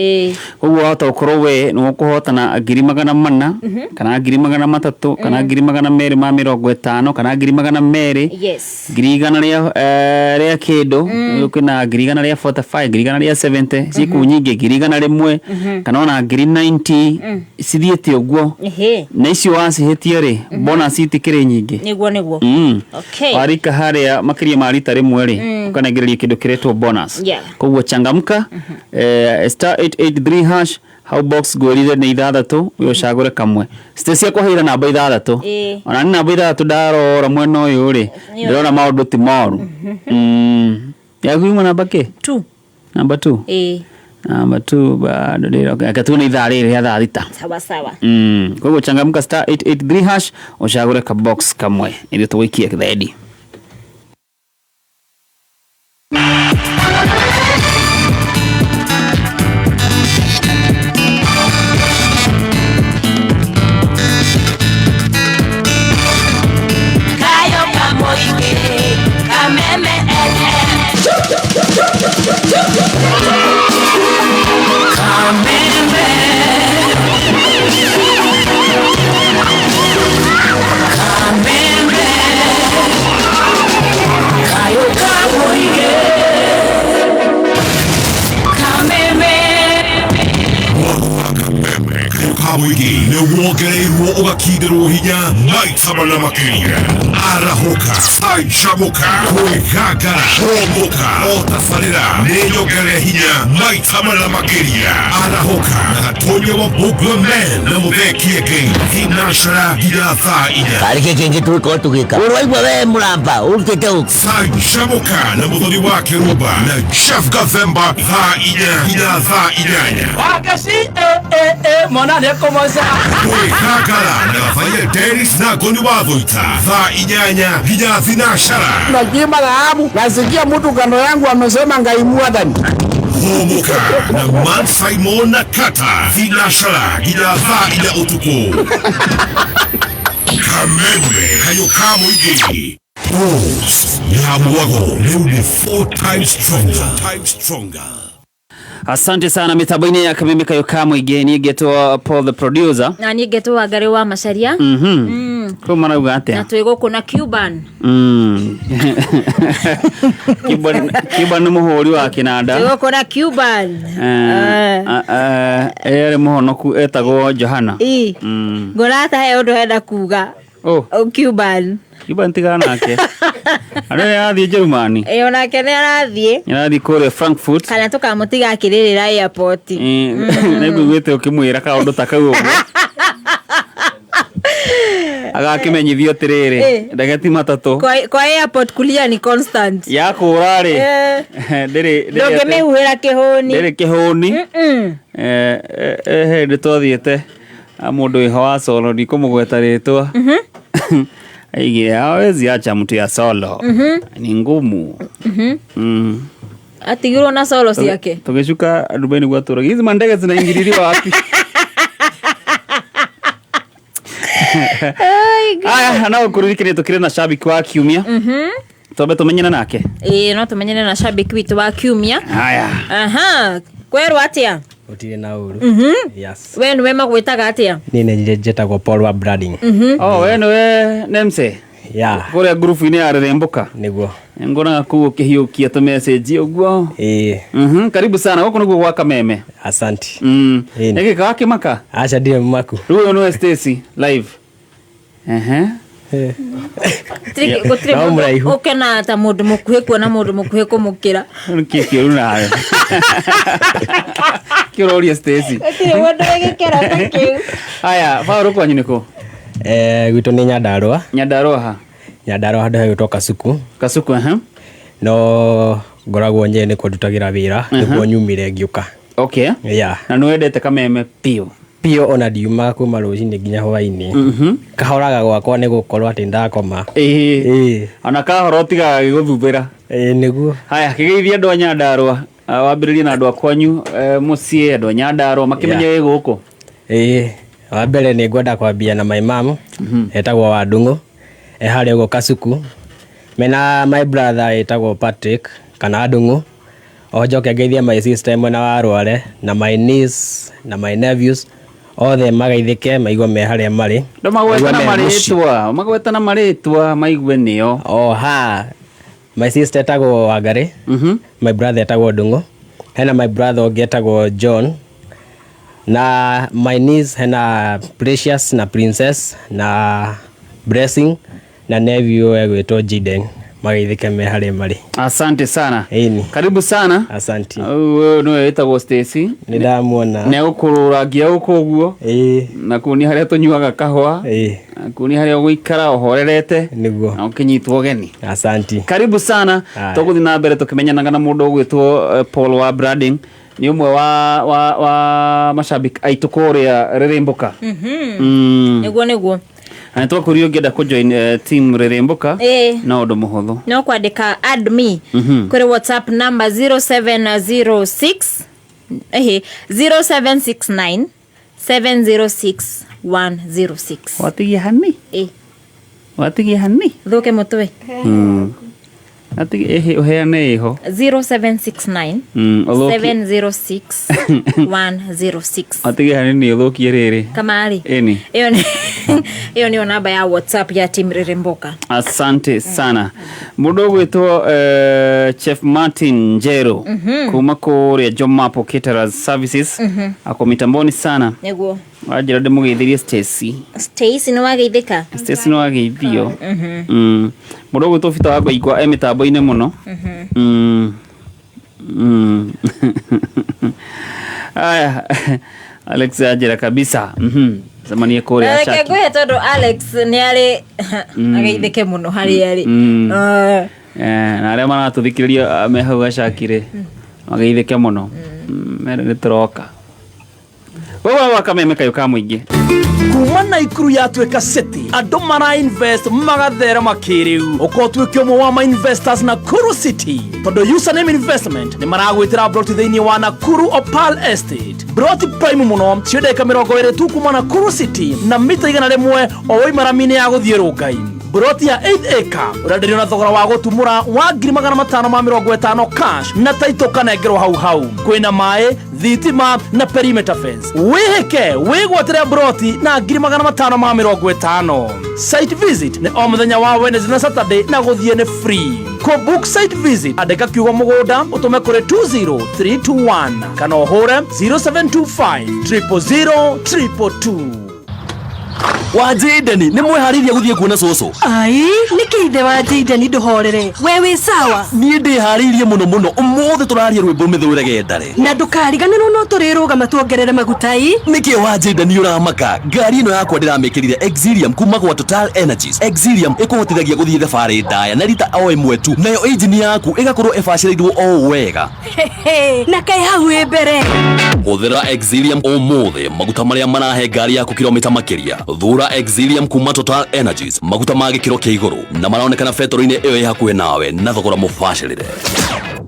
koguo hota ukorwo we no kuhotana 400 kana 300 kana 250 kana 200. Yes. 100 ria kindu ukina 100 ria 45 100 ria 70 ciku nyingi 100 kana ona 90 cithiete uguo na icio wacihitie ri bonus itikire nyingi niguo. Okay. Warika haria makiria marita rimwe ri ukanengereria kindu kiretwo bonus koguo changamka star 883 hash how box gorire ni 6 uyo shagore kamwe stesi kwa hira namba 6 ona ni namba 6 ndarora mwena uyu ri ndirona maundu ti moru ya gwima namba ke 2 namba 2 namba 2 bado ndio akatuna ithaa riri ya thita sawa. Kwa hivyo changamka star 883 hash ushagure ka box kamwe ili tuwikie kidedi. Kayo kamoike kameme Kamwigi ne wogereirwo ugakindirwo hinya maitama na makiria arahoka aichamuka kwigagara homoka otafarira niyogere hinya maitama na makiria arahoka na gatonye wa Bugla Man na muthekie game hinashara gira thaa inya karike kengi tuko tugika urwaigwa we muramba urutete uko aichamuka na muthoni wa Kiruba na Chef Gathemba thaa inya gira thaa inyanya Wakasi mona ne komoza kwigagara na gafanya Dennis na Goni Wathoita thaa inyanya gira thinashara najima dhahabu nasikia mtu kando yangu amesema ngaimua dhani homoka na Man Simon na Kata thinashara gira thaa inya utuku kameme kayo kamwigi Pulse ya mwago leo ni 4 times stronger. Asante sana mitabaini ya kameme kayo kamwigi ni geto Paul the producer na ni geto Wangari wa Macharia. Kwa maana ugate na tuego kuna Cuban Cuban muhuri wa kinanda tuego kuna Cuban ere muhonoku etagwo Johana ngorata he undu henda kuga Cuban tigana nake are athie Germany onake ne arathie kore Frankfurt kana tukamutiga akiririra airport niguigwite ukimwira ka undu takau agakimenyithio tiriri ndageti matatu kwa airport kulia ni constant ya kurari ndoge mehuira kihuni nditwathiete mundu iho wa solo ni kumugweta ritwa aige hawezi acha mtu ya solo ni ngumu atigirwo na solo ciake tugishuka Dubai gwa tura hizi mandege zinaingiliwa wapi aya na ukurikire tukire na shabiki wa Kiumia tobe tumenyana nake no tumenyane na shabiki witu wa Kiumia haya kweru atia utire na uru yes we ni wema gwitaga atia nine njeta Paul wa branding we we nemse kore group ine aremboka niguo ngona ku kihiukia to message uguo karibu sana huko niguo gwaka meme asante ege kawake maka acha ndiye maku ruo no Stacy live ukena ta mundu mukuhe kuona mundu mukuhe kumukira kikio nawe kiroria Stacy mundu egikera kiu haya faru kwa nyiniko gwito ni Nyandarua hada gutoka Kasuku no ngoragwo nyene kundutagira wira niguo nyumire ngiuka na no endete kameme pio pio ona diuma kuma rũcinĩ nginya hwainĩ kahoraga gwakwa nĩ gũkorwo atĩ ndakoma ona kahora ũtigaga gĩgũthumbĩra nĩguo. Haya, kĩgeithia andũ a Nyandarua, wambĩrĩrie na andũ a kwanyu mũciĩ, andũ a Nyandarua makĩmenye wĩ gũkũ. Wa mbere nĩ ngwenda kwambia na my mom etagwo Wandung'u harĩa ũguo Kasuku, mena my brother etagwo Patrick kana Ndung'u, o njoke ngeithie my sister mwena wa Rware na my niece na my nephews othe magaithĩke maigua me harĩa marĩ. Magweta na marĩtwa maigue nĩo. My sister etagwo Wangari, my brother etagwo Ndung'u, hena my brother ũngĩ etagwo John, na my niece hena Precious na Princess na Blessing na nephew egwĩtwo Jiden, magaithĩke me harĩa marĩ. Asante sana. Karibu sana. Asante. Niwe wĩtagwo Stacy. Nĩndamwona. Nĩegũkũrũrangia gũkũ ũguo. Na kuonia harĩa tũnyuaga kahũa. Kuonia harĩa ũgũikara ũhorerete. Nĩguo. Na ũkĩnyitwo ũgeni. Asante. Karibu sana. Tũgũthiĩ na mbere tũkĩmenyanaga na mũndũ ũgwĩtwo Paul wa Branding. Ni umwe wa mashabiki aitũ kũrĩa Rĩrĩmbũka. Nĩguo. Na twakurio ngenda ku join team Rĩrĩmbũka no ũndũ mũhũthũ. No kwandĩka add me kũrĩ WhatsApp number 0706 0769 706 106. Watigia hani? Thuke mũtwe. Ati uheane iho 0769 706 106. Ati hani ni uthukie riri kamari eni iyo ni namba ya WhatsApp ya team Rĩrĩmbũka. Asante sana. Mundu gwitwo Chef Martin Njero kuma kũrĩa Jomapo Caterers Services ako mitamboni sana. Nĩguo wajira ndĩmũgeithirie Stacy no wageithĩka. Stacy no wageithio. Mundu gwitwo Peter wa Ngoigwa mitambo-inĩ mũno. Aya Alex ajira kabisa. Zamani kũrĩa Shaki. Ngwe tondu Alex ni ari ageithĩke mũno hari ari. Na arĩa maratũthikĩrĩria me hau Shaki-rĩ mageithĩke mũno. Mere nĩtũroka. Wewe wakameme kayo ka mũingĩ. Kuma Naikuru yatuĩka city, andũ mara invest magathera makĩrĩu. Ũkotwĩkio ũmwe wa ma investors Nakuru City. Tondũ Username Investment nĩ maragwĩtĩra broti thĩinĩ wa Nakuru Opal Estate. Broti prime mũno, ciendeka 20 tu kuma Nakuru City na mita 100 o waimara-mini ya gũthiĩ Rongai. Broti ya 8 acre ũrenderio na thogora wa gũtumũra wa 550 cash na taito kanengerwo hau. Kwĩna maĩ, thitima na perimeter fence. Wĩhĩke wĩgwatĩre broti na 550. Site visit nĩ o mũthenya wa Wednesday na Saturday na gũthiĩ nĩ free. Ko book site visit andĩka kiugo mũgũnda ũtũme kũrĩ 20321 kana ũhũre 0725 000 222. Wajideni ni mwehariria guthie kuona soso. Ai nikiithe Wajideni nduhorere wewe sawa ni ndiharirie muno umothe turaria rwimbo mithurege gendare na ndukariganirwo no turirugama tuongerere magutai niki Wajideni uramaka ngari ino yakwa ndiramikirire Exilium kuma kwa Total Energies. Exilium ikuhotithagia guthie thabarĩ ndaya na rita o imwe tu, nayo engine yaku igakorwo ibacĩrĩirwo o wega na kai hau mbere. Huthira Exilium umothe maguta maria marahe ngari yaku kilomita makiria. Thura Exilium kuma Total Energies, maguta ma gĩkĩro kĩa igũrũ na maronekana betoro-inĩ ĩyo hakuhĩ nawe na thogora mũbacĩrĩre.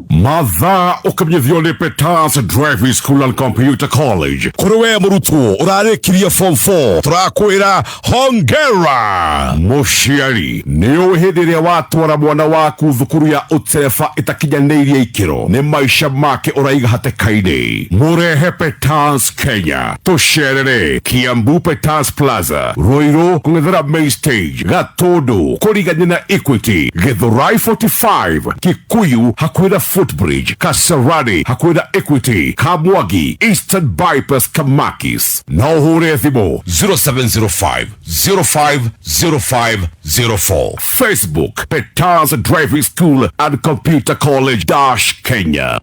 Mathaa ũkamenyithio nĩ Petans Driving School and Computer College. Kũrĩ we mũrutwo ũrarĩkirie form 4 tũrakwĩra hongera. Mũciari nĩ ũĩ hĩndĩ ĩrĩa watwara mwana waku thukuru ya ũtereba ĩtakinyanĩirie ikĩro nĩ maica make ũraiga hatĩka-inĩ. Mũrehe Petans Kenya, tũcerere Kiambu Petans Plaza, Ruiru kũng'ethera Main Stage, Gatũndũ kũrigania na Equity, Githurai 45, Kikuyu hakuhĩ na Footbridge, Kasarani hakuhĩ na Equity, Kamwagi Eastern Bypass Kamakis. Na ũhũre thimũ 0705 050504. Facebook Petans Driving School and Computer College Kenya.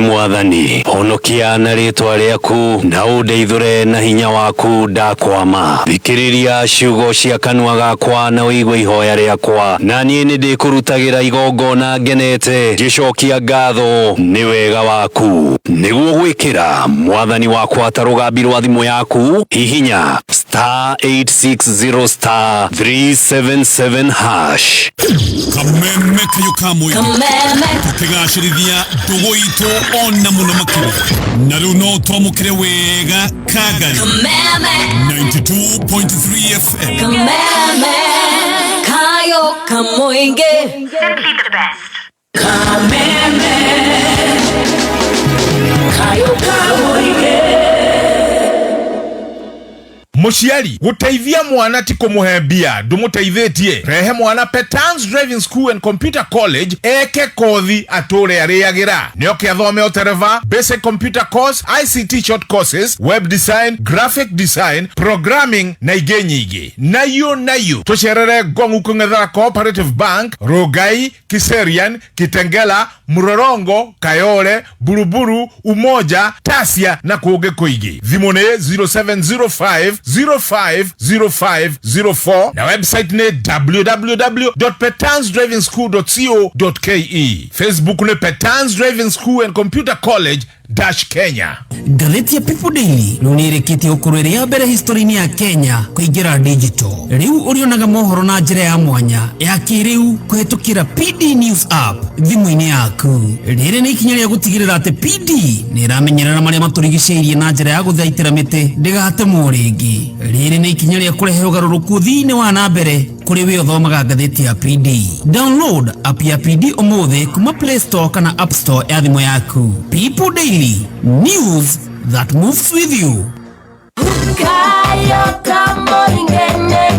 mwathani honokia na ritwa riaku na undeithure na hinya waku ndakwama thikiriria ciugo cia kanua gakwa na uigwe ihoya riakwa na niĩ nĩ ndĩkũrutagira igongona ngenete ngĩcokia ngatho nĩ wega waku nĩguo gwĩkĩra mwathani wakwa ta rũgambi rwa thimũ yaku hihinya *860*377# kameme kayo kamwe tukigacirithia ndugu itu ona muno makiri na riu no twamukire wega Kagari 92.3 FM Kameme kayo kamoinge simply the best Kameme kayo kamoinge Mushiari, guteithia mwana ti kumuhembia, ndumuteithĩtie. Rehe mwana Petans Driving School and Computer College, eke kothi atũre arĩagĩra. Nĩoke athome ũtereva, basic computer course, ICT short courses, web design, graphic design, programming na ingĩ nyingĩ. Nayo. Tucerere Ngong'u Kũng'ethera Cooperative Bank, Rogai, Kiserian, Kitengela, Murorongo, Kayole, Buruburu, Umoja, Tasia na kũngĩ kũingĩ. Thimũ nĩ 0705050504 na website ni www.petansdrivingschool.co.ke. Facebook ni Petans Driving School and Computer College Kenya. Ngathĩti ya People Daily nĩrĩkĩtie ũkũrũĩrĩra mbere history-inĩ ya Kenya kũingĩra digital. Rĩu ũrĩonaga mohoro na njĩra ya mwanya ya kĩrĩu kũhetũkĩra PD News app thimũ-inĩ yaku. Rĩrĩ nĩ ikinya rĩa gũtigĩrĩra atĩ PD nĩramenyerera marĩa matũrigicĩirie na njĩra ya gũthaitĩra mĩtĩ ndĩgatemwo rĩngĩ. Rĩrĩ nĩ ikinya rĩa kũrehe ũgarũrũku thĩinĩ wa na mbere kũrĩ we ũthomaga ngathĩti ya PD. Download app ya PD ũmũthĩ kuma Play Store kana App Store ya thimũ yaku. People Daily, news that moves with you. Kayo kamoinge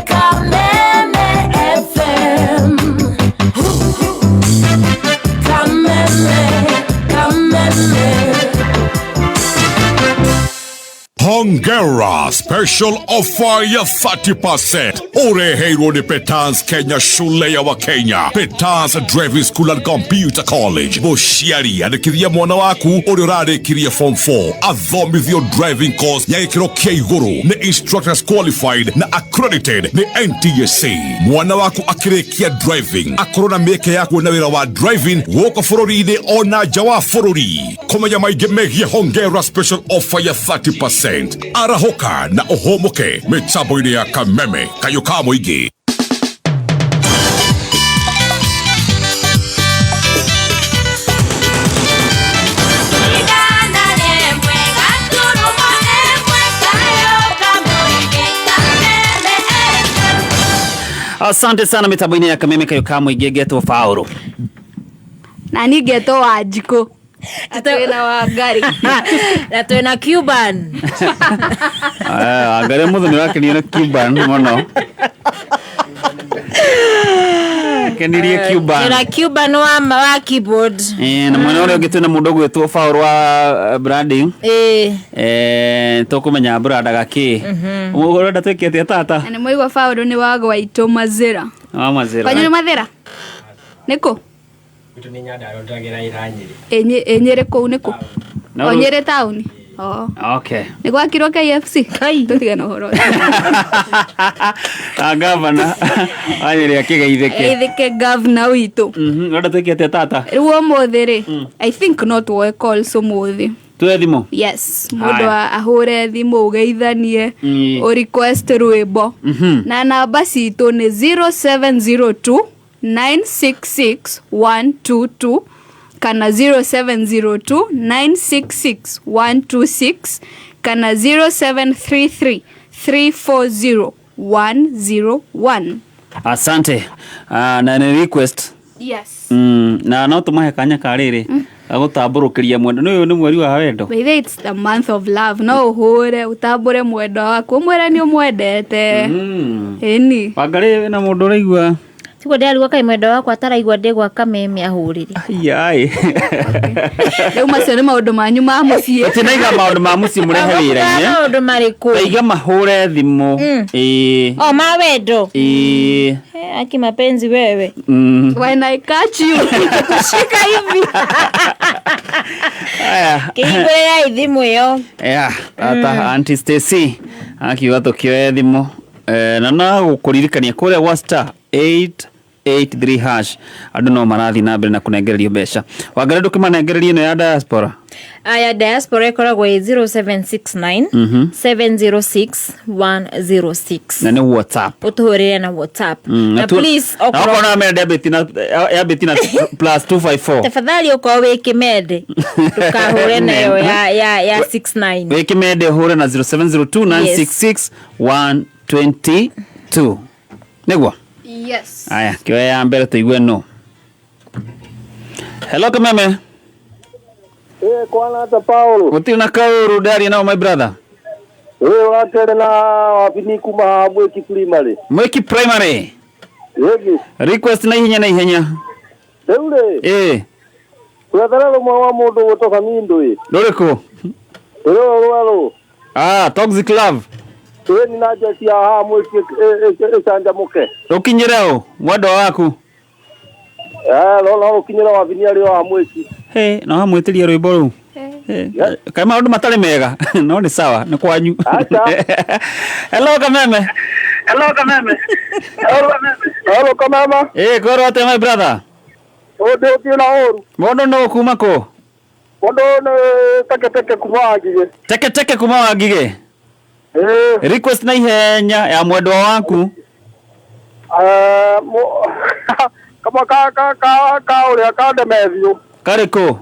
Kameme FM Kameme Hongera special offer ya 30%. Ureheirwo ni Petans Kenya shule ya wa Kenya. Petans Driving School and Computer College. Mushiari andikithia mwana waku uri urarikiria form 4. Athomithio driving course ya gĩkĩro kĩa igũrũ ni instructors qualified na accredited ni NTSA. Mwana waku akĩrĩkia driving akorwo na mĩeke ya kuona wĩra wa driving gũkũ bũrũri-inĩ ona nja wa bũrũri. Kũmenya maingĩ megiĩ Hongera special offer ya 30%. Arahoka na ohomoke mitambo-inĩ ya Kameme kayo ka mũingĩ. Asante sana mitambo-inĩ ya Kameme kayo ka mũingĩ ngetwo Faũrũ. Na ni ngetwo Wanjikũ. Atwena wa Ngari. Na twena Cuban. Ngari mũthoni wake ni Cuban mũno. Kendirie Cuban. Twena Cuban wa keyboard. Na mwana ũrĩa ũngĩ twena mũndũ gwĩtwo Faũrũ wa branding. Tũkũmenya bradaga kĩ. Ũrenda twĩkĩte tata. Na mũigua Faũrũ ni wa Gwaitũ Mazĩra. Mazĩra. Kwanyu ni Mathĩra? Nĩkũ? Nyĩrĩ kũu nĩkũ? Nyĩrĩ taũni? Okay. Nĩ gwakirwo KFC? Tũtige na ũhoro. Gavana anyĩrĩ akĩgeithĩke. Geithĩke gavana witũ. Ũrenda twĩkĩte tata? Rĩu ũmũthĩ rĩ, I think no tuoe calls ũmũthĩ. Tuoe thimũ? Yes. Mũndũ ahũre thimũ ũgeithanie, request rwĩmbo. Na namba citũ nĩ 0702 966-122 kana 0702-966-126 kana 0733-340-101. Asante. Na ni request. Yes. Na no tumahe kanya karĩrĩ agũtambũrũkĩria mwendo nĩ nĩ mweri wa wendo. But it's the month of love. No ũhũre ũtambũre mwendo waku ũmwĩre nĩ ũmwendete. Ĩni. Wangarĩ na mũndũ ũraigua Siko ndarigwa kai mwendo wakwa ataraigua ndegwa Kameme ahurire. Ai. Rĩu macio nĩ maũndũ manyu ma mũciĩ. Tũnaiga maũndũ ma mũciĩ mũrehe wĩra-inĩ. Maũndũ marĩkũ? Taiga mahũre thimũ. Ma wendo. Aki mapenzi wewe. When I catch you. Kushika hivi. Aya. Kigwera ithimu yo. Ata Auntie Stacy. Aki wato kioe thimo. Na gukuririkania kuria wa star 883 hash. Andu no marathi na mbere na kunengererio mbeca. Wangare ndukimanengererie ino ya diaspora. Aya diaspora ikoragwo 0769 706 106. Na ni WhatsApp. Utuhurire na WhatsApp. Na please okoro na me debit na plus 254. Tafadhali uko wiki mede. Tukahure nayo ya 69. Wiki mede hure na 0702 966 122. Negwa. Yes. Aya, kiwe ya mbele tuigwe no. Hello kameme. Kwana ta Paulo. Uti na kauru dari na my brother. Wakere na wapini kuma Mweki Primary. Mweki Primary. Yegi. Request na ihenya. Deule. Kuratara mwa mundu gutoka mindu Doreko. Alo. Toxic Love. Ni naja cia ha Mweki esanja muke. Ukinyereo mwado waku. Lo ukinyera wapini ali wa Mweki. No hamwetiria rwimbo ru. Kai maundu matari mega. No ni sawa, ni kwanyu. Hello kameme. Hello kamama. Koro ate my brother. Ode na oru. Mondo no kuma ko. Mondo ne teke kuma agige. Teke kuma agige. Request na ihenya ya mwendo waku. Kama ka ore akade mevio. Kareko.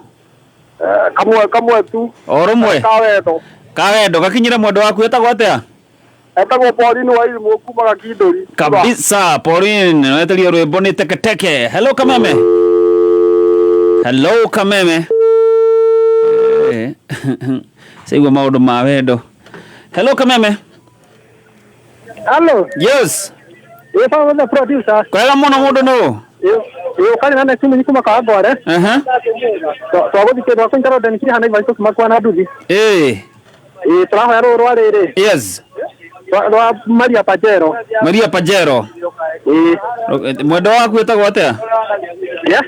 Kamwe tu. Oromwe. Kawedo gakinyira mwendo waku etagwo atia? Etagwo Pauline wa ilimu kuma Gakindori. Kabisa Pauline, weteria rwimbo ni teke. Hello kameme. Hello kameme. Segwa maundu ma wendo. Hello kameme. Hello. Yes. Found the producer. Kwega muno mundu no. Kali na simu ni kuma ka gore. So abo dike do kwintaro dani kiri hana ivanto kuma kwa na duzi. Traho ya ro rere. Yes. Ro Maria Pajero. Mwendo waku etagwo atia? Yes.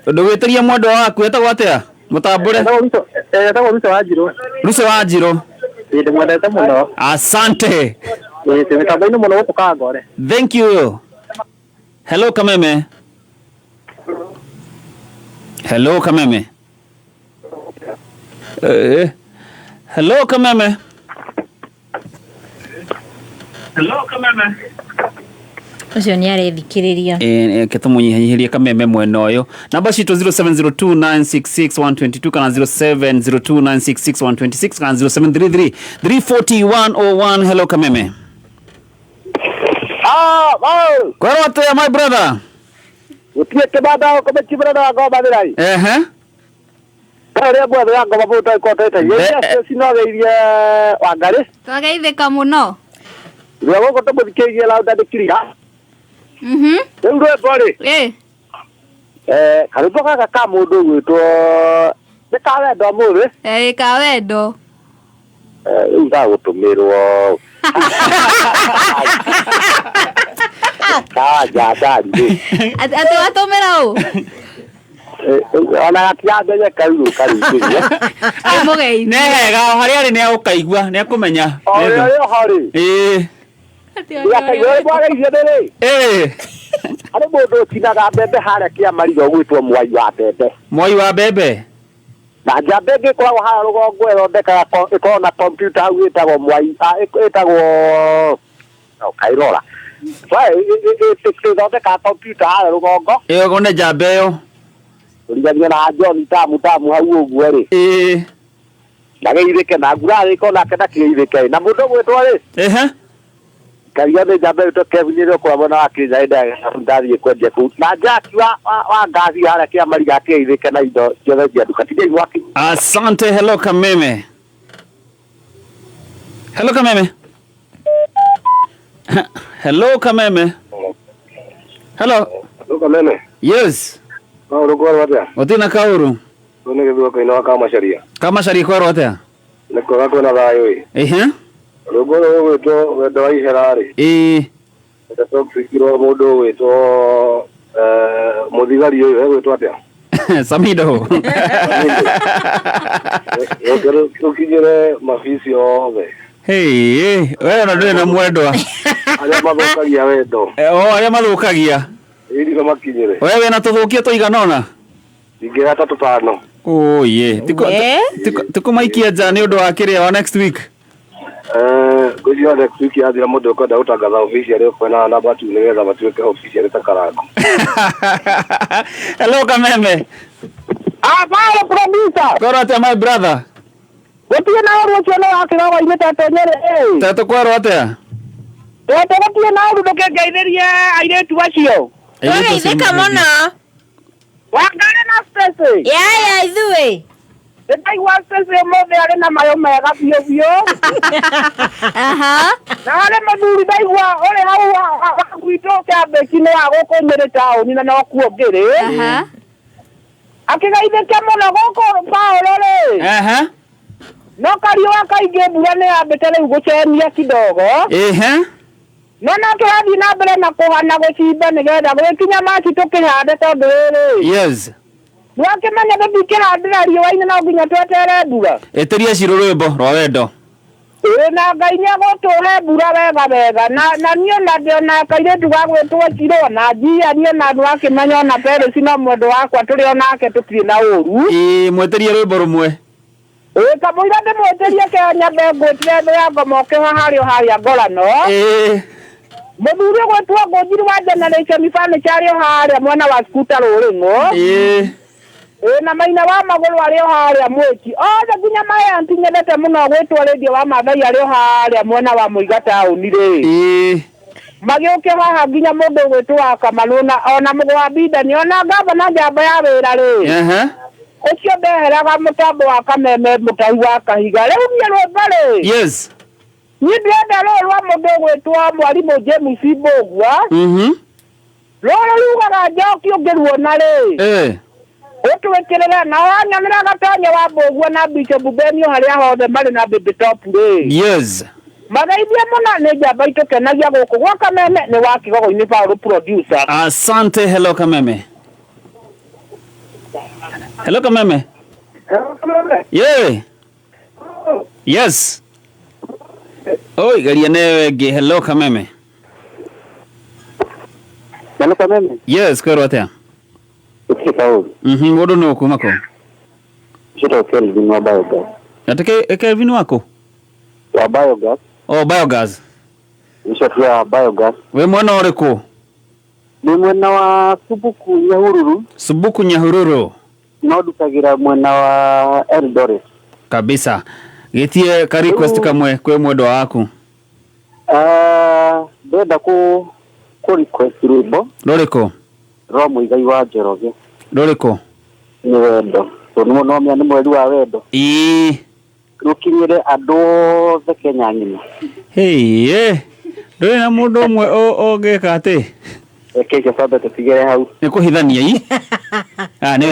Ndugwitiria mwendo waku etagwo atia? Mutambure. Etagwo Ruso Wajiro. Ruso Wajiro. Ndi mwendete muno. Asante. Mitambo-ini muno guku ka gore. Thank you. Hello kameme. Hello kameme. Hello kameme. Ucio ni arethikiriria. Ketumunyihiriria kameme mweno oyo. Namba cito 0702966122 kana 0702966126 kana 0733340101. Hello kameme. Kwa rote ya my brother. Utie kibada ko brother go badirai. Kare bwa ya go babuta ko tete. Yes, sinogeire Wangari. Twageithika muno. Lego ko tumuthikiririe lauda dikiriga. Ndio bori. Karibu kaka ka mundu gwitwo ni Kawendo muri. Kawendo. Inga gutumirwo. Jadi. Ate watumira u. Ona kiambe karibu. Mugei. Nega hari ari ne ukaigua ne kumenya. Oyo hari. Ya kayo bwa githedere. Ari mundu tinaga mbembe haria kia marigo gwitwo Mwai wa Mbembe. Mwai wa Mbembe. Na njambe ngikoragwo haria rugongo ithondekaga ikorwo na computer hau itagwo Mwai itagwo kairora. Ithondekaga computer haria rugongo. Iyo ne njambe yo. Urigania na John tamu hau uguo ri. Na geithike na ngura iko na kenda kiithike na mundu gwitwo ri. Karia ne njambe to Kevin ro kwa bona akiza ida ndathie kwendia ku. Na Jackie wa ngazi haria kia mariga kiithike na indo ciothe cia duka tije gwaki. Asante. Hello kameme. Hello kameme. Hello kameme. Hello kameme. Yes. Kauru kwa watia. Otina kauru. Tune githua kaina kama sharia. Kama sharia kwa watia. Niko gako na thayo ii. Rugoro gwitwo wendo wa iherari. Tukiro mundu wetwo muthigari uyu egwetwo atia Samido Ukijere mafisi othe. Hey, wewe unadole na mwendwa. Aria mathukagia wendo. Aria mathukagia. Ili kama kinyere. Wewe na tuthukia tuiganona. Ingera 3-5. Oh yeah. Tiko maikia jana ndio wa kiria wa next week. Gojia next week yathira mundu ukwenda utangatha official leo kwena namba 2 nigetha batuike official takarako. Hello Kameme. Bye producer. Korate my brother. Wewe na wewe ukiona akirawa imeta tenyere. Tato kwaro atia. Wewe na wewe ndokegeitheria airetu acio. Wewe itheka muno. Wakare na stress. Ya ithuĩ. Ndai wa stress mothe ari na mayo mega biyo biyo. Aha. Na ale maduri dai wa ole hau gwito kya kine wa goko mere taoni na no kuongere. Aha. Akigaithĩke mũno gũkũ Paolo-rĩ. Aha. No kariũa kaingĩ mbura nĩ yambĩte rĩu gũcemia kidogo. No tũrathiĩ na mbere na kũhana gũcimba nĩgetha gwĩkinya Machi tũkĩhande tondũ rĩrĩ. Yes. Nĩwakĩmenya tũtingĩhandĩra riũa-inĩ no nginya twetere mbura. Ĩtĩria cirũ rwĩmbo rwa wendo. Na Ngai nĩagũtũhe mbura wega na niĩ ona ndĩona kairĩtu ga gwĩtwo Chiro na njia niĩ na andũ akĩmenya ona Peresi no mwendwa wakwa tũrĩ onake tũtirĩ na ũru. Mwĩtĩrie rwĩmbo rũmwe. Kamũira ndĩmwĩtĩrie Kenya ngwĩtire thĩ ya ngomoke harĩa ngorano. Mũthuri gwĩtwo Ngũnjiri wa Generation Furniture harĩa mwena wa Skuta Rũrĩng'ũ. Na Maina wa Magũrũ arĩ harĩa Mwĩki. Othe nginya maya ntinyendete mũno gwĩtwo Radio wa Maathai arĩ harĩa mwena wa Mũiga taũni-rĩ. Magĩũke haha nginya mũndũ gwĩtwo wa Kamarũ na ona Mũgwambinda nĩ ona ngavana njamba ya wĩra-rĩ. Ucio ndeheraga mutambo wa Kameme Mutahi wa Kahiga rĩu niĩ rwĩmbo-rĩ. Yes. Niĩ ndĩrenda rũrũ rwa mũndũ gwĩtwo Mwarimũ James Mbũgua. Rũrũ rugaga njoki ũngĩruona-rĩ. Ũtwĩkĩrĩre na wanyonera Gatanya wa Mbũgua na Bishop Benio harĩa hothe marĩ na Baby Top-rĩ. Yes. Mageithie mũno nĩ njamba itũkenagia gũkũ gwa Kameme nĩ wa Kigogo-inĩ Paul producer. Asante. Hello Kameme. Hello Kameme. Hello Kameme. Yeah. Yes. Oi, garia newe ge. Hello Kameme. Hello Kameme. Yes, kwero atia. Wodo no kumako. Shito Kelvin wa biogas. Atake Kelvin wako? Wa biogas. Oh, biogas. Shito ya biogas. We mwana oreko? Ni mwena wa Subuku Nyahururu. Subuku Nyahururu. No dukagira mwena wa Eldoret. Kabisa. Getie ka request kamwe kwe mwendwa waku. Ndenda ku request rwimbo. Roreko. Ro Muigai wa Njoroge. Roreko. Ni wendo. No mĩa nĩ mweri wa wendo. Rukinyire andũ othe Kenya ng'ima. Ndũrĩ na mũndũ ũmwe ũngĩka atĩ? Keke sabe tutigere hau. Nĩ kũhithania ii? Nĩ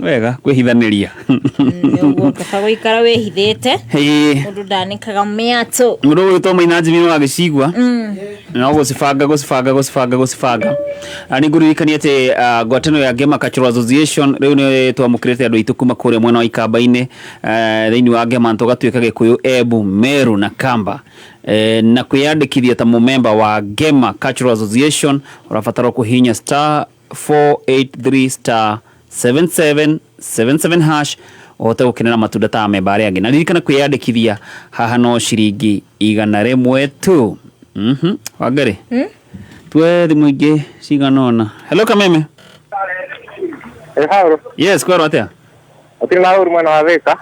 wega kwĩhithanĩria. Nĩguo kaba gũikara wĩhithĩte. Mũndũ ndanĩkaga mĩatũ. Mũndũ gwĩtwo Maina Njimi no agĩcigua. No gũcibanga. Nĩ ngũririkania atĩ ngwatanĩro ya Ngema Cultural Association rĩu nĩ twamũkĩrĩte andũ aitũ kuma kũrĩa mwena wa Ikamba-inĩ thĩinĩ wa Ngema tũgatuĩka Gĩkũyũ, Embu, Meru na Kamba. Na kwĩyandĩkithia ta mũmemba wa Ngema Cultural Association ũrabatara kũhihinya *483*7777# ũhote gũkenera matunda ta memba arĩa angĩ. Na ririkana kwĩyandĩkithia haha no ciringi 100 tu. Wangari. Twe thimũ ingĩ ciganona. Hello Kameme. Hello. Yes, kwero atia? Atĩ na ũru mwana wa Thika.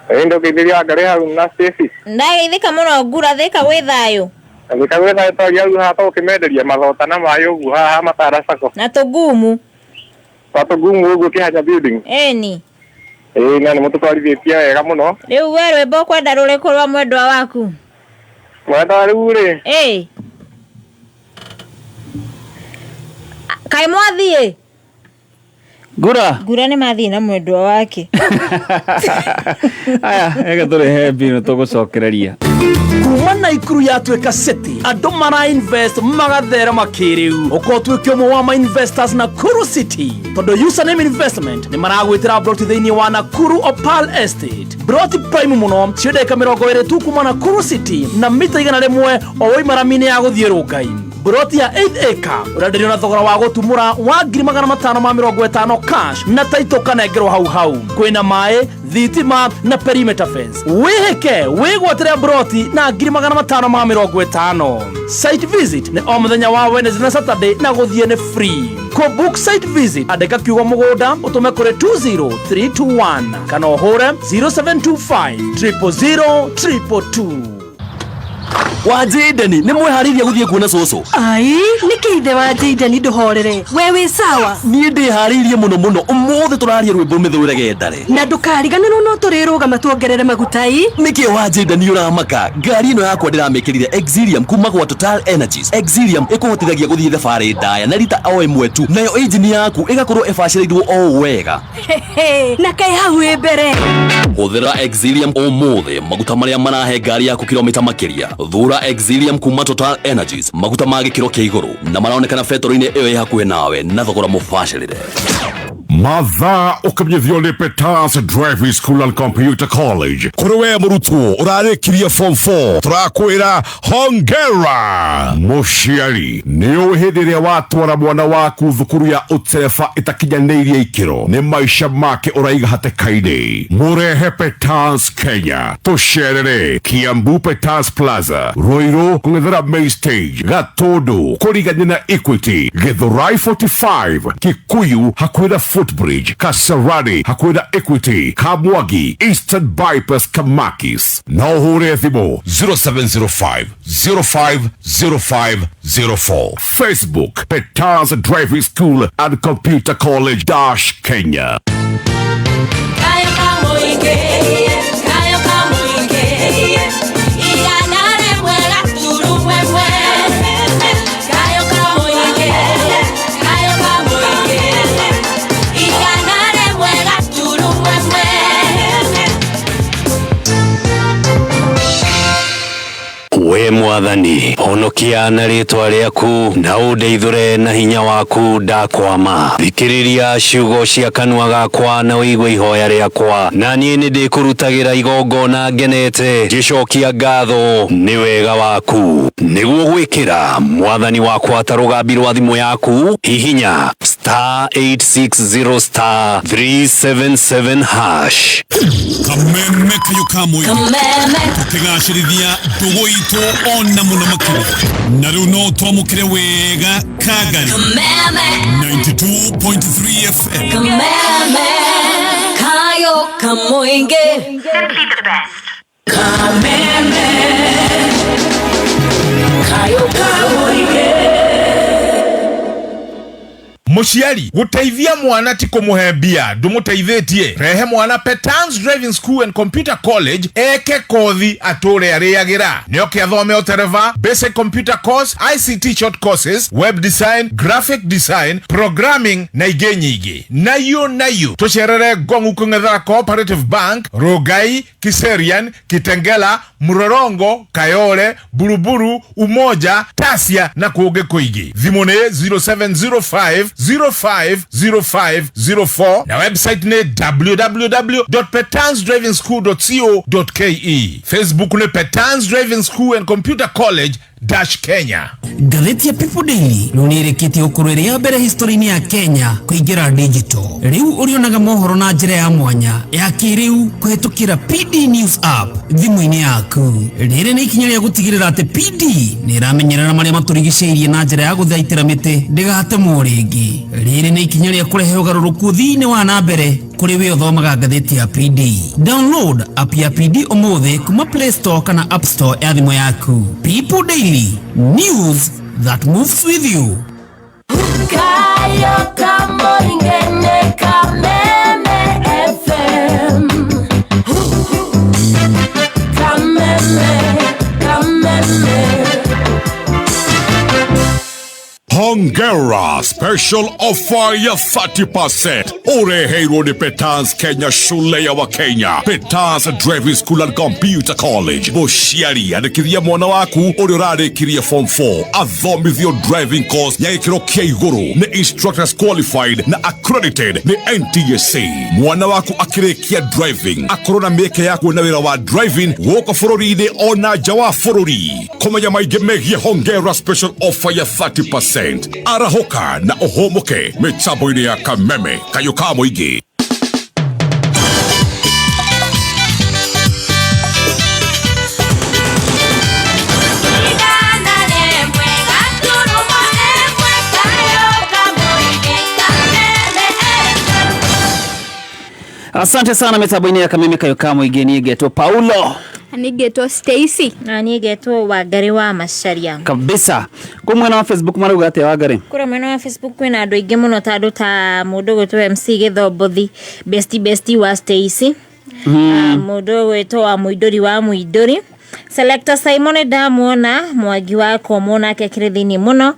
Endo kĩthĩria Wangari hau na Stacy. Ndageithĩka mũno ngura Thika gwĩ thayũ. Thika gwĩ thayũ tondũ hau haha ũkĩmenderia mathota na mayo ũguo haha Matara Sacco. Na tũgumu. Tũgumu ũguo Kĩhanya building. Eni. Na nĩ mũtũtwarithĩtie wega mũno. Rĩu we rwĩmbo kwenda rũrĩkũ rwa mwendwa waku? Mwendwa rĩu-rĩ. Kaĩ mwathiĩ? Ngura nĩ mathiĩ na mwendwa wake. Aya, ega tũrehe mbinu tũgũcokereria. Kumana ikuru yatuika city ando mara invest magathera makiriu uko twikio mo wa investors na Kuru City todo username investment ni maragwitira broti theini wa Nakuru Opal Estate broti prime muno ciodeka 20 tu kumana Kuru City na mita 100 owoi maramine ya guthiurukai broti ya 8 acre urenderio na thogora wa gutumura wa 550 cash na taito kanengerwo hau kwina mai thitima na perimeter fence wiheke wigwatira broti na 550 site visit ne o muthenya wa Wednesday na Saturday na guthie ne free ko book site visit andika kiugo mugoda utume kure 20321 kana hore 0725 000 222 Wajidani ni mwehariria guthie kuona soso. Ai, nikiithe wajidani nduhorere. Wewe sawa? Ni ndiharirie muno umothe turaria rwimbo mithurege ndare. Na ndukariganirwo no turirugama tuongerere magutai. Niki wajidani uramaka. Ngari ino yakwa ndiramikirire Exilium kuma kwa Total Energies. Exilium ikuhotithagia guthie thabari ndaya na rita o imwe tu. Nayo engine yaku igakorwo ibaciriirwo o wega. Na kai hau mbere. Huthira Exilium omothe maguta maria marahe ngari yaku kilomita makiria. Thura Exilium kuma Total Energies maguta ma gikiro kia iguru na maraonekana fetorine iyo ĩ hakuhĩ nawe na thogora mũbacĩrĩre. Mathaa ũkamenyithio nĩ Petans Driving School and Computer College. Kũrĩ we mũrutwo ũrarĩkirie form 4 tũrakwĩra hongera. Mũciari nĩ ũĩ hĩndĩ ĩrĩa watwara mwana waku thukuru ya ũtereba ĩtakinyanĩirie ikĩro nĩ maica make ũraiga hatĩka-inĩ. Mũrehe Petans Kenya tũcerere Kiambu Petans Plaza Ruiru kũng'ethera Main Stage Gatũndũ kũrigania na Equity Githurai 45 Kikuyu hakuhĩ na Footbridge Kasarani hakuhĩ na Equity Kamwagi Eastern Bypass Kamakis na ũhũre thimũ 0705 050504 Facebook Petans Driving School and Computer College Kenya. We mwathani honokia na rĩtwa rĩaku na ũndeithũre na hinya waku ndakwama. Thikĩrĩria ciugo cia kanua gakwa na ũigue ihoya rĩakwa na niĩ nĩndĩkũrutagĩra igongona ngenete ngĩcokia ngatho nĩ wega waku. Nĩguo gwĩkĩra mwathani wakwa ta rũgambi rwa thimũ yaku hihinya *860 *377 hash. Kameme kayo kamwe tukigacĩrithia ndũgũ itũ ona mũno makĩria na rĩu no twamũkĩre wega Kagari 92.3 FM. Kameme kayo kamoinge, simply the best. Kameme kayo kamoinge. Mũciari guteithia mwana ti kumuhe mbia ndumuteithĩtie. Rehe mwana Petans Driving School and Computer College eke kothi atũre arĩagĩra. Nĩoke athome ũtereva, basic computer course, ICT short courses, web design, graphic design, programming na ingĩ nyingĩ. Nayo tũcerere Ngong'u kũng'ethera Cooperative Bank, Rogai, Kiserian, Kitengela, Murorongo, Kayole, Buruburu, Umoja, Tasia na kũngĩ kũingĩ. Thimũ nĩ 0705 050504 na website ne www.petansdrivingschool.co.ke. Facebook ne Petans Driving School and Computer College Kenya. Ngathĩti ya People Daily nĩrĩkĩtie ũkũrũ ya mbere history-inĩ ya Kenya kũingĩra digital. Rĩu ũrĩonaga mohoro na njĩra ya mwanya ya kĩrĩu kũhetũkĩra PD News app thimũ-inĩ yaku. Rĩrĩ nĩ ikinya rĩa gũtigĩrĩra atĩ PD nĩramenyerera marĩa matũrigicĩirie na njĩra ya gũthaitĩra mĩtĩ ndĩgatemwo rĩngĩ. Rĩrĩ nĩ ikinya rĩa kũrehe ũgarũrũku thĩinĩ wa na mbere kũrĩ we ũthomaga ngathĩti ya PD. Download app ya PD ũmũthĩ kuma Play Store kana App Store ya thimũ yaku. People Daily, news that moves with you. Kayo kamoinge Kameme FM. Kameme. Hongera special offer ya 30%. Ureheirwo ni Petans Kenya, shule ya Wakenya. Petans Driving School and Computer College. Mũciari andĩkithia mwana waku ũrĩa ũrarĩkirie form 4 athomithio driving course ya gĩkĩro kĩa igũrũ nĩ instructors qualified na accredited nĩ NTSA. Mwana waku akĩrĩkia driving akorwo na mĩeke ya kuona wĩra wa driving gũkũ bũrũri-inĩ ona nja wa bũrũri. Kũmenya maingĩ megiĩ Hongera special offer ya 30%. Arahoka na ohomoke mitambo-inĩ ya Kameme Kayuka Mũingĩ. Asante sana mitambo-inĩ ya Kameme Kayuka Mũingĩ. Niĩ ngetwo Paulo. Nĩngetwo Stacy. Na niĩ ngetwo Wangari wa Macharia. Kabisa. Kwa mwena wa Facebook marauga atĩa Wangari? Kura mwena wa Facebook kwĩna andũ aingĩ mũno ta andũ ta mũndũ gwĩtwo MC Gĩthombothi, bestie wa Stacy. Mũndũ gwĩtwo wa Mũindũri wa Mũindũri. Selector Simon ndamuona, Mwangi wa Komo nake akĩrĩ thĩinĩ mũno,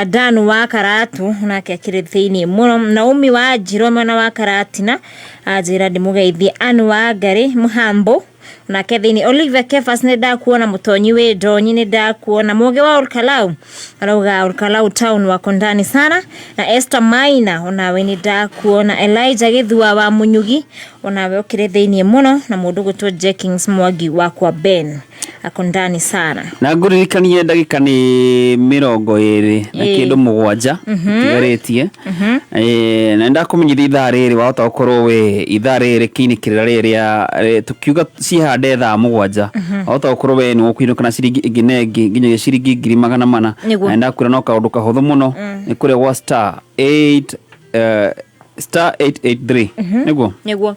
Dan wa Karatu nake akĩrĩ thĩinĩ mũno, Naomi wa Njiro mwena wa Karatina ajĩra ndĩmũgeithie, Anne wa Ngari Mũhambo nake thĩinĩ, Oliver Kefas nĩ ndakuona, Mũtonyi wĩ Ndonyi nĩ ndakuona, Mũge wa Olkalau arauga Olkalau town wako ndani sana, na Esther Maina onawe nĩ ndakuona, Elijah Gĩthua wa Mũnyugi onawe ũkĩrĩ thĩinĩ mũno, na mũndũ gwĩtwo Jenkins Mwangi wa kwa Ben ako ndani sana. Na ngũririkanie ndagĩka nĩ 20 na kĩndũ 7 tigarĩtie. Na ndakũmenyithia ithaa rĩrĩ wahota gũkorwo we ithaa rĩrĩ kĩinĩkĩrĩra rĩrĩa tukiuga cihande thaa 7 wahota gũkorwo we nĩ ũkũinũka na ciringi ĩngĩ na ĩngĩ nginya ciringi 400. Na ndakwĩra no kaũndũ kahũthũ mũno nĩ kũrĩa gwa *883 nĩguo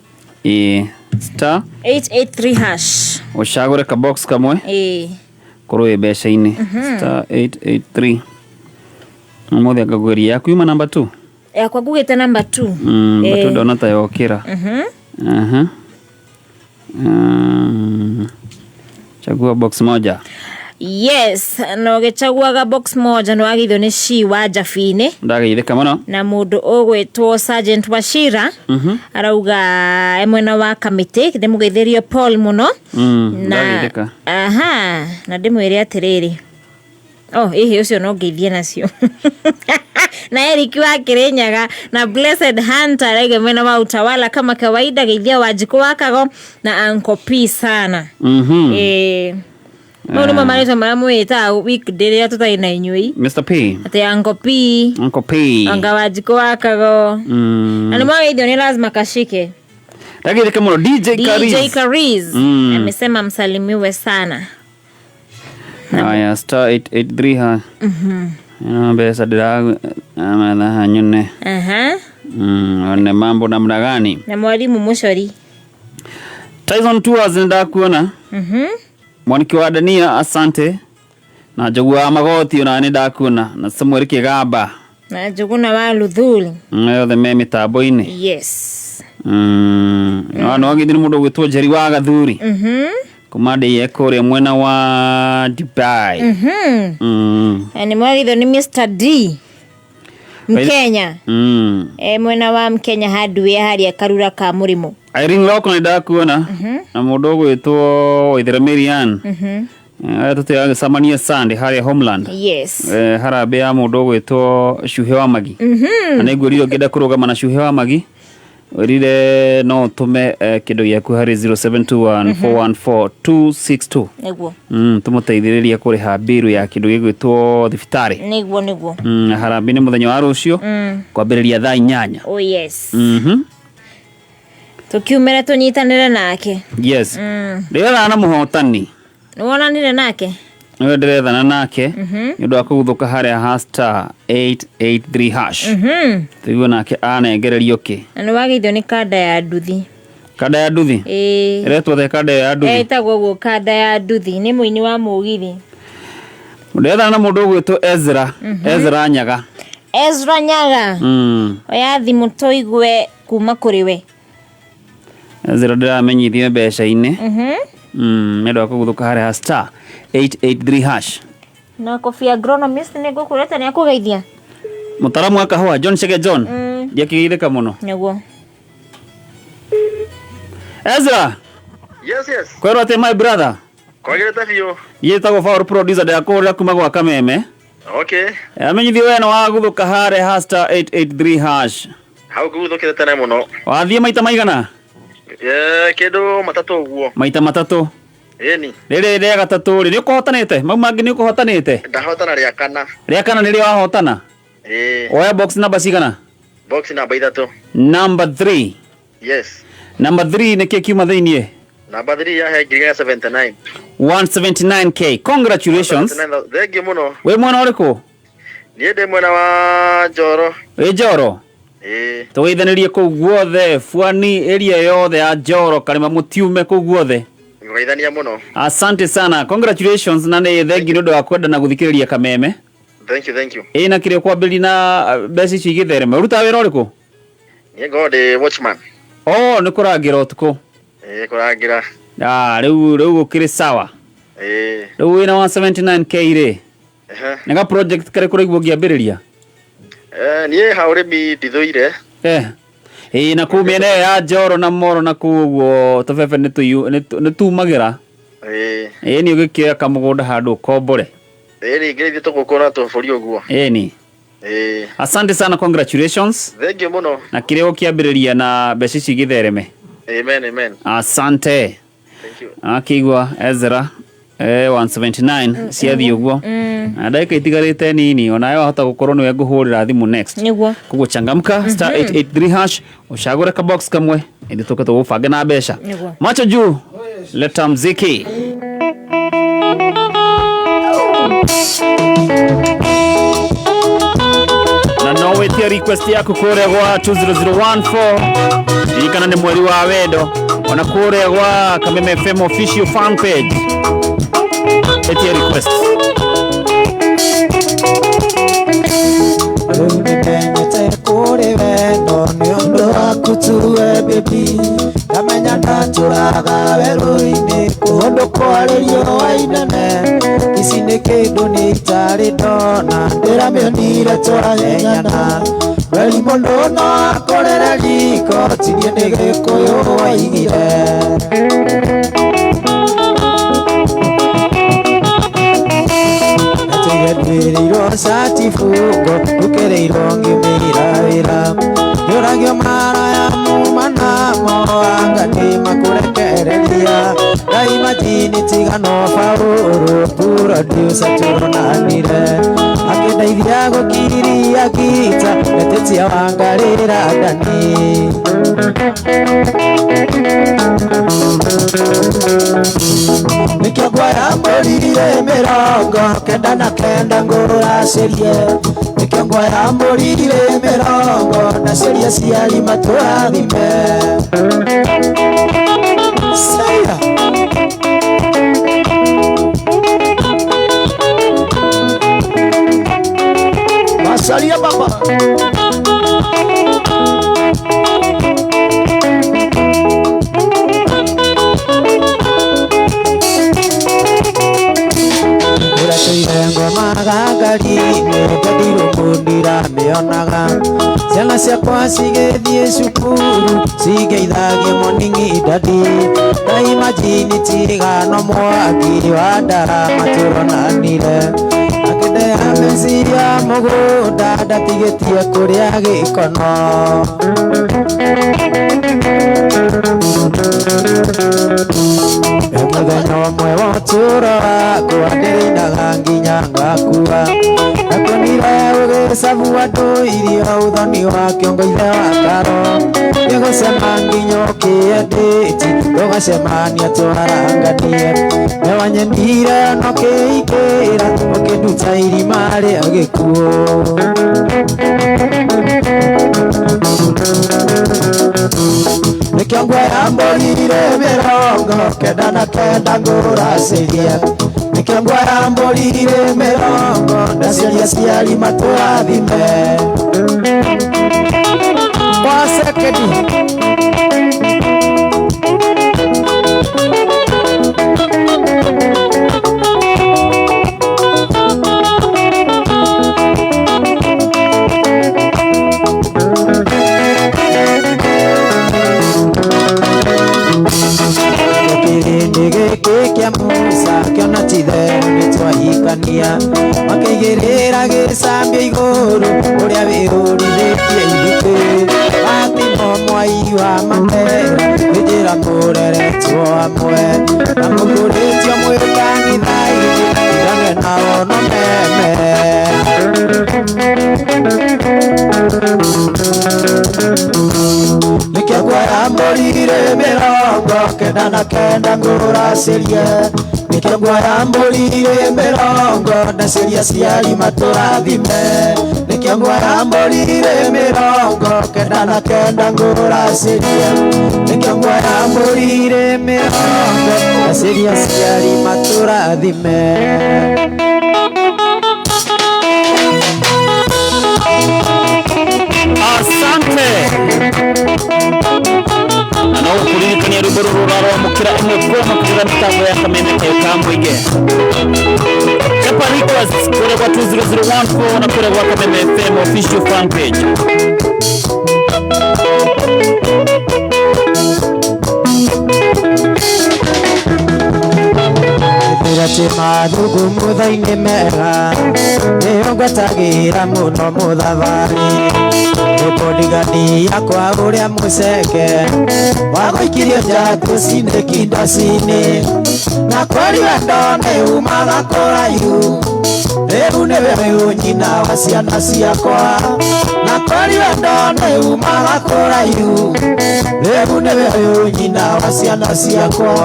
star 883 hash ushagure ka box kamwe koroe besha-inĩ star 883 mũthia ngagũria yaku yuma number 2 yakwa ngugĩte number 2 number 2 ndona ta yokĩra chagua box moja. Yes, no gĩchaguaga box moja no agithio nĩ shi wa Jabini. Ndageithĩka mũno. Na mũndũ ũgwĩtwo Sergeant Wachira arauga mwena wa kamĩtĩ ndĩmũgeithĩrie Paul mũno. Ndageithĩka. Na ndĩmwĩre atĩrĩrĩ. Hihi ũcio no ngeithie nacio. Na Eric wa Kirinyaga na Blessed Hunter rege mwena wa Utawala kama kawaida, geithia Wanjiko wa Kago na Uncle P sana. Maũndũ mamarĩtwo marĩa mwĩta weekday rĩrĩa tũtarĩ na inyuĩ. Mr. P. Atĩ Uncle P. Anga Wanjiko wa Kago. Na nĩ mwageithio ni lazima kashike. Ndagĩthĩka mũno DJ Kariz. Amesema msalimiwe sana. Haya star 883 ha. Mbesa ndĩra amatha nyone. One mambo namna gani? Na mwalimu Muchori. Tyson Tours ndakuona. Mwaniki wa Dania asante. Na Njũgũ Magoti ona nĩ ndakuona, na Samuel Kĩgamba. Na Njũgũ wa Luthuli. Yothe me mitambo-inĩ. Yes. No githiri mũndũ gwĩtwo Njeri wa Gathuri. Komande yekore mwena wa Dubai. Ni mwagithio ni Mr. D. Mkenya. Mwena wa Mkenya Hardware haria Karura ka Mũrimo. Irene Loko nĩ ndakuona. Na mũndũ gwĩtwo Waithera Marian. Tũtĩaga Samania Sunday haria Homeland. Yes. Harambe ya mũndũ gwĩtwo Shuhe wa Magi. Na nĩngwĩrire ngĩenda kũrũgama na Shuhe wa Magi. Werire no tume kĩndũ gĩaku harĩ 0721414262. Nĩguo. Tũmũteithĩrĩria kũrĩha biru ya kĩndũ gĩgwĩtwo thibitarĩ. Nĩguo. Harambe nĩ mũthenya wa rũciũ kwambĩrĩria thaa 8. Oh yes. Tukiumĩra tũnyitanĩre nake. Yes. Ndĩrethana na mũhotani. Nĩwonanire nake? Nĩwe ndĩrethana nake nĩ ũndũ wa kũguthũka harĩa star 883 hash. Tũigua nake anengererio kĩ. Na nĩwageithio nĩ kanda ya nduthi. Kanda ya nduthi? Ĩretwo the kanda ya nduthi. Ĩtagwo ũguo kanda ya nduthi, nĩ mũini wa mũgithi. Ndĩrethana na mũndũ ũgwĩtwo Ezra. Ezra Nyaga. Ezra Nyaga. Oya thimũ tũigue kuma kũrĩ we. Ezra ndĩramenyithio mbeca-inĩ. Nĩ ũndũ wa kũguthũka harĩa star 883 hash. Na Kofi Agronomist nĩ ngũkũrĩte nĩ akũgeithia. Mutaramu wa kahua John Chege John. Ndiakigitheka muno. Niguo. Ezra. Yes. Kwero ate my brother. Kwagirete biũ. Yetagwo Power Producer ndakũrĩa kuma gwa Kameme. Okay. Amenyithi wena wa guthuka hare #883#. Hau guthukire tene muno. Wathie maita maigana? Kindu matatu uguo. Maita matatu. Eni. Rĩrĩ rĩa gatatũ rĩ nĩũkũhotanĩte? Mau mangĩ nĩũkũhotanĩte? Ndahotana rĩa kana. Rĩa kana nĩrĩo wahotana? Oya box number cigana? Box number 3. Number 3. Yes. Number 3 nĩkĩ kiuma thĩinĩ? Number 3 yahe ngiriga 79. 179k. Congratulations. Thank you muno. We mwena ũrĩkũ? Niĩ ndĩ mwena wa Njoro. Wĩ Njoro? Tũgeithanĩrie kũu guothe Fuani area yothe ya Njoro Karema Mũtiume kũu guothe. Ngeithania muno. Asante sana. Congratulations na nĩ thengi nĩ ũndũ wa kwenda na gũthikĩrĩria Kameme. Thank you. Na kĩrĩa kwambĩrĩria na mbeca ici igĩtherema. Ũruta wĩra ũrĩkũ? Niĩ ngode watchman. Nĩ kũrangira ũtukũ. Kũrangira. Rĩu gũkĩrĩ sawa. Rĩu wĩna 179k rĩ. Nega project karĩ kũraigua ngĩambĩrĩria. Niĩ haũrĩmi ndithũire. Na kũu mĩena ya Njoro na Moro na kũu ũguo tũbebe nĩtumagĩra. Nĩ ũgĩkĩoya kamũgũnda handũ ũkombore. Ngĩrĩithie tũgũkũra tũbũri ũguo. Asante sana, congratulations. Thank you muno. Na kĩrĩa ũkĩambĩrĩria na mbeca ici igĩthereme. Amen. Asante. Thank you. Akĩigua Ezra 179 ciathiĩ ũguo. Na ndagĩka itigarĩte nini onawe wahota gũkorwo nĩwe ngũhũrĩra thimũ next. Nĩguo. Koguo changamka *883# ũcagũre ka box kamwe ĩndĩ tũke tũgũbange na mbeca. Macho juu leta mziki. Na no wetia request yako kũrĩa gwa 20014 ikana nĩ mweri wa wendo ona kũrĩa gwa Kameme FM official fan page. Etia request. Nimenyete kũrĩ wendo nĩ ũndũ waku tuwe baby, ndamenya ndatũraga werũ-inĩ kũndũ kwarĩrio wa inene, ici nĩ kĩndũ nĩ itarĩ ndona ndĩramĩonire twahenyana, weri mũndũ no akorere riko tinie nĩ gĩkũyũ waigire. Ndĩreirwo cati fungo ũkereirwo ngĩmĩra wĩra ndĩũragio mara ya mumanamo anga nĩmakũrekereria daima jini tigano Paũlũ producer tũronanire akĩndeithia gũkiria gita Letitia Wangarĩra Ndani. Nikio ngwaya mbũrire mĩrongo kenda na kenda ngũracĩrie, nikio ngwaya mbũrire mĩrongo naciria ciari matũrathime. Masalia baba. Ngoma gagari-inĩ ndirũkũndira mĩonaga ciana ciakwa cigĩthiĩ cukuru cigĩithagia moningi dadi daima jini tigano mwaki wa ndarama tũronanire akĩndeha meciria mũgũnda ndatigĩtie kũrĩa gĩkono. Mũthenya ũmwe wa ũtũũro wakwa ndĩrĩinaga nginya ngakua, nakuonire ũgĩcabua andũ irio ũthoni wa kĩongo ithe wa Karo, gĩgũcema nginya ũkĩendĩti tũgacemania twaranganie, nĩwanyenire no kĩingĩra ũkĩnduta irima rĩa gĩkuũ. Nikio ngwaya mbũrire mĩrongo kenda na kenda ngũracĩrie, nikio ngwaya mbũrire mĩrongo ndaciria ciari matũrathime. Kwa sekendi agĩcambia igũrũ ũrĩa wĩyũrithĩtie ithukĩ Fatima Mwai wa Mandela nĩ njĩra mũreretwo hamwe na mũkũrĩtio mwĩ kanitha igane na ono meme Nĩkĩo ngwayambũrire mĩrongo kenda na kenda ngũracĩrie Nĩkĩo ngwayambũrire mĩrongo ndacĩria ciari matũrathime Nĩkĩo ngwayambũrire mĩrongo kenda na kenda ngũracĩrie Nĩkĩo ngwayambũrire mĩrongo ndacĩria ciari matũrathime Asante. Na kuririkania rwimbo ruru rurarwamukira imwe kwa kugura mitambo ya Kameme ka Mwige. Chapa requests kure kwa 20014 na kure kwa Kameme FM official fan page. Ati mathugu muthainĩ mega nĩyo ngwetagĩra mũno mũthathari bodigadi yakwa ũrĩa mũceke wagũikirie njatũ cinĩ kindacinĩ na kweri wendo nĩ umaga kũraihu rĩu nĩwe nyina wa ciana ciakwa na kweri wendo nĩ umaga kũraihu rĩu nĩwe nyina wa ciana ciakwa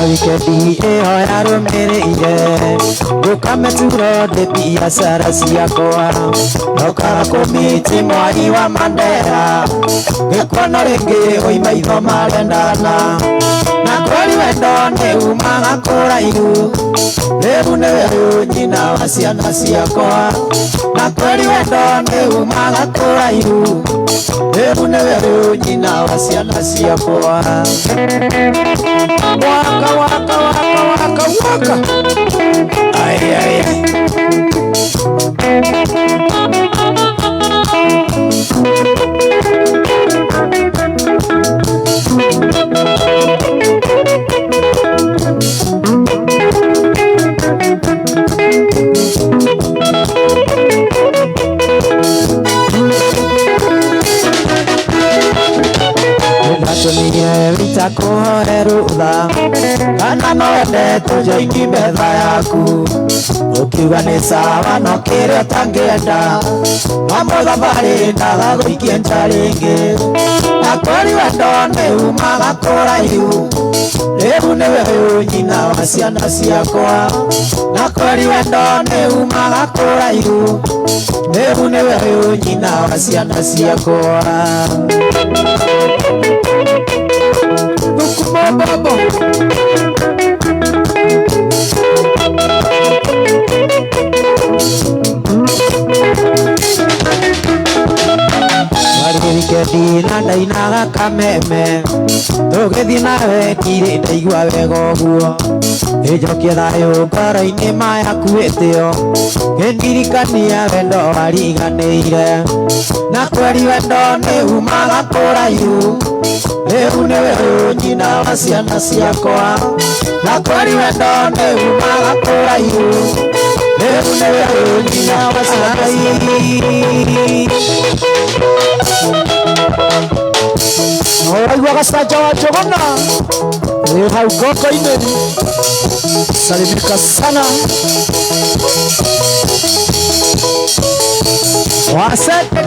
Wikendi ĩyo yarũmĩrĩire gũkameturo ndĩ biacara ciakwa ndokaga kũmĩti Mwai wa Mandela gĩkuona rĩngĩ oima itho marendana na kweri wendo nĩ umaga kũraihu rĩu nĩwe nyina wa ciana ciakwa na kweri wendo nĩ umaga kũraihu rĩu nĩwe nyina wa ciana ciakwa Waka waka waka waka waka Ay ay ay Natumie vita kuhore rutha kana no wende tujoini metha yaku ukiuga nĩ sawa no kĩrĩa ũtangĩenda no mũthabarĩ ndagagũikie nja rĩngĩ na kweri wendo nĩ umaga kũraihu rĩu nĩwe nyina wa ciana ciakwa na kweri wendo nĩ umaga kũraihu rĩu nĩwe nyina wa ciana ciakwa Babo Warigikendi na ndainaga Kameme tũgĩthiĩ nawe ndirĩ ndaigua wega ũguo ĩnjokie thayũ ngoro-inĩ mayakuĩtĩo ngĩndirikania wendo wariganĩire na kweri wendo nĩ umaga kũraihu rĩu nĩwe nyina wa ciana ciakwa na kweri wendo nĩ umaga kũraihu rĩu nĩwe nyina wa ciana Ũraigua gacanja wa Njogona wĩ hau ngoko-inĩ salimika sana wasete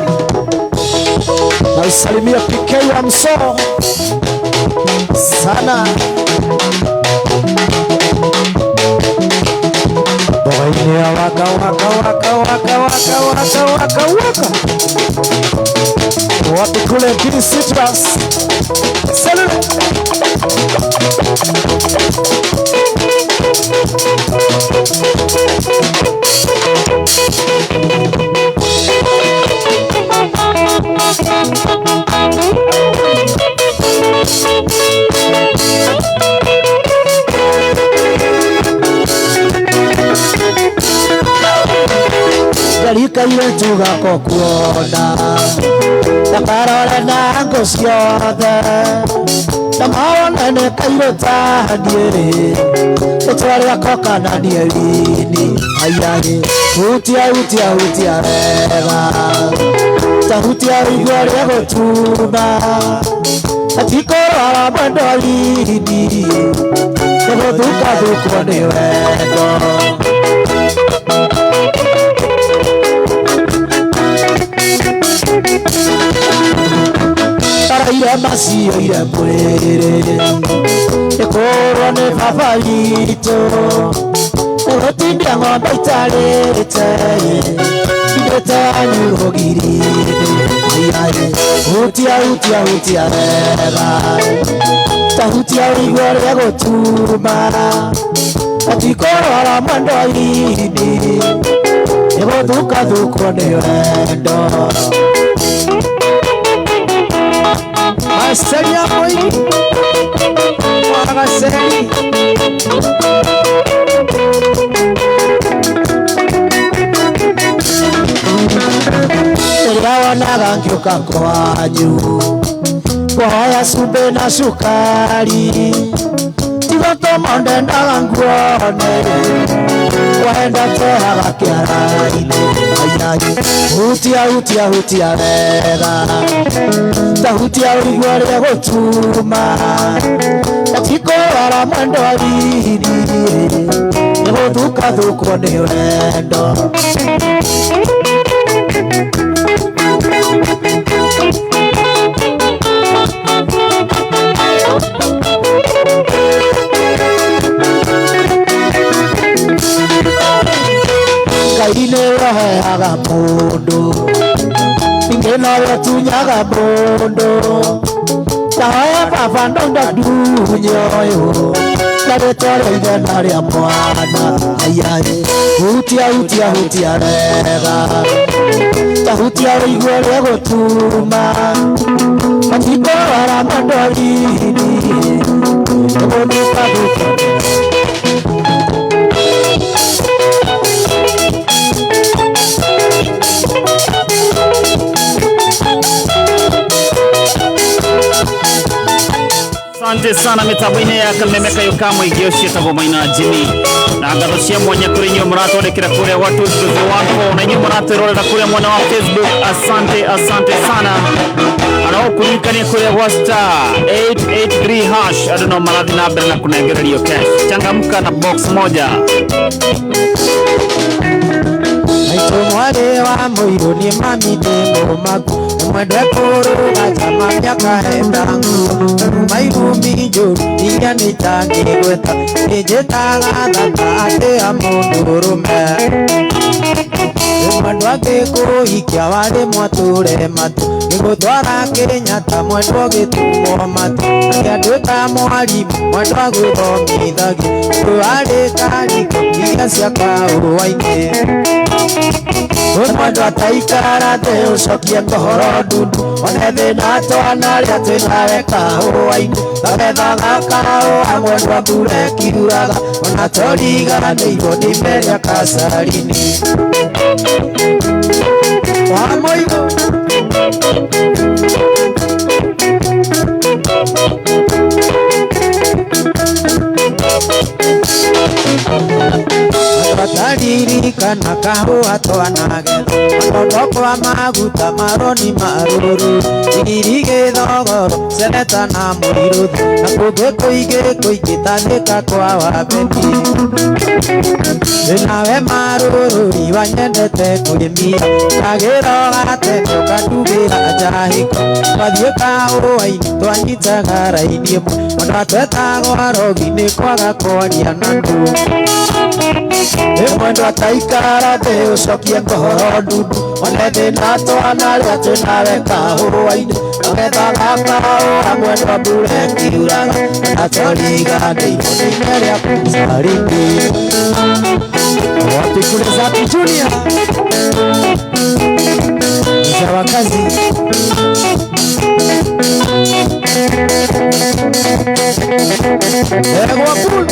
na usalimia PK wa Msoo sana bogaine waka waka waka waka waka waka waka waka wapi kule Gini Citrus salut tugako kuona na karore na ngo ciothe na maonane kairotanie utware akoka na nielini ayani hutia rega tahutia igwa rĩa gũtuma atikorora mwendo lini gũthukwo nĩ wendo taraire macioire mwĩrĩ ĩkũrwo nĩ baba witũ gũtindia ng'ombe itarĩte indĩte anyurũgiri-inĩ hutia wega tahutia igwa rĩa gũtuma atikorora mwendo lini gũthukwo nĩ wendo Maseri ya Moini Mwagaseri Niliaonaga ngiuka kwanyu kuhoya cumbi na cukari tiga tũmonde ndaga nguone wenda twehaga kĩara-inĩ hutia wega tahutia igwa rĩa gũtuma atikorora mwendo lini gũthukwo nĩ wendo Ngai nĩweheaga mũndũ ningĩ nowe tunyaga mũndũ tahoya baba ndonda ndunye ũyũ na rĩtwa rĩa ithe na rĩa mwana hutia rega tahutia igwa rĩa gũtuma atikorora mwendo lini gũthukwo Asante sana mitambo-inĩ ya kamemeka yukamwe igĩocia tagwo Maina Jimmy na ngatho cia mwanya kũrĩ inyuĩ mũratwandĩkĩra kũrĩa gwa 201 na inyuĩ mũratwĩrorera kũrĩa mwena wa Facebook. Asante sana anaokuririkania kũrĩa gwa star 883 hash andũ no marathiĩ na mbere na kũnengererio cash. Changamka na box moja. Aitũ mwarĩ wa mũirũ nĩ mami ndĩ mũmaku mwendwe kũrũga jama mĩaka hendangu mairumi njũru iria nĩitangĩgweta nĩnjĩtaga thaka atĩa mũndũrũme mwendwa ngĩkũhikia warĩ mwatũre matu ngĩgũtwara Kĩnyatta mwendwa gĩtumwo matu akĩandwĩka mwarimũ mwendwa gũthomithagio warĩ kariko iria cia kahũa-inĩ mwendwa ataikara thĩ ũcokie ngũhoro ndundu one thĩna twana rĩa twĩnawe kahũa-inĩ tũgethaga kahũa mwendwa mbura ĩkiuraga ona tũriganĩirwo nĩ merĩa kacarini wa mũirũ Taririkana kahũa twanagetha matondokwa maguta maroni marũrũ iriri gĩthogoro seneta na mũirũthi na kũngĩ kũingĩ tathĩka kwa wabeni nawe marũrũri wanyendete kwĩmia kagĩroga tene ũkandugĩra njahĩko twathiĩ kahũa-inĩ twanyitaga raini ĩmwe ona twetagwo arogi nĩ kwaga kwaria na ndũ mwendwa ataikara thĩ ũcokie ngũhoro ndundu one thĩna twana rĩa twĩnawe kahũa-inĩ tũgethaga kahũa mwendwa mbura ĩkiuraga na tũriganĩirwo nĩ merĩa kacarini wapi kule Zaki Junior mzee wa kazi Egwa cool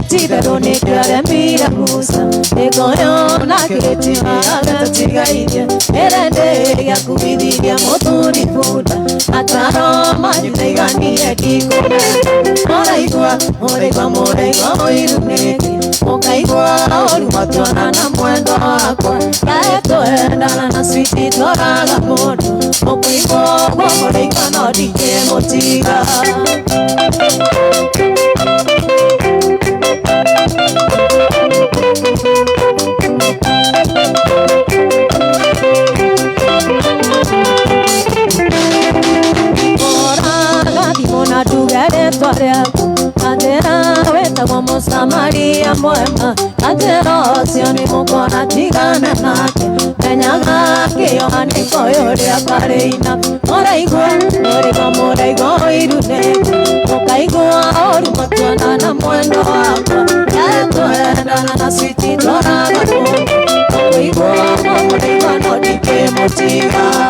tibero nekare mira musa egoyo na kireti agatigaire erende ya kubidiria moturi fuda ataro majulegani ekikona moraigwa iruneki mokaigwa orumatwana na mwendo wakwa yaetoendana na switi toraga modu mokaigwa moraigwa nodike motiga Mona tugere twarea atera weta como Samaria mwema atera sioni mukona tigana nake menyaga kiyoni koyoria kareina moraigwa irune mokaigwa orumatwana na mwendo wakwa yatoendana na switi toraga mokaigwa moraigwa nodike motiga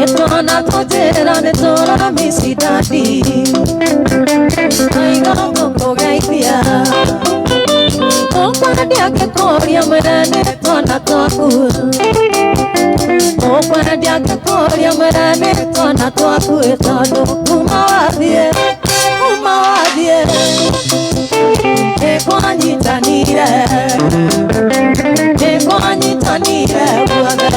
Etona totera de toda mi sidadi Aiga koko gaipia Okwadia ke koria merane tona toku Okwadia ke koria merane tona toku Etono kumawadie Ekwanyitanire buaga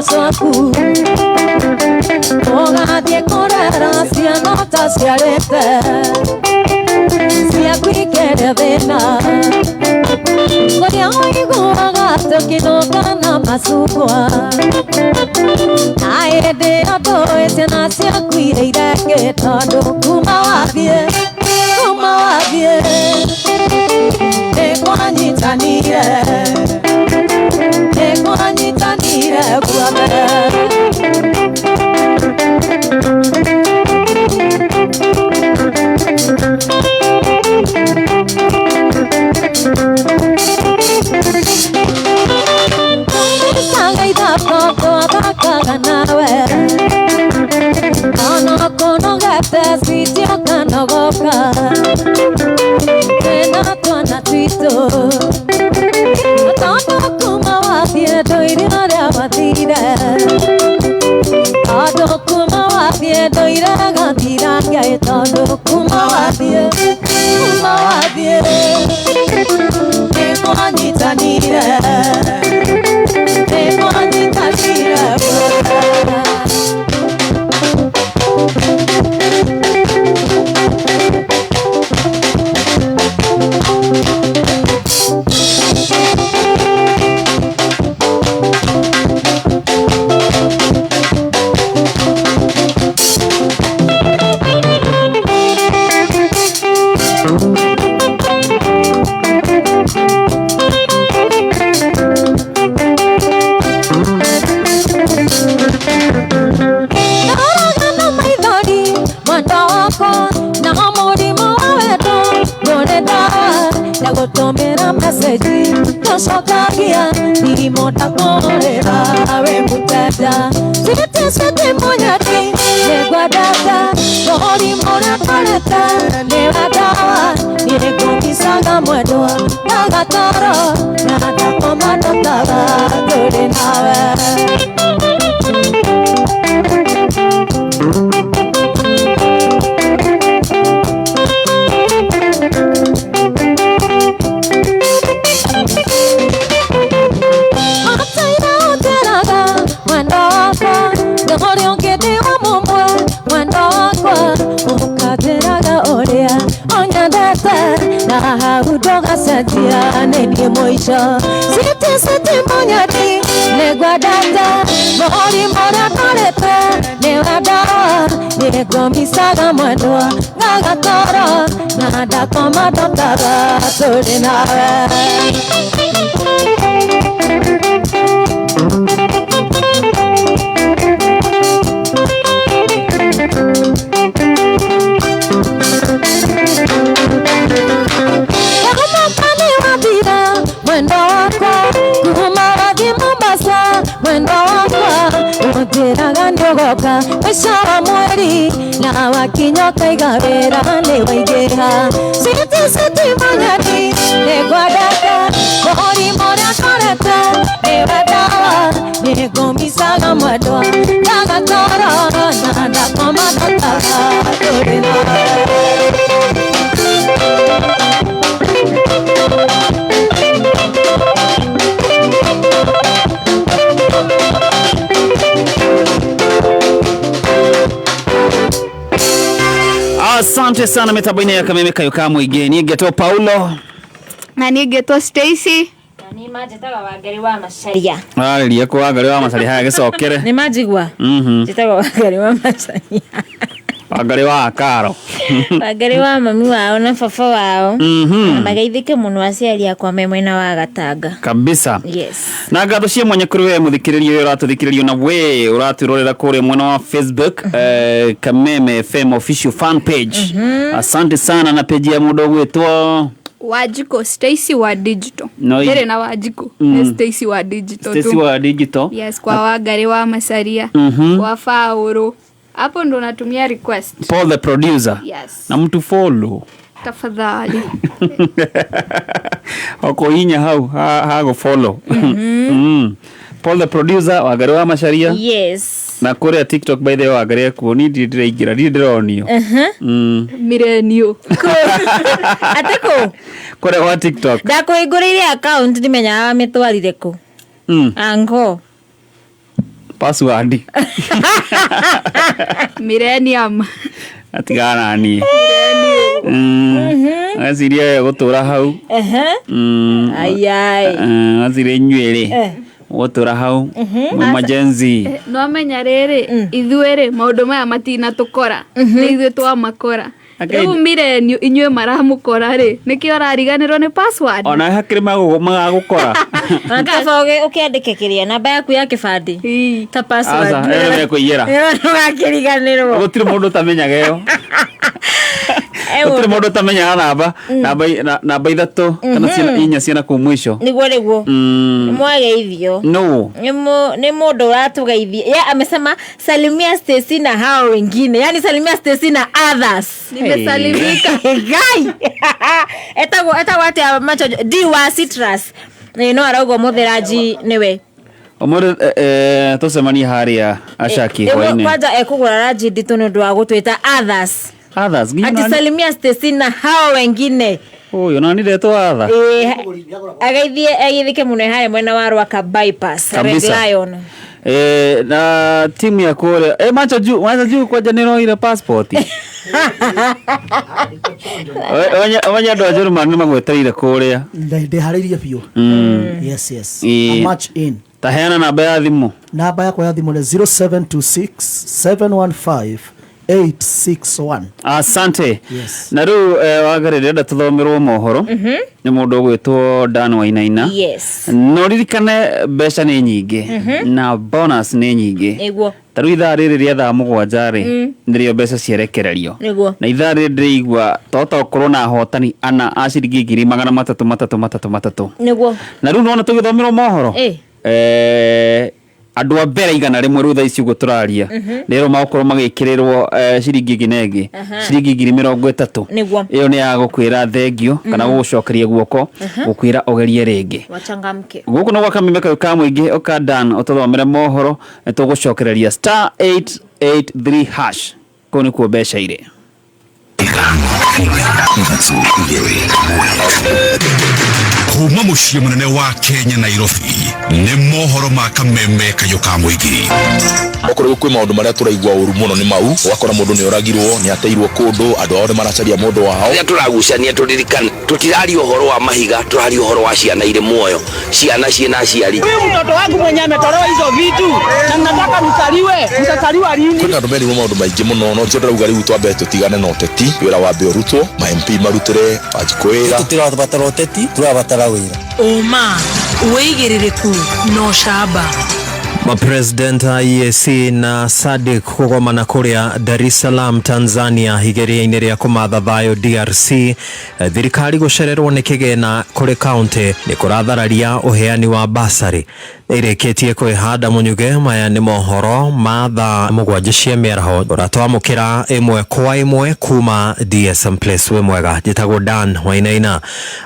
Swaku Oga die correra sia nota sia rete sia qui che vena Koria oigo agato che no kana masukwa Aede ato ese na sia qui reira che todo kumawabie Ekwanyitanire buaga Sangaita poko abakaga nawe Ono kono gete sitio kanogoka Tena twana twito Tono kuma wafie doiria ria watire Ado kuma wafie doiria gatira ngai Tono kuma wafie Ekwanyitanire Gotomera message Kashokagia Nimota korera We muteda Sete monyati Negwadata Tori mona paleta Nevadawa Nirekomisanga mwedwa Nagatoro Nagakomano taga Dore nawe moisha siti monyati negwadata mori mora toreta newadawa negomisaga mwendwa ngagatoro nada koma dotara torinawe mwendo wako kumaragi Mombasa mwendo wako utiraga ndiogoka mwisho wa mweri na wakinyoka igawira ni waigeha siti manyani negwadaka mohori moria koreta niwadawa nigomisaga mwendwa ngagatoro na ndakoma dotara turina Asante sana metabaina ya Kameme Kayuka Mwige. Nigetwa Paulo. Na nigetwa Stacy. Na ni majetaga wagari wa macharia. Liye ko wagari wa macharia haya gesokere. Ni majigwa. Jetaga wagari wa macharia. Wagari wa Karo. Wagari wa mami wao na fafa wao. Magaithike muno aciari akwa memwena wa Gatanga. Kabisa. Yes. Na gathucie mwenye kuriwe muthikiririo uratuthikiririo na we uraturorera kure mwena wa Facebook Kameme FM official fan page. Asante sana na page ya mudo gwetwo Wajiko Stacy wa Digital. Ndere na Wajiko Stacy wa Digital. Stacy wa Digital. Yes, kwa wagari wa masaria. Wa Fauro. Hapo ndo natumia request. Paul the producer. Yes. Na mtu follow. Tafadhali. Oko hinya hago follow. Paul the producer wagari wa masharia. Yes. Na kore TikTok by the way wagari kuoni ndireigira ndironio. Mirenio. Atako. Kore wa TikTok. Dako igurire account ndimenya ametwarire ko. Ango. Password. Millennium. Atigana ni. Asiria gutura hau. Ayai. Asire nywele. Gutura hau. Emergency. No amenya rere ithuere maundu maya matina tukora. Ni ithu twa makora. Riu Mirenio inywe maramukora ri niki orariganirwo ni password. Ona hakiri magukora. Nakafoge ukiandike kiria namba yaku ya kibandi. Ta password. Asa ere kuiyera. Ngakiriganirwo. Gutire mundu tamenyaga yo. Gutire mundu tamenyaga namba ithatu kana ciana inya ciana ku mwisho. Niguo. Mwageithio. No. Ni mundu uratugeithia. Ya amesema salimia Stacy na hao wengine. Yani salimia Stacy na others. Nimesalimika. Gai. Eta wate macho diwa citrus. No araugo mutheraji niwe. Omore tosemania haria ashaki hoine. Kwanza ekugura raji ndito ndo agutwita others. Others gina. Atisalimia Stacy na hao wengine. Oyo nani ndeto other. Agaithike muno haya mwena wa Rwaka bypass Red Lion. Na timu ya kore macho juu kwa janero ile passport. Wanya ndo German magweteire kore. Ndeharirie biu. Yes. A match in. Taheana namba ya thimu. Namba yako ya thimu ni 0726 715 861. Asante. Yes. Na riu wagare renda tuthomerwo mohoro. Ni mundu gwitwo Dan Wainaina. Yes. No ririkane mbeca ni nyingi na bonus ni nyingi. Eguo. Taru ithaa riri ria thaa mugwanja ri ndirio mbeca cierekererio. Na ithaa riri ndirigwa tota corona hotani ana aciringi 333. Niguo. Na riu nona tugithomerwo mohoro. Andu a mbere igana rimwe rutha ici ugo turaria rero makorwo magikirirwo ciringi ginegi ciringi 30 iyo ni ya gukwira thengio kana gucokeria guoko gukwira ogerie ringi wachangamke guku no Kameme Kayuka Mwige okadan utothomera mohoro tugucokereria *883# kuni ku mbeca ire kuma muciĩ munene wa Kenya Nairobi nĩ mohoro ma Kameme Kayuka Mwige. Okorwo kwĩ maũndũ marĩa tũraigua ũru mũno nĩ mau, ũgakora mũndũ nĩ oragirwo, nĩ ateirwo kũndũ, andũ ao nĩ maracaria mũndũ wao. Rĩrĩa tũragucania tũririkane tutirari uhoro wa mahiga, turari uhoro wa ciana ire muoyo, ciana ciena ciari. Huyu mtoto wangu mwenye ametolewa hizo vitu na nataka msaliwe lini? Kuna ndomeni mu maundu maingi muno no cio ndauga riu twambe tutigane na uteti wira wa Biorutwo ma MP marutire Wanjikuira tutirabatara uteti turabatara wira uma uigiririku no shaba. Mapresident EAC na SADC kugomana kuria Dar es Salaam Tanzania higeria-ini ria kumatha thayo DRC. Thirikari gucererwo ni kigena kuri county ni kurathararia uheani wa basari ireketie kwihanda munyuge. Maya ni mohoro ma thaa mugwanja cia miaraho uratwamukira imwe kwa imwe kuma DSM Place. We mwega, njitagwo Dan Wainaina.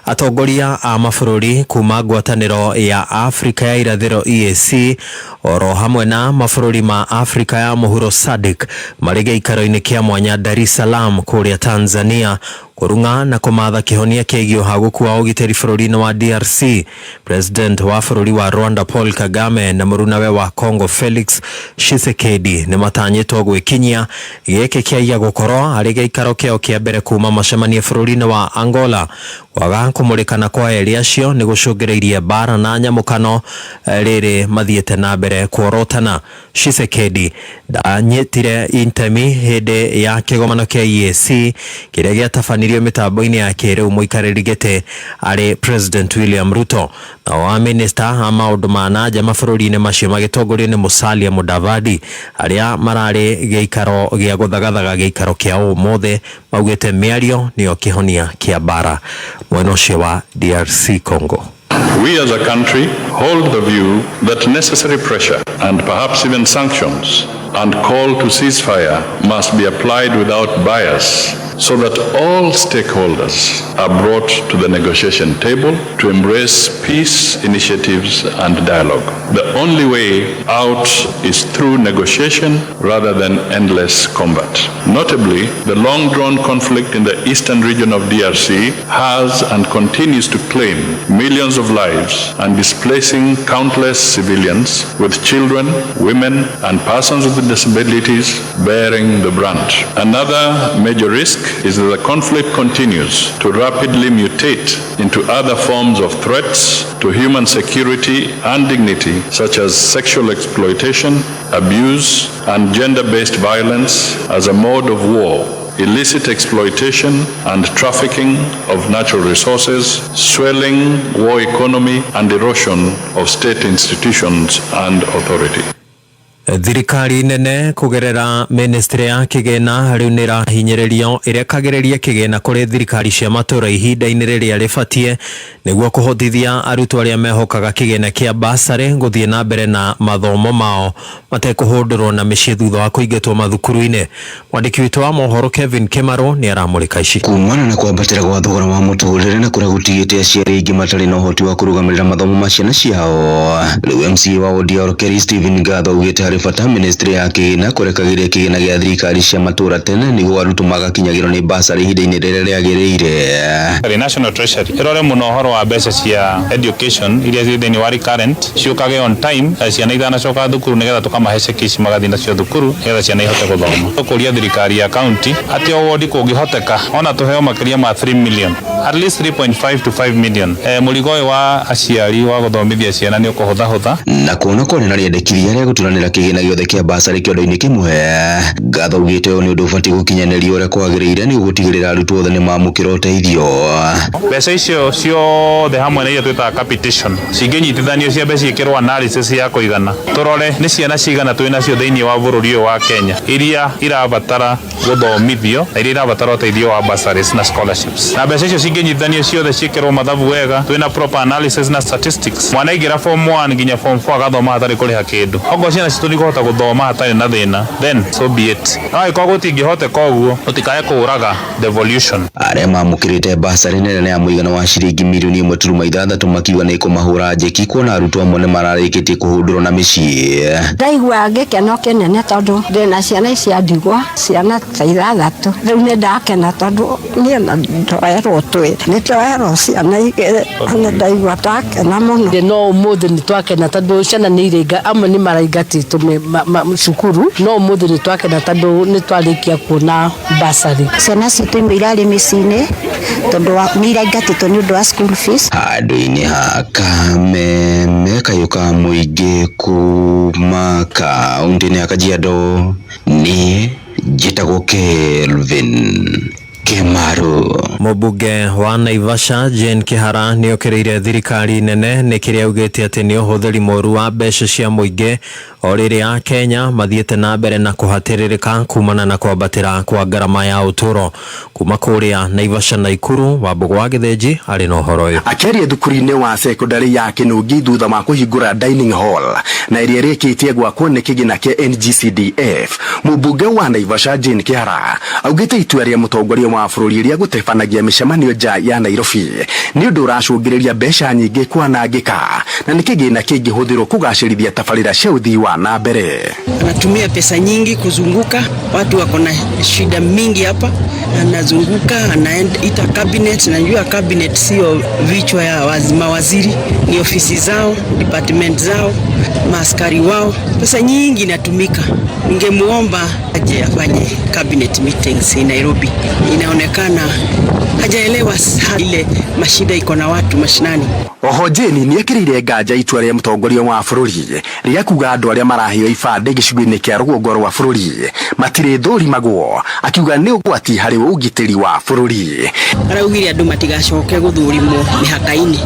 Atongoria a mabũrũri kuma ngwatanĩro ya Afrika ya irathĩro EAC oro hamwe na mabũrũri ma Afrika ya mũhuro SADC marĩ gĩikaro-inĩ kĩa mwanya Dar es Salaam kũrĩa Tanzania kurunga na kumatha kihonia kĩgiĩ haguku wa ũgitĩri bũrũri-inĩ wa DRC. President wa bũrũri wa Rwanda Paul Kagame na mũrunawe wa Congo Felix Tshisekedi nĩ matanyĩtwo gwĩkinyia gĩkĩ kĩaiya gũkorwo arĩ gĩikaro kĩao kĩa mbere kuma macemania bũrũri-inĩ wa Angola. Kwaga kũmũrĩkana kwa erĩ acio nĩ gũcũngĩrĩirie bara na nyamũkano rĩrĩ mathiĩte na mbere kuorotana. Tshisekedi ndanyitire itemi hĩndĩ ya kĩgomano kĩa EAC kĩrĩa gĩatabanirio mĩtambo-inĩ ya kĩrĩu mũikarĩri gĩtĩ arĩ President William Ruto. Na wa minister a maũndũ ma nanja mabũrũri-inĩ macio magĩtongorio nĩ Musalia Mudavadi arĩa mararĩ gĩikaro gĩa gũthagathaga gĩikaro kĩa ũmũthĩ maugĩte mĩario nĩyo kĩhonia kĩa bara mwena ũcio wa DRC Congo. We as a country hold the view that necessary pressure and perhaps even sanctions and call to ceasefire must be applied without bias so that all stakeholders are brought to the negotiation table to embrace peace initiatives and dialogue. The only way out is through negotiation rather than endless combat. Notably, the long-drawn conflict in the eastern region of DRC has and continues to claim millions of lives and displacing countless civilians, with children, women, and persons with disabilities bearing the brunt. Another major risk is that the conflict continues to rapidly mutate into other forms of threats to human security and dignity, such as sexual exploitation, abuse, and gender-based violence as a mode of war, illicit exploitation and trafficking of natural resources, swelling war economy, and erosion of state institutions and authority. Thirikari nene kugerera ministry ya kigena riu nirahinyiririo irekagiriria kigena kuri thirikari cia matura ihinda-ini riria ribatie niguo kuhotithia arutwo aria mehokaga kigena kia basari guthie na mbere na mathomo mao matekuhundurwo na micii thutha wa kuingatwo mathukuru-ini. Mwandiki witu wa mohoro Kevin Kimaro ni aramurika ici. Kumana na kwambatira gwa thogora wa muturire na kuria gutigite aciari aingi matari na uhoti wa kurugamirira mathomo ma ciana ciao. Riu MC wa ODR Kerry Stephen Ngatho augite hari bata ministry ya kigena kurekagiria kigena gia thirikari cia matura tene niguo arutwo magakinyagirwo ni basari ihinda-ini riria riagiriire. National Treasury irore muno uhoro wa mbeca cia education iria cia thini wa recurrent ciukage on time ciana ithanacoka thukuru nigetha tukamahe cheki magathi nacio thukuru nigetha ciana ihote guthoma. Tukuria thirikari ya county ati award kungihoteka ona tuheo makiria ma 3 million at least 3.5 to 5 million murigo wa aciari wa guthomithia ciana ni ukuhutha na kuona kone na riendekiria aria guturanira kigena giothe kia basari kiondo-ini kimwe. Ngatho ugite ni undu ubati gukinyanirio uria kwagiriire ni gutigirira arutwo othe ni mamukira uteithio. Mbeca icio ciothe hamwe na iria twitaga capitation cinginyitithanio cia mbeca ikirwo analysis ya kuigana turore ni ciana cigana twinacio thiini wa bururi uyu wa Kenya iria irabatara guthomithio na iria irabatara uteithio wa bursaries na scholarships, na mbeca icio cinginyitithanio ciothe ciikirwo mathabu wega twina proper analysis na statistics. Mwana ingira form 1 nginya form 4 agathoma hatari kuriha kindu ogo ciana citu ni kuhota guthoma hatari na thina then so be it. Ai kwa gutingihoteka uguo utikaye kuuraga devolution. Aria mamukirite basari nene ya muigana wa ciringi mirioni 1.6 makiuga ni kumahura njeki kuona arutwo amwe ni mararikitie kuhundurwo na micii. Ndaigua ngikeno kinene tondu ndina ciana cia ndigwa ciana ta 6 riu ni ndakena tondu nie na ndoerwo we nitwahero ciana igere ane ndaigua takena muno no umuthi nitwakena tondu ciana ni irenga amwe ni maraigatitwo cukuru no umuthi nitwakena tondu nitwarikia kuona basari ciana citu imwe irari micini tondu ni iraigatitwo ni undu wa school fees handũ-inĩ ha Kameme kayuka mũingĩ kuma kaunti-inĩ ya Kajiado niĩ njĩtagwo Kelvin Kimaru. Mũmbunge wa Naivasha Jane Kihara nĩ okereire thirikari nene nĩ kĩrĩa augĩte atĩ nĩ ũhũthĩri mũru wa mbeca cia mũingĩ o rĩrĩa Kenya mathiĩte na mbere na kũhatĩrĩrĩka kumana na kwambatĩra kwa ngarama ya ũtũũro. Kuma kũrĩa Naivasha na Ikuru, Wambũgũ wa Gĩthĩnji arĩ na ũhoro ũyũ. Akĩaria thukuru-inĩ wa secondary ya Kĩnũngi thutha wa kũhingũra dining hall na ĩrĩa ĩrĩkĩtie gwakwo nĩ kĩgĩna kĩa NGCDF, mũmbunge wa Naivasha Jane Kihara augĩte itua rĩa mũtongoria wa bũrũri rĩa gũtebanagia mĩcemanio nja ya Nairobi nĩ ũndũ ũracũngĩrĩria mbeca nyingĩ kwanangĩka na nĩ kĩgĩna kĩngĩhũthĩrwo kũgacĩrithia tabarĩra cia ũthii wa na mbere. Anatumia pesa nyingi kuzunguka, watu wako na shida mingi hapa, anazunguka anaita cabinet. Najua cabinet sio vichwa ya mawaziri, ni ofisi zao, department zao, maaskari wao, pesa nyingi inatumika. Ningemuomba aje afanye cabinet meetings in Nairobi. Inaonekana hajaelewa ile mashida iko na watu mashinani. Oho Jane nĩ ekĩrĩire nganja itua rĩa mũtongoria wa bũrũri rĩa kuga andũ arĩa maraheo ibandĩ gĩcigo-inĩ kĩa rũgongo rwa bũrũri matirĩ thũrimagwo, akiuga nĩ ũgwati harĩ ũgitĩri wa bũrũri. Araugire andũ matigacoke gũthũrimwo mĩhaka-inĩ.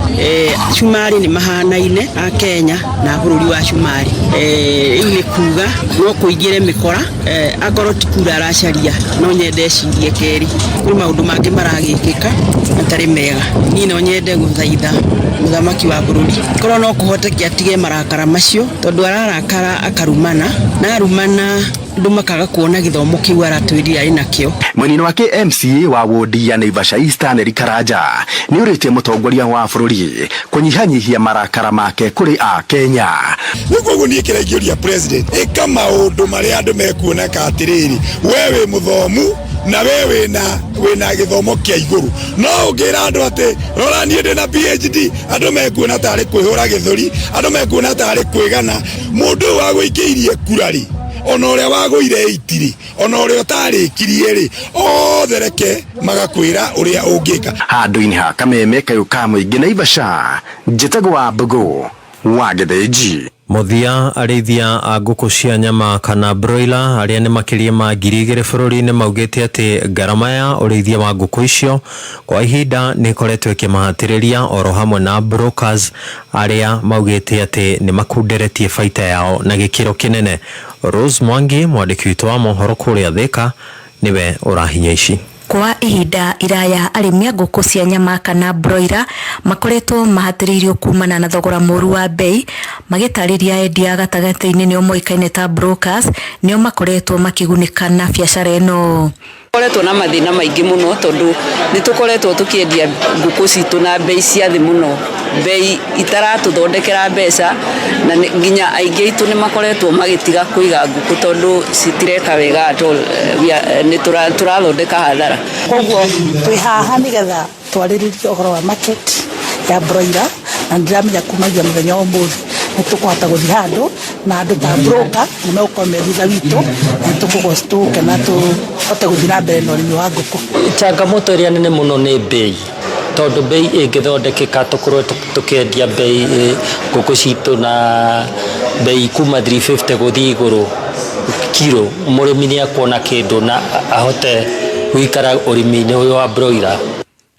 Cumari nĩ mahanaine a Kenya na bũrũri wa Cumari. Rĩu nĩ kuga no kũingĩre mĩkora, akorwo ti kura aracaria no nyende cirie keri. Kũrĩ maũndũ mangĩ maragĩkĩka matarĩ mega. Niĩ no nyende gũthaitha muthamaki wa bũrũri korwo no kũhoteka atige marakara macio tondu ararakara akarumana na arumana andũ makaga kuona gĩthomo kĩu aratwĩrire arĩ nakĩo. Mũnini wake MCA wa wodi ya Naivasha Eastern Eric Karanja nĩ ũrĩtie mũtongoria wa bũrũri kũnyihanyihia marakara make kũrĩ a Kenya. Nĩguo niĩ kĩraingĩria president ĩka maũndũ marĩa andũ mekuona atĩrĩrĩ, wewe mũthomu na wewe wĩna gĩthomo kĩa igũrũ, no ũngĩra andũ atĩ rora niĩ ndĩna PhD, andũ mekuona tarĩ kwĩhũra gĩthũri, andũ mekuona tarĩ kwĩgana. Mũndũ wa gũikĩirie kurari ona ũrĩa wagũire itiri ona ũrĩa ũtarĩkirie rĩ othe reke magakwĩra ũrĩa ũngĩka. Handũ-inĩ ha Kameme kayuka mũingĩ Naivasha, njĩtagwo Wambũgũ wa Gĩthĩnji. Muthia arĩithia a ngũkũ cia nyama kana broiler arĩa nĩ makĩria ma 2,000 bũrũri-inĩ maugĩte atĩ ngarama ya ũrĩithia wa ngũkũ icio kwa ihinda nĩ ĩkoretwo ĩkĩmahatĩrĩria oro hamwe na brokers arĩa maugĩte atĩ nĩ makunderetie baita yao na gĩkĩro kĩnene. Rose Mwangi, mwandĩki witũ wa mohoro kũrĩa Thika, nĩwe ũrahinya ici. Kwa ihinda iraya arĩmi a ngũkũ cia nyama kana broiler makoretwo mahatĩrĩirio kumana na thogora mũru wa bei, magĩtarĩria endia gatagatĩ-inĩ nĩo moĩkaine ta brokers nĩo makoretwo makĩgunĩka na biacara ĩno. Koretwo na mathĩna maingĩ mũno tondu nĩ tũkoretwo tũkĩendia ngũkũ citũ na bei cia thĩ mũno, bei itaratũthondekera mbeca na nginya aingĩ itũ nĩ makoretwo magĩtiga kũiga ngũkũ tondu citireka wega nĩ tũrathondeka hathara. Koguo twĩ haha nĩgetha twarĩrĩrie ũhoro wa market ya broiler na ndiramenya kumagia mũthenya ũmũthĩ nĩ tũkũhota gũthiĩ handũ na andũ ta broker nĩ megũkorwo me thutha witũ na tũkũgocitũke na tũhote gũthiĩ na mbere na ũrĩmi wa ngũkũ. Changamoto ĩrĩa nene mũno nĩ bei, tondu bei ĩngĩthondekeka tũkorwo tũkĩendia bei ngũkũ citũ na bei kuma 350 gũthiĩ igũrũ kilo, mũrĩmi nĩ akuona kĩndũ na ahote gũikara ũrĩmi-inĩ ũyũ wa broiler.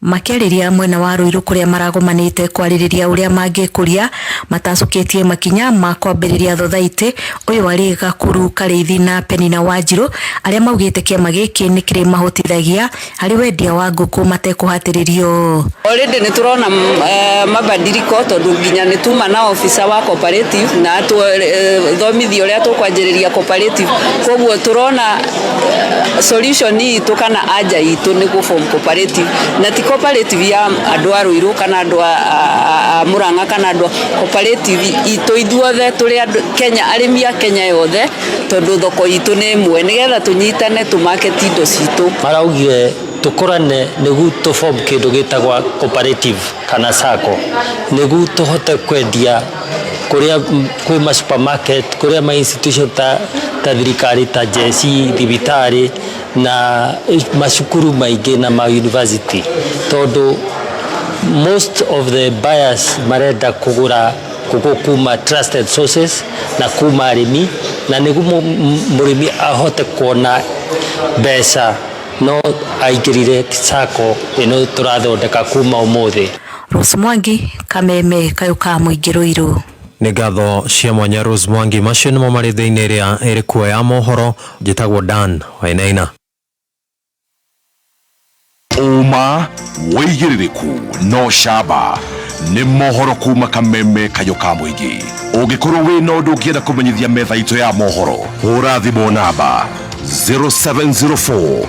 Makĩarĩria mwena wa Ruiru kũrĩa maragomanĩte kwarĩrĩria ũrĩa mangĩkũria matacũkĩtie makinya ma kwambĩrĩria thothaitĩ ũyũ warĩ Gakuru, Karĩithi na Penina Wanjiru arĩa maugĩte kĩama gĩkĩ nĩ kĩrĩ mahotithagia harĩ wendia wa ngũkũ matekũhatĩrĩrio. Already nĩ tũrona mabadiliko tondu nginya nĩ tuma na officer wa cooperative na thomithio ũrĩa tũkwanjĩrĩria cooperative, koguo tũrona solution itũ kana anja itũ nĩ gũform cooperative na ti cooperative ya andũ a Ruiru kana andũ a Murang'a kana andũ cooperative itũ ithuothe tũrĩ andũ Kenya, arĩmi a Kenya yothe tondu thoko itũ nĩ ĩmwe nĩgetha tũnyitane tũmarket indo citũ. Maraugire tukorane nigu to form kindu gitagwa cooperative kana sacco nigu tuhote kwendia kuria kwi ma supermarket kuria ma institution ta thirikari ta jesi thibitari na masukuru maingi na ma university tondu most of the buyers marenda kugura kuma trusted sources na kuma arimi na nigu murimi ahote kuona mbeca no aigirire sako ino turathondeka kuma umuthi. Rose Mwangi, Kameme Kayuka Muigiruiru. Nĩ ngatho cia mwanya Rose Mwangi. Macio nĩmo marĩ thĩinĩ ĩrĩa ĩrĩ kuo ya mohoro. Njĩtagwo Dan Wainaina. Uma wĩigĩrĩrĩku no camba nĩ mohoro kuma Kameme Kayuka Muigi. Ũngĩkorwo wĩna ũndũ ũngĩenda kũmenyithia metha itũ ya mohoro, hũra thimũ namba 0704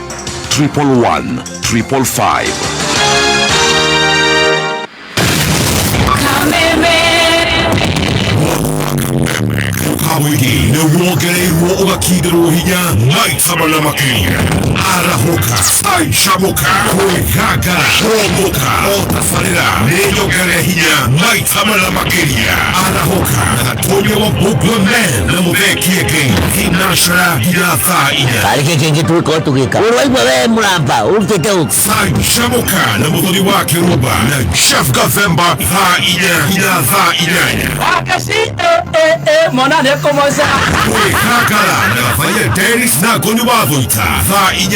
111 555. Kamwigi nĩ wongereirwo ũgakindĩrwo hinya maita mana makĩria. Arahuka, aicamuka, kwĩgangara, kũmbũka, otabarĩra nĩ nyongere hinya maita mana makĩria. Arahuka na gatũria wa Bugla Men na mũtheki ĩngĩ thinacara nginya thaa 4. Karĩke kĩngĩ twĩko tũgĩka. Ũraigua we mũramba ũrutĩte ũũ. Aicamuka na mũthuri wa Kĩrumba na Jeff Gathemba thaa 4 nginya thaa 8. Wakasi mwana nĩ kũmoca. Kwĩgangara na Fire Dennis na Goni wa Thũita thaa 8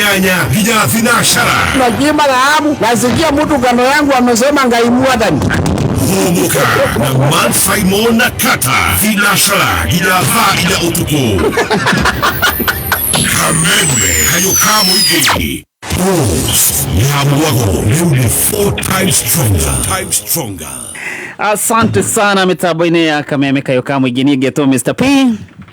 nginya thinacara. Najima dhahabu nasikia mtu kando yangu amesema ngaimuadani. Humuka na Man Simon na Kata thinacara nginya thaa 4 utuku. Kameme Kayuka Muigi. Nyamuago leo ni 4 times stronger. Asante sana mitambo-inĩ ya Kameme Kayuka Muigi. Niĩ ngetwo Mr. P.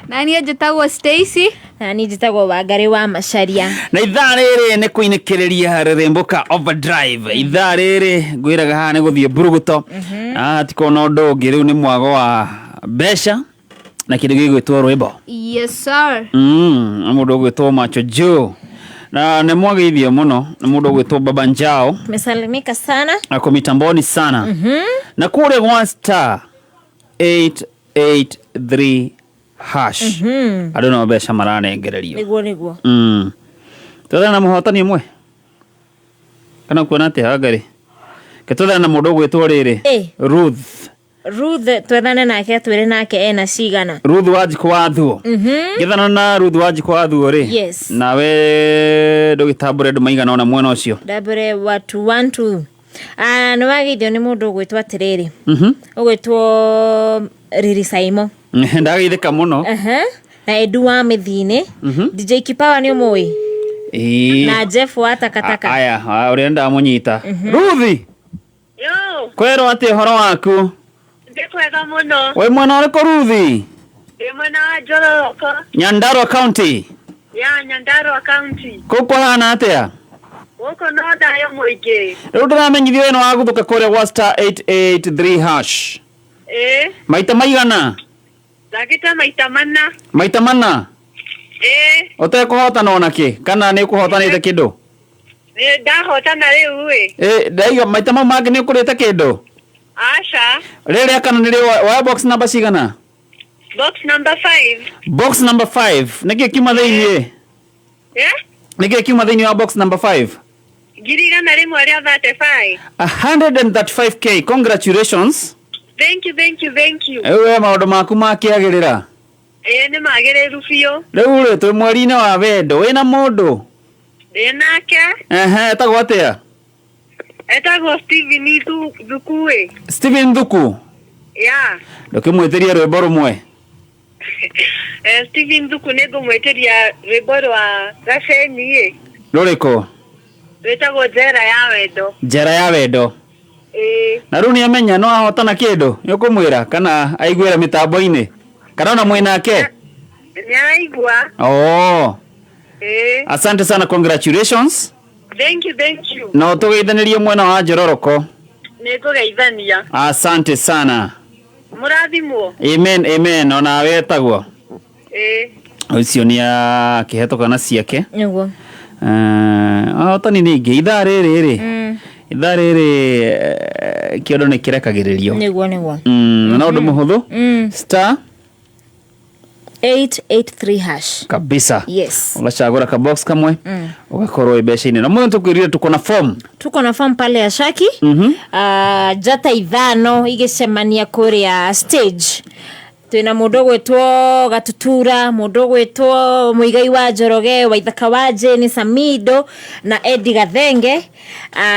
Na niĩ njĩtagwo Stacy. Na niĩ njĩtagwo Wangari wa Macharia. Na ithaa rĩrĩ nĩ kũinĩkĩrĩria Rĩrĩmbũka Overdrive. Ithaa rĩrĩ ngwĩraga haha nĩ gũthiĩ Mburuguto. Tikona ũndũ ũngĩ, rĩu nĩ mwago wa mbeca na kĩndũ gĩgwĩtwo rwĩmbo. Yes sir. Mũndũ ũgwĩtwo Macho Joe. Na nĩ mwagĩithio mũno, nĩ mũndũ ũgwĩtwo Baba Njao. Mesalimika sana. Ako mitamboni sana. Na kũrĩa gwa star 883 hash. Andũ no mbeca maranengererio. Nĩguo. Tũthana na mũhotani ũmwe. Kana kuona atĩ hangari. Ketũthana na mũndũ ũgwĩtwo rĩrĩ. Ruth twethane nake atwĩre nake ena cigana. Ruth Wanjikũ wa Thuo. Gĩthana na Ruth Wanjikũ wa Thuo rĩ. Yes. Nawe ndũgĩtambũre andũ maigana ona mwena ũcio. Ndambũre watu 1 2. Nĩ wagĩithio nĩ mũndũ ũgwĩtwo atĩrĩrĩ. Ũgwĩtwo Riri Saimo. Ndagĩithĩka mũno. Na Edu wa Mĩthini. DJ Kipawa nĩ ũmũĩ. Na Jeff wa Takataka. Aya, ũrĩa ndamũnyita. Ruthi. Yo. Kwero atĩ ũhoro waku? Kwega mũno. Wĩ mwena ũrĩkũ Ruthi? Ndĩ mwena wa Njororoko. Nyandarua County. Ya Nyandarua County. Kũu kũhana atĩa? Gũkũ no thayũ mũingĩ. Rĩu ndĩramenyithio ĩno wa gũthũka kũrĩa gwa star 883 hash. Maita maigana? Ndagĩta maita mana. Maita mana? Ũtekũhotana ona kĩ? Kana nĩ ũkũhotanĩte kĩndũ? Ndahotana rĩu ndaiga maita mau mangĩ nĩ ũkũrĩte kĩndũ? Aca. Rĩrĩa kana nĩrĩ wa box number cigana? Box number 5. Box number 5. Nĩkĩo kiuma thĩinĩ? Nĩkĩo kiuma thĩinĩ wa box number 5? Ngiri igana rĩmwe rĩa 35. 135k. Congratulations. Thank you. Ewe maũndũ maku makĩagĩrĩra. Nĩ magĩrĩru biũ. Rĩu rĩ twĩ mweri-inĩ wa wendo. Wĩna mũndũ? Ndĩnake. Etagwo atĩa? Etagwo Steven Thuku. Steven Thuku? Ya. Ndũkĩmwĩtĩria rwĩmbo rũmwe? Steven Thuku nĩ ngũmwĩtĩria rwĩmbo rwa Gaceni. Rũrĩkũ? Rwĩtagwo Njera ya Wendo. Njera ya Wendo. Na rĩu nĩamenya no ahotana kĩndũ? Nĩ ũkũmwĩra kana aiguĩra mĩtambo-inĩ? Kana ona mwĩnake? Nĩaraigua. Asante sana, congratulations. Thank you. No tũgeithanĩrie mwena wa Njororoko. Nĩngũgeithania. Asante sana. Mũrathimwo. Amen. Ona wetagwo? Ũcio nĩ akĩhetũka na ciake. Nĩguo. ahotani ningi ithaa riri kiondo ni kirekagiririo niguo na undu muhuthu star 883 hash kabisa. Yes. Unachagura ka box kamwe ugakorwo ibesha-ini na mwanzo tukwirire tuko na form pale ya Shaki jata ithano igicemania kuria stage twina mundu gwetwo Gatutura, mundu gwetwo Muigai wa Njoroge, Waithaka wa Jane, Samido na Eddie Gathenge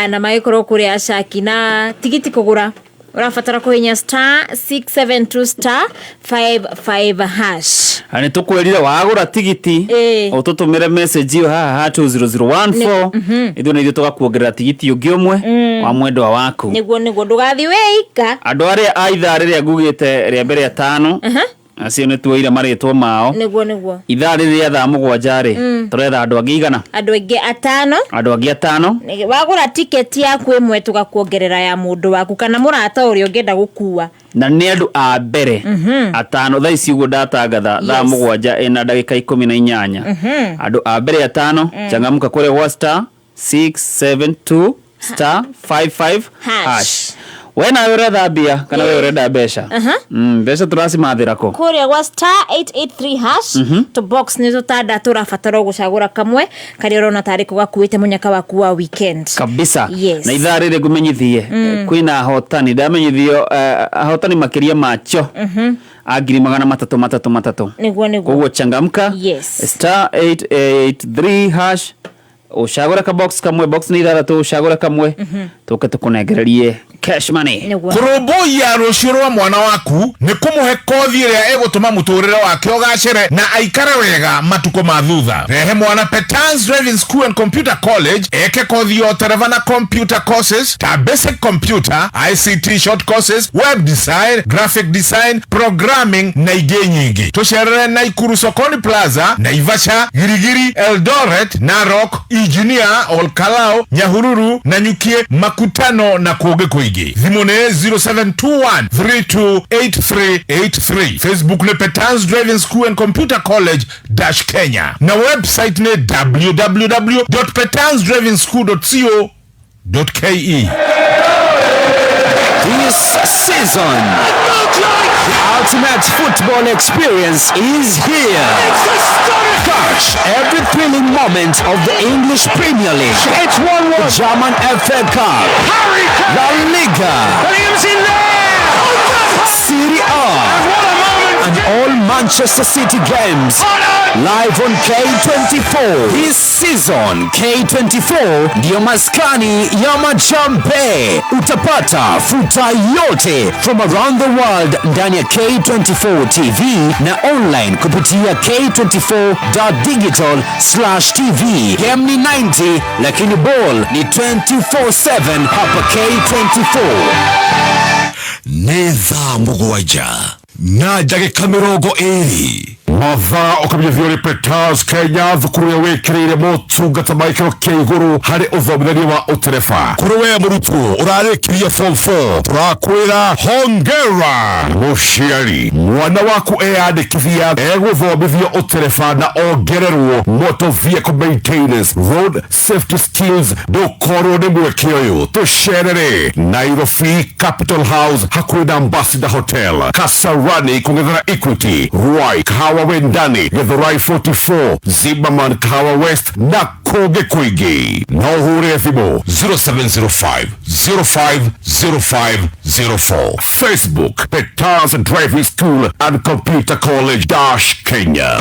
na magikoro kuria Shaki na tigiti kugura urafatara kuhinya star 672 star 55 hash. Ani tukwirire wagura tigiti ututumire message yo haha 20014 ithu ni tugakuongerera tigiti ungi umwe wa mwendwa waku. Niguo ndugathi weika andu aria aitha riria ngugite ria mbere ya 5 acio ni tuoira maritwo mao niguo ithaa riria thaa 7 turetha andu angi igana andu angi 5 wagura ticket yaku imwe tugakuongerera ya mundu waku kana murata uria ungienda gukua na ni andu a mbere 5 thaa ici ugo ndatangatha thaa 7 ina ndagika 18 andu a mbere ya 5 changamuka kure star 672 star 55 hash. Wena urenda bia kana we urenda besha besha turasimathira ko kuria wa star 883 hash to box nizo tada turafatara gucagura kamwe kari urona tariko gakuite munyaka waku wa weekend kabisa. Yes. Na ithaa riri ngumenyithie kwina hotani ndamenyithio hotani makiria macho agiri 333 niguo koguo changamka. Yes. Star 883 hash ushagura ka box kamwe box ni ithatatu ushagura kamwe tuke tukunegererie cash money. Kurubuya rucio rwa mwana waku ni kumuhe kothi iria egutuma muturire wake ugacire na aikare wega matuko mathutha. Rehe mwana Petans Driving School and Computer College eke kothi yo terevana computer courses ta basic computer, ICT short courses, web design, graphic design, programming na ingĩ nyingĩ. Tucerere Naikuru Sokoni Plaza, Naivasha, Girigiri, Eldoret, Narok, Engineer, Olkalao, Nyahururu, Nanyukie, Makutano na Koge Koigi. Thimone 0721328383. Facebook ne Petans Driving School and Computer College -Kenya. Na website ne www.petansdrivingschool.co.ke. This season, the ultimate football experience is here. Catch every thrilling moment of the English Premier League, it's the German FA Cup, La Liga, Serie A, and all Manchester City games live on K24. This season, K24 ndio maskani ya majambe. Utapata futa yote from around the world ndani ya K24 TV na online kupitia k24.digital/tv. Game ni 90 lakini ball ni 24/7 hapa K24. Netha mugwaja na ndagika 20 mathaa ukamenyithio ni Petans Kenya thukuru ya wikirire motungata maikiro kia iguru hari uthomithania wa utereba. Kuri we murutwo urarikirie form 4 turakwira hongera muciari mwana waku eyandikithia eguthomithio utereba na ongererwo motor vehicle maintenance road safety skills ndukorwo ni mweke uyu. Tucerere Nairobi Capital House hakuhi na Ambassador Hotel, Kasarani kungethera Equity, Ruai Kahawa Wendani, Githurai 44, Zimmerman Kahawa West na Koge Koigi. Na uhure thimo 0705 050504. Facebook Petans Driving School and Computer College -Kenya.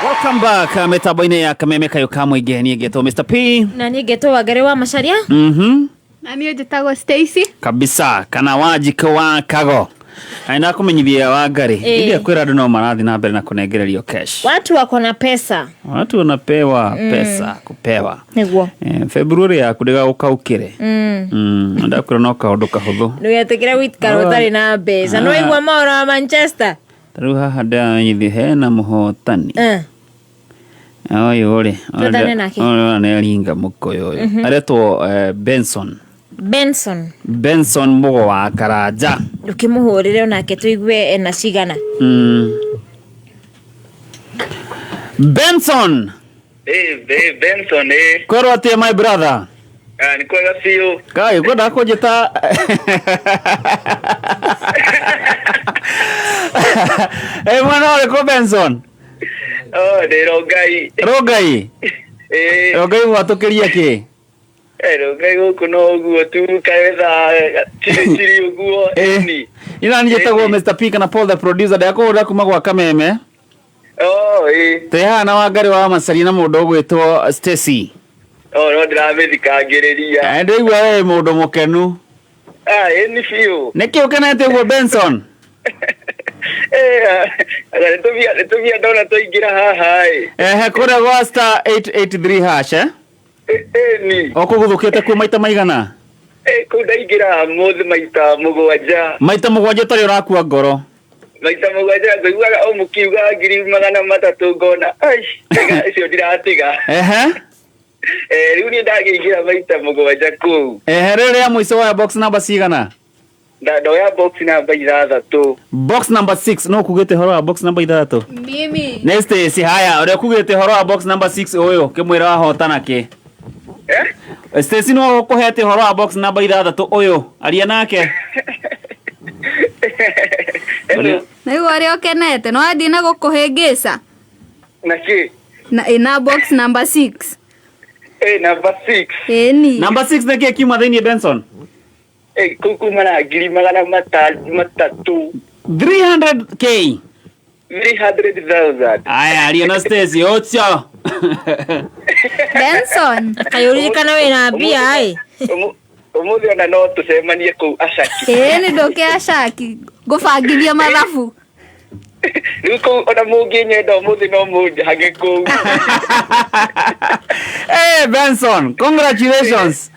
Welcome back. Metaboine ya kameme kayo kamwige ni geto Mr. P. Na ni geto wagare wa Macharia. Na ni ojetago Stacy. Kabisa kana wajiko wa kago. Aina kumenyithia wagari. Ili kwira andu no marathi na mbere na kunegererio cash. Watu wako na pesa. Watu wanapewa pesa kupewa. Niguo. February ya kudiga ukaukire. Nda kwira no kaundu kahuthu. Ndugetekira witkaro utari na mbeca. No igwa maura wa Manchester. Taru haha ndanyithi hena muhotani. Oyo ore. Ore ne ringa mukoyo oyo. Aretwo Benson. Benson Mugo wa Karanja. Ukimuhurire onake tuigue na cigana. Benson. Benson Kwero atia my brother. Ni kwega fiu. Kai kwenda kujita. Mwana ole ko Benson. De Rogai. Rogai watukiria ki? Rogai guku no guo tu kaetha chiri uguo ni. Ina njetago Mr. P kana Paul the producer ndako ura kuma gwa Kameme. Te hana Wangari wa Masari na mundu gwitwo Stacy. No ndiramethikangereria. Ndigwa we mundu mukenu. Ni fiu. Niki ukenete gwo Benson? Tumia ndona tuingira haha kura gwa star 883 hash ni. Okuguthukite ku maita maigana? Kundaingira muthi maita mugwanja. Maita mugwanja tari urakua ngoro. Maita mugwanja nguigaga o mukiuga 300 ngona. Icio ndiratiga. Riu ni ndagingira maita mugwanja ku. Rĩrĩa mũico wa box number cigana? Ndoya box number 6. Box number 6 no kugite horo wa box number 6. Mimi. Next si haya ore kugite horo wa box number 6 uyu kimwira wa hotana ki. Stacy no kuhete horo wa box number 6 uyu aria nake. Nĩguo arĩ okenete no athi na gukuhĩngĩca. Naki? Na box number 6. Number 6. Ni. Number 6 nake kiuma thĩinĩ Benson. Kuku mana 300,000. 300k. 300,000. Aya aria na Stacy ocho. Benson. Kayuririkana we na mbia Umuthi ona no tucemanie ku Ashaki. Ni ndoke Ashaki gubangithia mathabu. Riu ku ona munginyenda umuthi no hage ku. Benson, congratulations.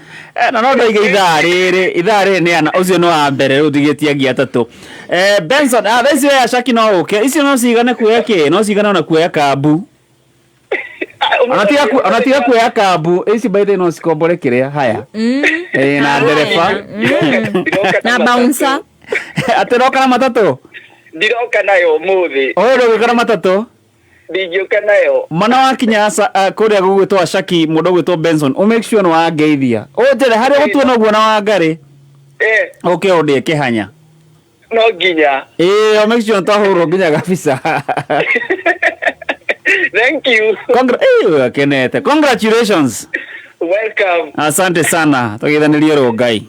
Na no ndoige ithaa rĩrĩ nĩ ana ũcio no wa mbere rĩu thigetie ngia tatu. Benson thaici we Ashaki no uke icio no cigane kuoya ki no cigane ona kuoya kambu. Anatiga kuoya kambu ici baithe no cikombore kiria haya. Na ndereba na bouncer ateroka na matatu. Ndiroka nayo muthi. Ndoka na matatu. Ndingĩũka nayo. Mana wakinya kũrĩa gũgwĩtwo Ashaki mũndũ ũgwĩtwo Benson make sure no wangeithia ũnjĩre harĩa gũtuona ũguo na Wangari ũke ũndĩe kĩhanya no nginya make sure twahũrwo nginya gabica. Thank you. Kenete. Congratulations. Welcome. Asante sana tũgeithanĩrie Rongai.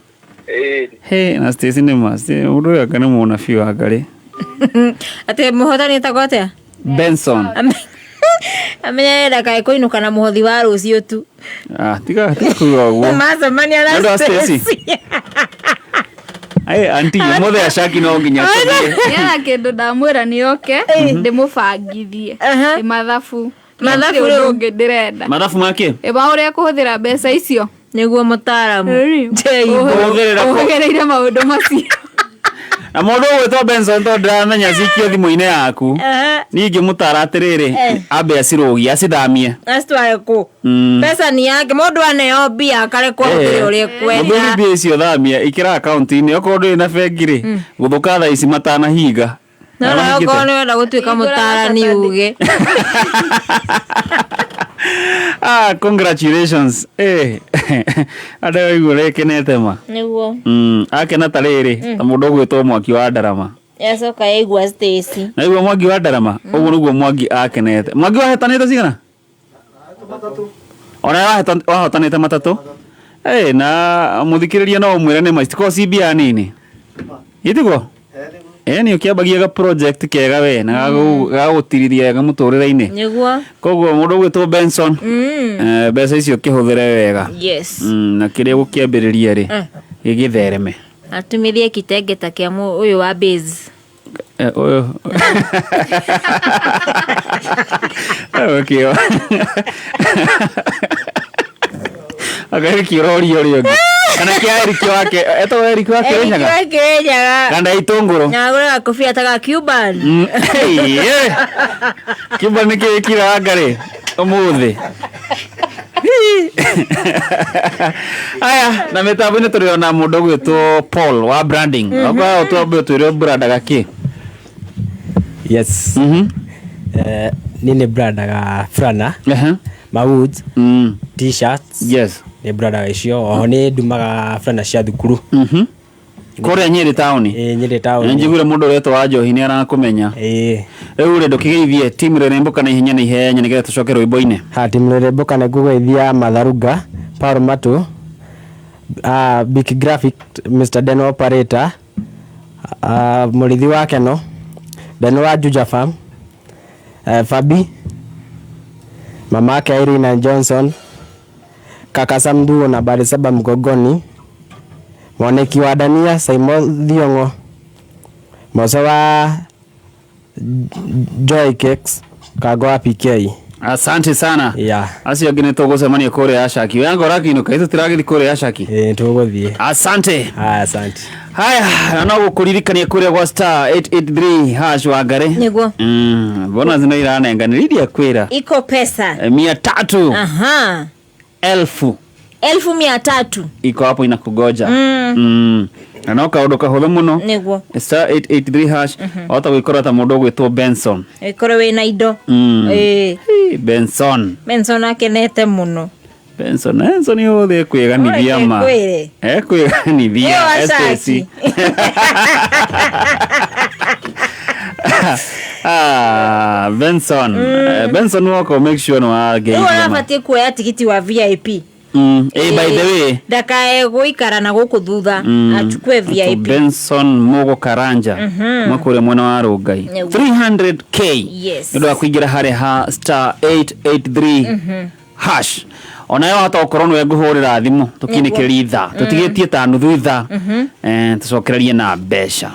Na Stacy nĩ mũndũ ũyũ akane mũna biũ Wangari ate muhotani etagwo atia? Benson. Amenye ndakae kũinũka na mũhothi wa rũciũ tu. Tiga kuuga ũguo. Macemania na Stacy. Auntie mũthĩ Ashaki no nginya tũthiĩ. Yana kĩndũ ndamwĩra nĩoke ndĩmũbangithie mathabu. Mathabu rĩu ndĩrenda. Mathabu make? Ũrĩa kũhũthĩra mbeca icio. Nĩguo mũtaaramu. Ũhũthĩrĩire maũndũ macio. Na mũndũ ũgwĩtwo Benson tondũ ndĩramenya cikio thimũ-inĩ yaku ningĩ mũtara atĩrĩrĩ ambe acirũgie acithamie acitware kũ pesa ni yake mũndũ aneo mbia akarekwo hũthĩre ũrĩa kwenda mũndũ mbia icio thamia ikĩra akaunti-inĩ okorwo ndũrĩ na bengi-rĩ gũthũka thaa ici matanahinga no okorwo nĩ wenda gũtuĩka mũtaarani uge. Congratulations. Andũ aigua rekenete ma nĩguo akena ta rĩrĩ ta mũndũ ũgwĩtwo Mwangi wa Ndarama yacoka yaigua Stacy na igua Mwangi wa Ndarama ũguo nĩguo Mwangi akenete. Mwangi wahetanĩte cigana? Ona wahotanĩte matatũ. Na mũthikĩrĩria no ũmwĩre nĩ maitiko CBA nini gĩtiguo nĩ ũkĩambagia ga project kega we na gagũtirithia wega mũtũrĩre-inĩ nĩguo koguo mũndũ ũgwĩtwo Benson mbeca icio kĩhũthĩre wega na kĩrĩa gũkĩambĩrĩria-rĩ gĩgĩthereme atumithie kitengeta kĩa ũyũ wa base ũyũ okay agari rori ũrĩa ũngĩ kana kĩa Eric wake etagwo Eric wake Kirinyaga kanda itũngũrũ na gũra kofia ta Cuban Cuban nĩ kĩkira Wangari ũmũthĩ Aya na metabone turiona mundu gwitwo Paul wa branding aba utwambe turio brandaga ki. Yes. Nini brandaga frana mauds t-shirts. Yes. Ni brandaga icio oho ni ndumaga frana cia thukuru. Kore Nyeri town. Nyeri town. Njigure mundu retwa wa Njohi ni arakumenya. Riu ri ndukigeithie timu Reremboka na ihenya nigetha tucoke rwimbo-ini. Timu Reremboka na gugeithia Matharuga, Paul Matu, Big Graphic, Mr. Deno Operator, Murithi wa Keno, Deno wa Juja Farm, Fabi, mama yake Irina Johnson, kaka Samdu na Barisaba Mgogoni, mwaneki wa Dania Simon Thiongo, Mosawa Joy Cakes, Kagwa PK. Asante sana. Asi yagine tugocemania kore Ashaki. Yango rakino kaito tiragiri kore Ashaki. Tuguthie. Asante. Asante. Haya, na gukuririkania kure kwa star 883 hash wa ngare. Niguo. Bona zino iranenganiriria kwira. Iko pesa 300. Aha. 1300 iko hapo inakugoja. Na kaundu kahuthu muno niguo star 883 hash ota gwikora ta mundu gwitwo Benson ikoro we na indo Benson akenete muno. Benson yothe kwiganithia ma kwiganithia STC Benson wako make sure no agei unapatie kuya tikiti wa VIP. By the way dakae guikara na guku thutha achukue VIP. Benson Mogo Karanja makure mwana wa Rugai 300k ndio akuingira hare ha star 883 hash onayo hata okoronu eguhurira thimu tukinikiriitha tutigetie ta nuthu itha tucokererie na besha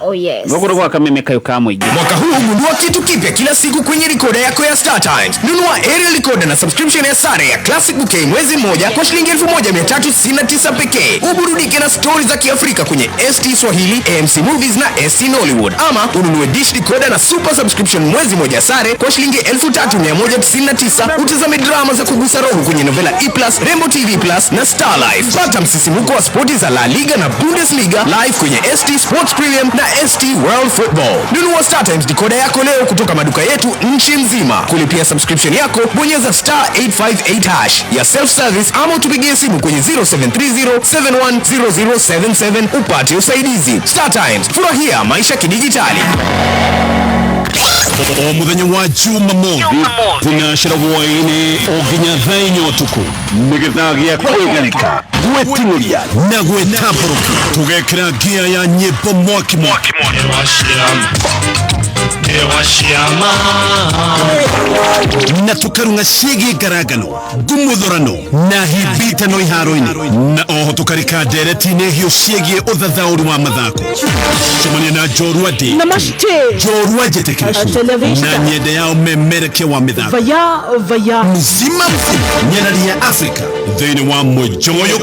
gukuru kwa kameme kayo ka muingi. Mwaka huu nunua kitu kipya kila siku kwenye recorder yako ya Star Times. Nunua aerial recorder na subscription ya sare ya Classic Bouquet mwezi mmoja kwa shilingi 1369 pekee. Uburudike na stories za Kiafrika kwenye ST Swahili, AMC Movies na ST Nollywood. Ama ununue dish decoder na super subscription mwezi mmoja sare kwa shilingi 3199. Utazame drama za kugusa roho kwenye Novela E+, Rainbow TV Plus na Star Life. Pata msisimuko wa spoti za La Liga na Bundesliga live kwenye ST Sports Premium na ST World Football. Nunua Star Times decoder yako leo kutoka maduka yetu nchi nzima. Kulipia subscription yako bonyeza star 858 hash ya self service ama utupigie simu kwenye 0730710077 upate usaidizi. Star Times, furahia maisha kidijitali. Muthenya wa Jumamothi tunashira hwaini oginya thainyo tuku nigithagia kwiganika gwetinuria na gwetaburuki tugekira gia ya nyimbo mwaki na tukarunga ciĩgiĩ ngaragano ngumuthorano na hibitano iharo-inĩ na oho tukarika ndereti-inĩ hiũ ciĩgiĩ ũthathaũri wa mathako. Cemania na Njorua Day, Njorua njĩtĩkĩrĩku na nyende yao memerekia wa mĩthako mzima nyenari ya Afrika thĩinĩ wa Mojoyo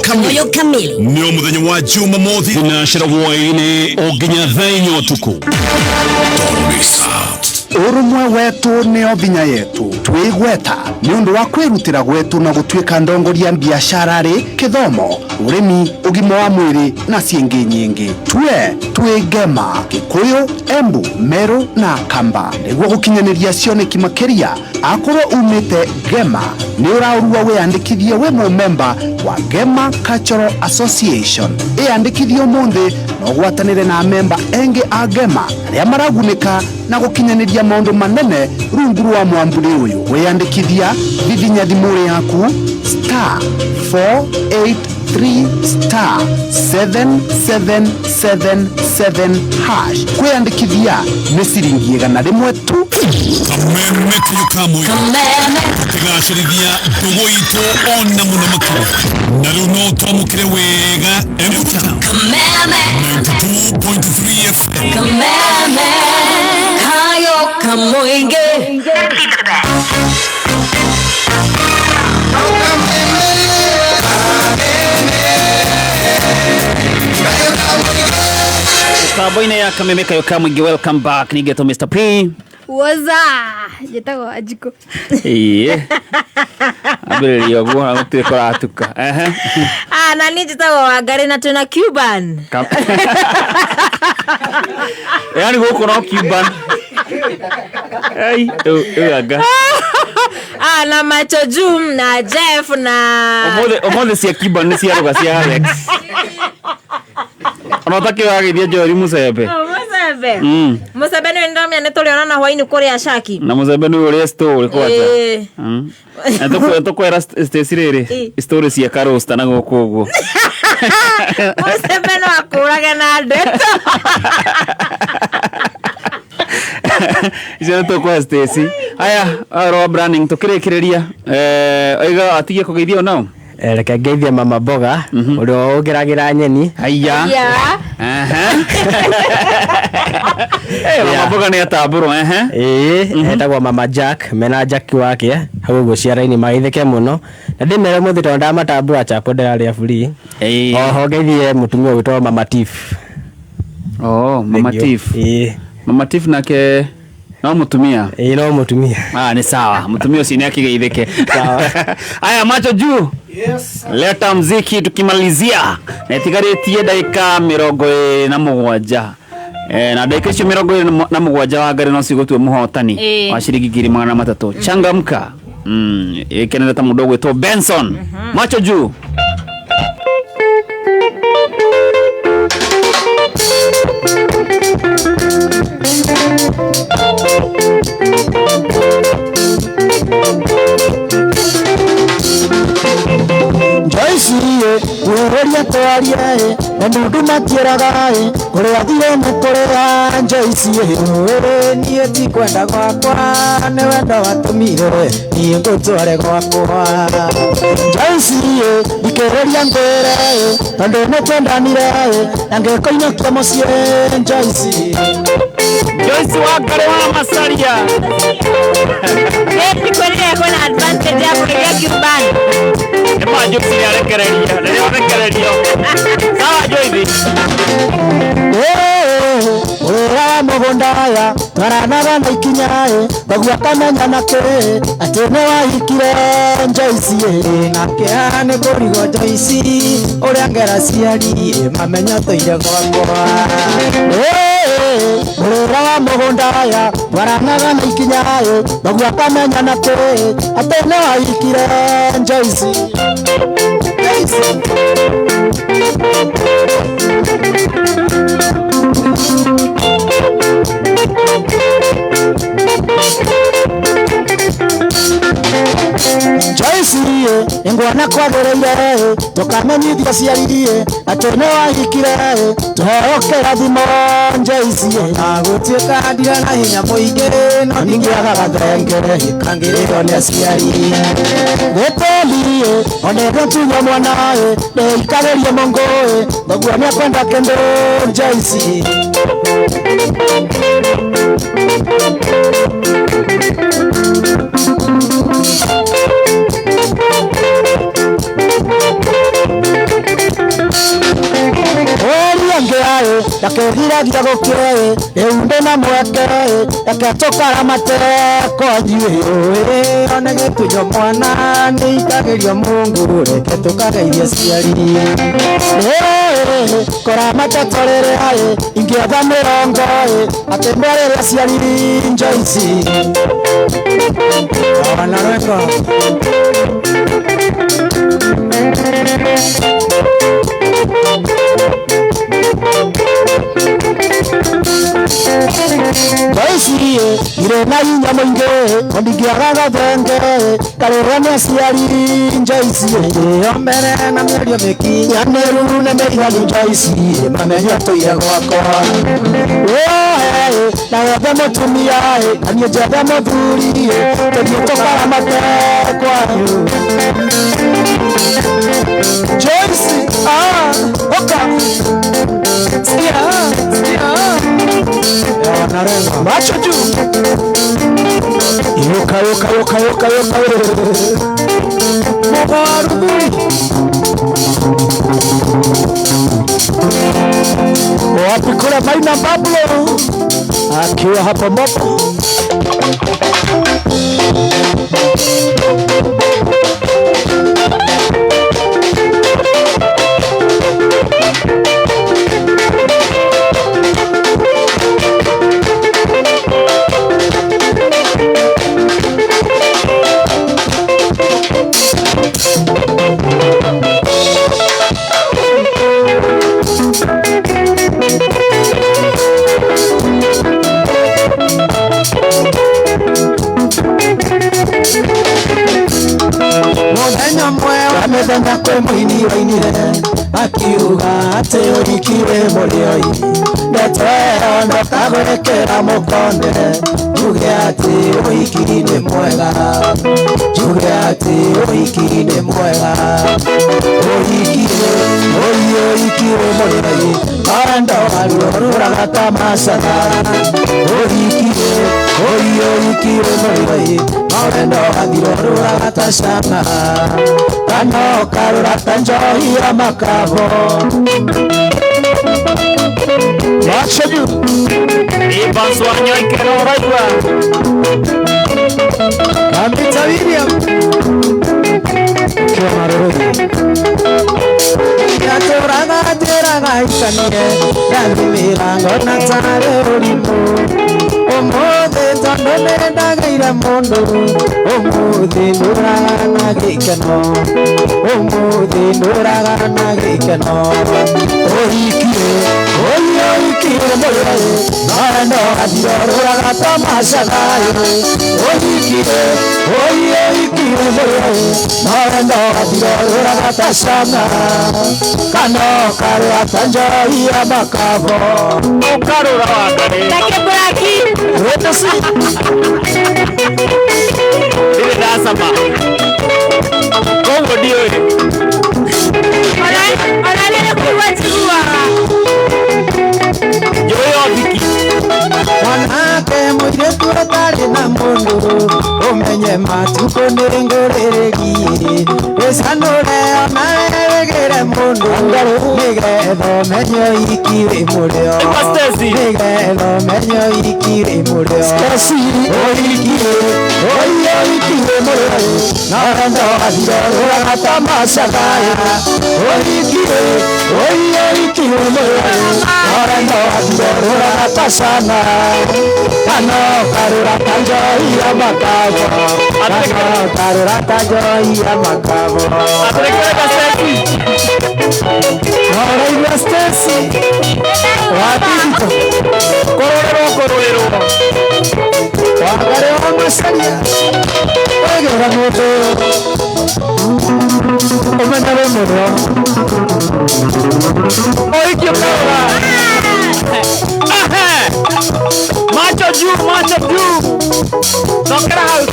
Kamili. Nĩo mũthenya wa Jumamothi tunashira hwaĩ-inĩ o nginya thaa 4 ũtukũ. Don't miss out. Urumwe wetu nĩo binya yetu twĩgweta nĩ ũndũ wa kwĩrutĩra gwetu na gũtuĩka ndongoria biashara rĩ kithomo urimi ũgima wa mwĩrĩ na ciĩngĩ nyingĩ twĩ Ngema, Gĩkũyũ, Embu, Meru na Kamba nĩguo gũkinyanĩria cioneki makĩria. Akorwo umĩte Ngema nĩ ũraurua wĩyandĩkithie wĩ mũmemba wa Ngema Cultural Association. Ĩyandĩkithie ũmũthĩ na ũgwatanĩre na memba engĩ a Ngema arĩa maragunĩka na gũkinyanĩria maũndũ manene rungu rwa mwamburi ũyũ. Wĩyandĩkithia thithinya thimũ yaku star 483 star 7777 hash. Kwĩyandĩkithia nĩ ciringi 100 tu. Kameme kayo kamwe tigacirithia ndugu itu ona muno makĩria na rĩu no twamũkĩre wega Embuta 92.3 FM. Kameme kayo kamoinge Kaboine ya Kameme kayo kamwingi. Welcome back. Nigeto Mr. P Woza jetago ajiko abere yogo na muteko atuka na ni jetago Wangari na tuna Cuban yani goko no Cuban aga na Macho Juu na Jeff na omole si Cuban ni si aruga si Alex anotake wagithia Njori Musebe Musebe ni ndamya netuliona na hwaini kuri ashaki na Musebe ni uri story kwata Toko era stesirere story cia karosta na goko uguo Musebe no akuraga na ndeto Ije toko Stacy aya aro branding tukirekereria oiga atigie kugeithio nao reke ngeithie mama Boga urio ugiragira nyeni aya mama Boga ni ataburo etagwo mama Jack mena Jack wake hau guciara-ini maitheke muno na ndimere muthi tonda matabura chapo ndari free oho ngeithie mutumia witwa mama Tiff mama Tiff mama Tiff nake no mutumia no mutumia ni sawa mutumia usini akigeitheke sawa aya Macho Juu leta mziki tukimalizia na tigaritie dakika 47 na dakika 47 Wangari no cigotwe muhotani wa ciringi 300 changamka ikeneleta mudogo wetwo Benson Macho Juu Joyce weroria twarie na mundu makiraga kuria thire mukuria Joyce nie ti kwenda gwakwa ne wenda watumire nie ngutware gwakwa Joyce ikereria ngwere tondu ne twendanire na ngekoinokia mucie Joyce Wangari wa Masaria kwenda kuna advantage ya kulia Cuban Majo siarekereria ndio rekererio sawa Joyce ora mugundaya maranaga na ikinyae bagua kamenya nake atene wahikire Joyce nake ane korigo Joyce uria ngera ciari mamenya toire gwakwa ora mugundaya maranaga na ikinyae bagua kamenya nake atene wahikire Joyce Joyce ingwana kwagereire tukamenyithia ciaririe atene wahikire tuhokera thimo Joyce agutuika ndira na hinya muingi no ningiagaga thengere ikangiriro ni aciari gutoli onege tunya mwanae ndeikagerie mongoe bagua ni akwenda kendo Joyce ngeae yakethiragia gukire eunde na mweke yakatokara mateko njue onege tunyo mwana ni ikagerio Mungu reke tukageithia ciari kora matatorere ae ingiatha 70 atemberera ciari Joyce wana reko Joyce ire na inya muingi ondigiagaga thenge karera ni aciari Joyce ombere na mĩario mĩkinyanĩru nĩ mĩiganu Joyce mamenya toire gwakwa na wethe mũtumia na niĩ njethe mũthuri tũthiĩ tũkara matekwa Joyce oka Macho Juu yoka Mwarubi wapi kule Maina Pablo akiwa hapo mopo Kamethenya kwe muini wainire akiuga ati urikire murioi ndetero ndakagwekera mukonde njuge ati uhiki ni mwega njuge ati uhiki ni mwega uhikire uhikire murioi ando arururaga tamasana uhikire uhikire murioi ando arururaga tasana Kano karurata njohi ya makavo Macho juu Iban suanyo ikero rajwa Kambita William Kio marurudi Yaturaga ikanie Yandi mirango natare ulimu Omode tondo nendageira mondo Omode nurana gikeno Omode nurana gikeno Ohikire Ohikire moyo Nando adirora tamasagayo Ohikire Ohikire moyo Nando adirora tasana Kano karua tanjoi ya makavo Ukarura wakare Takeburaki Rete si Ile dasama Kongo diyo Olale kuwa chikuwa Joyo viki Wanake mwiretu atari na mundu Umenye matuko nengoreregi Esanure onaregere mundu Nigetho menyo ikire mureo Nigetho menyo ikire mureo Oikire Oikire mureo Narendo adirora gatamasagaya Oikire Oikire mureo Narendo adirora gatasana Kano karura tanjoi ya makavo Kano karura tanjoi ya makavo Atrekere Stesi Ahora iba Stesi Watito Kororero Wakare wa masalia Ogera moto Omenare moro Oikyo kawa Macho juu Tokera hau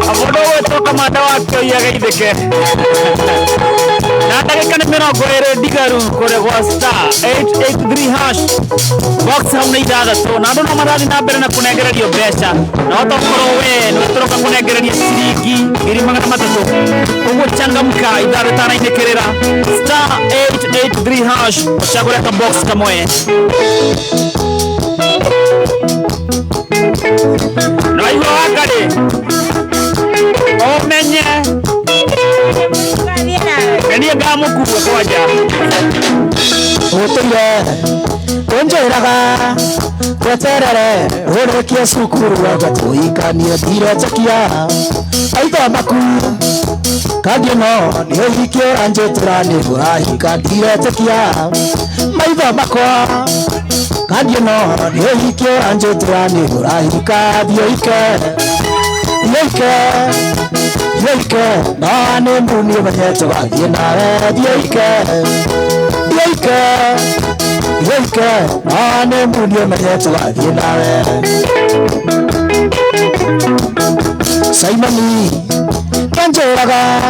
Amodowe toka madawa kaya gaideke Nataka mirongo ere digaru kore kwa star 883 hash box hamna idada to nado no maradi na bere na kunegererio besha na watu korowe no toroka kunegererio sirigi iri mangana matatu ugo changamka idada tana inekerera star 883 hash ushagura ka box kamoe no iho akade omenye Kenia gamu kuwe kwaja Utile Onjeraga Kweterere Urekia sukuru Wagatuikania dire chakia Aida maku Kagino Nihikio anjeturani Urahika dire chakia Maida makwa Kagino Nihikio anjeturani Urahika dioike Dioike Dioike Nane mbuni banyeto Wagye nawe Dioike Dioike Dioike Nane mbuni banyeto Wagye nawe Saimani Kanjeraga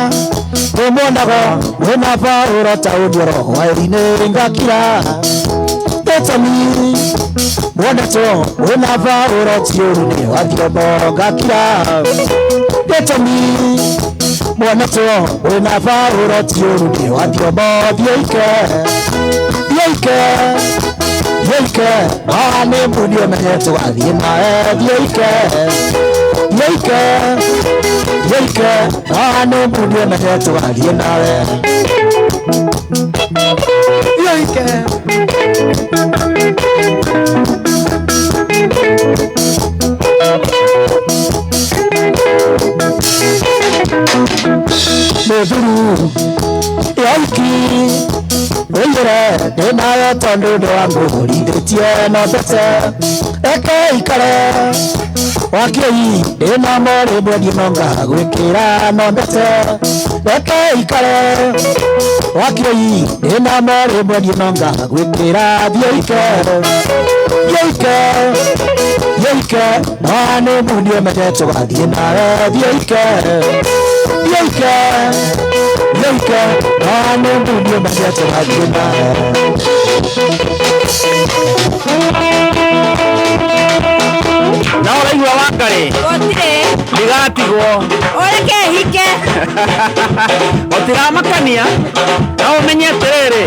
Umonago Unapa urata unyoro Wairine ngakira Gĩtũmi muonetwo wĩna baũro ti ũru nĩ wathiombo ngakira. Gĩtũmi muonetwo wĩna baũro ti ũru nĩ wathiombo thiĩike no nĩ mbuni ũmenyetwo athiĩ nawe thiĩike no nĩ mbuni ũmenyetwo athiĩ nawe thiĩike. Mũthuru yaiki wĩire ndĩnayo tondũ nĩ wangũrithĩtie no mbete reke ikare wakioi ndĩna morĩ mwendia no ngagwĩkĩra no mbete reke ikare wakioi ndĩna morĩ mwendia no ngagwĩkĩra thiĩike no nĩ mbuni ũmenyetwo athiĩ nawe thiĩike no nĩ mbuni ũmenyetwo athiĩ nawe. Na ũraigua Wangari ndigatigwo ũreke hike ũtiramakania no ũmenye atĩrĩrĩ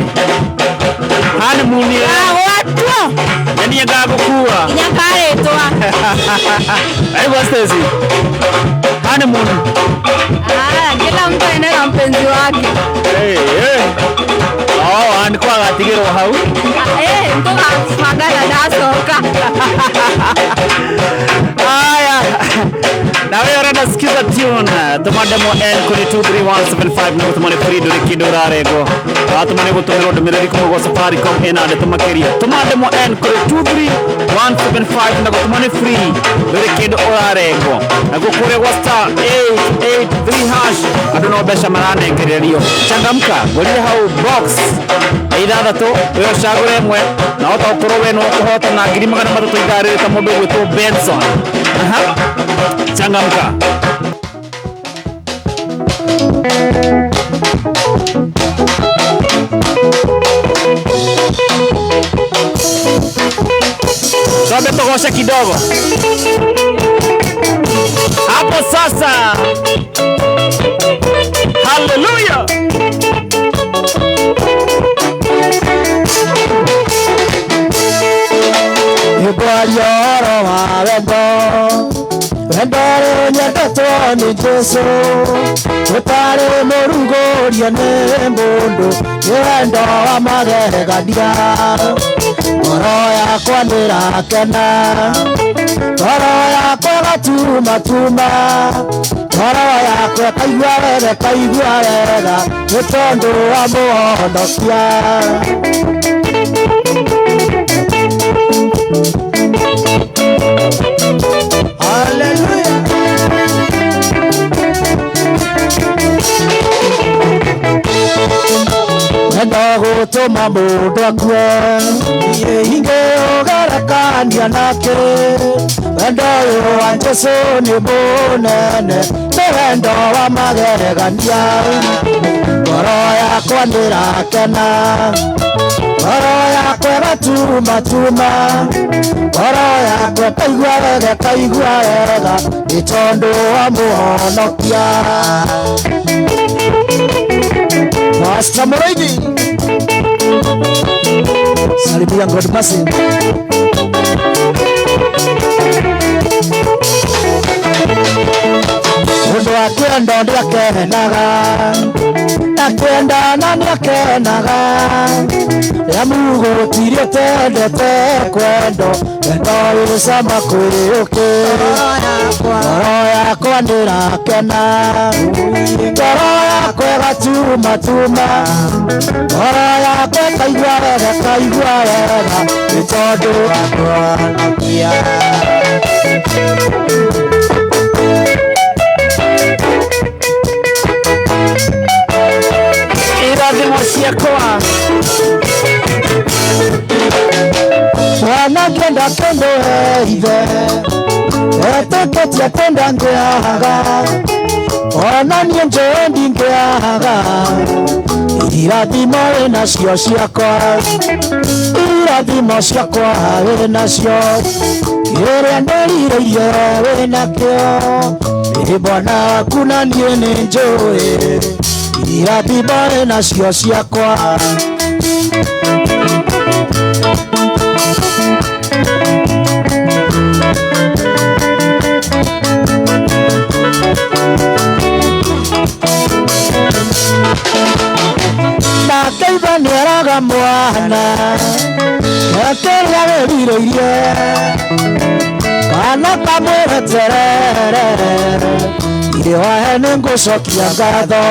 honeymoon gwatwo nĩ ngagũkua nginya karĩtwa aigua Stacy honeymoon kila mtu aende na mpenzi wake. Ni kwa gatigĩrwo hau tũgabangana ndacoka. Aya na wewe urenda sikiza tune tumademo kuri 23175 na gutumane free nduri kindu rarego atumane gutumira ndumiriri kumugwa Safaricom ena ndatumakiria tumademo kuri 23175 na gutumane free nduri kindu rarego na gukure gwa star 883 hash andu no besha maranengererio changamka gorire hau box ithathatũ uyo cagũre ĩmwe na hota gũkorwo we no kũhota na 3,300 igarĩrĩte mũndũ gwĩtwo Benson. Changamka. Sobe togosha kidogo hapo sasa. Hallelujah. Yukwarioro wa wendo nyendetwo nĩ Jesũ ũtarĩ mũrugũrio nĩ mũndũ nĩ wendo wa magegania. Ngoro yakwa nĩrakena ngoro yakwa gatumatuma ngoro yakwa kaigua wega nĩ tondũ wa Mũhonokia. Hallelujah. Wendo gũtũma mũndũ akue ingĩũgerekania nake. Wendo ũyũ wa Jesũ nĩ mũnene nĩ wendo wa magegania. Ngoro yakwa nĩrakena ngoro yakwa gatumatuma ngoro yakwa kaigua wega nĩ tondũ wa Mũhonokia. Pastor Mũraithi salimia God mercy. Mũndũ akĩenda ndĩakenaga nakwenda na nĩakenaga yamugũtirĩ ũtendete kwendo wendo wĩ cama kwĩũkĩ. Ngoro yakwa ndĩrakena ngoro yakwa ĩgatumatuma ngoro yakwa kaigua wega nĩ tondũ wa Mũhonokia. Irathimo ciakwa mwana ngĩenda kĩndũ he ithe etĩkĩtie kwenda ngĩaga ona niĩ njũĩ ndingĩaga irathimo wĩnacio ciakwa irathimo ciakwa wĩnacio kĩrĩa ndĩrirĩire wĩnakĩo ĩ Bwana waku na niĩ nĩ njũĩ irathimo wĩnacio ciakwa Nakeiva nĩaraga mwana Nakeiva wĩrirĩirie Kana kamwereterere Iriwahe nĩngũcokia ngatho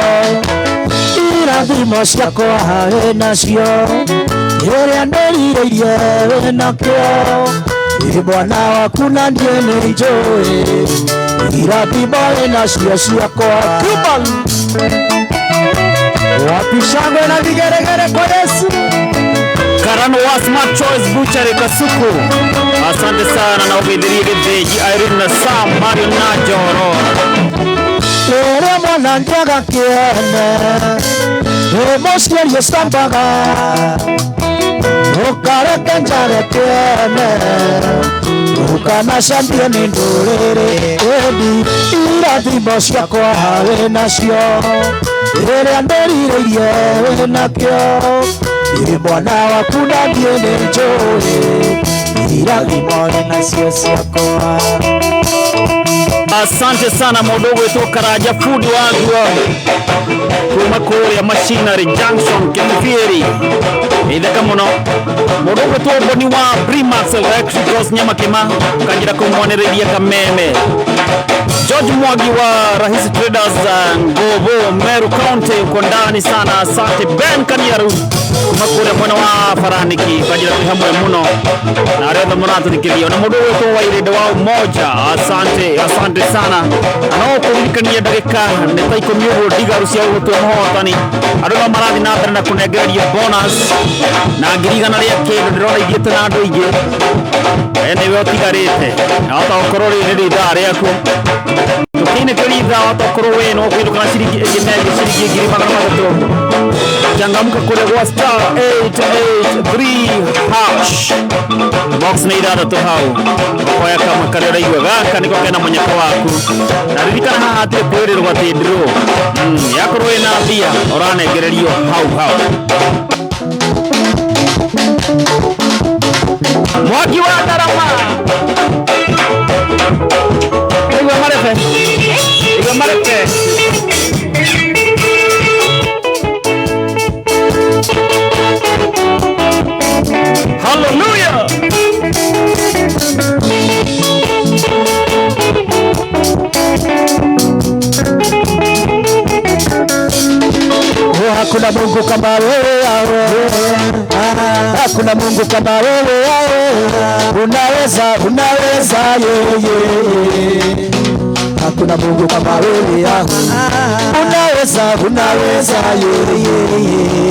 Irathimo ciakwa wĩnacio Ĩrĩa ndĩrirĩirie wĩnakĩo ĩ Bwana waku na niĩ nĩ njũĩ irathimo wĩnacio ciakwa Wapishangwe na vigeregere kwa Yesu. Karano wa Smart Choice Butchery Kasuku. Asante sana na ubidhirie gedeji Irene na Sam Mario na Joro. Lere mwana njaga kiene Emoskeri yestambaga Ukare kenjare kiene Ukana shambia nindurere Ebi irathimo ciakwa wĩnacio Ĩrĩa ndĩrirĩirie wĩnakĩo ĩ Bwana waku na niĩ nĩ njũĩ irathimo wĩnacio ciakwa. Asante sana mũndũ gwĩtwo Karaja Food wagua kuma kũrĩa Machinery Junction Kĩmĩbĩrĩ itheka mũno mũndũ gwĩtwo Boni wa Primax Electricals Nyamakĩma kanjĩra kũmwanĩrĩria kameme George Mwangi wa Rahisi Traders Ngobo Meru County uko ndani sana. Asante Ben Kaniaru kuma kũrĩa mwena wa Faraniki kanjĩra kwĩ hamwe mũno na arĩa mũratũthikĩria na mũndũ gwĩtwo Wairĩndĩ wa Umoja. Asante sana no kũririkania ndagĩka nĩ ta 10 ũguo ndigaru cia gũtua mũhotani andũ no marathi na mbere na kũnengereria bonus na ngirigana rĩa kĩndũ ndĩrona igĩte na andũ aingĩ nĩwe ũtigarĩte ahota gũkorwo rĩrĩ nĩ ithaa rĩaku tũkĩinĩkĩria ithaa ahota gũkorwo wĩ no ũkĩndũka na ciringi ciringi 300 changamka kũrĩa gwa star 883 hash box nĩ ithathatũ hau koya kama karĩa ũraigua gaka nĩko kena mũnyaka waku na ririkana haha hatirĩ kwĩrĩrwo atĩ ndĩrũ yakorwo ĩna mbia ũranengererio hau Mwaki wa Ndarama Igwa marefe Hallelujah Hakuna Mungu kama wewe hakuna Mungu kama wewe unaweza yeye hakuna Mungu kama wewe unaweza yeye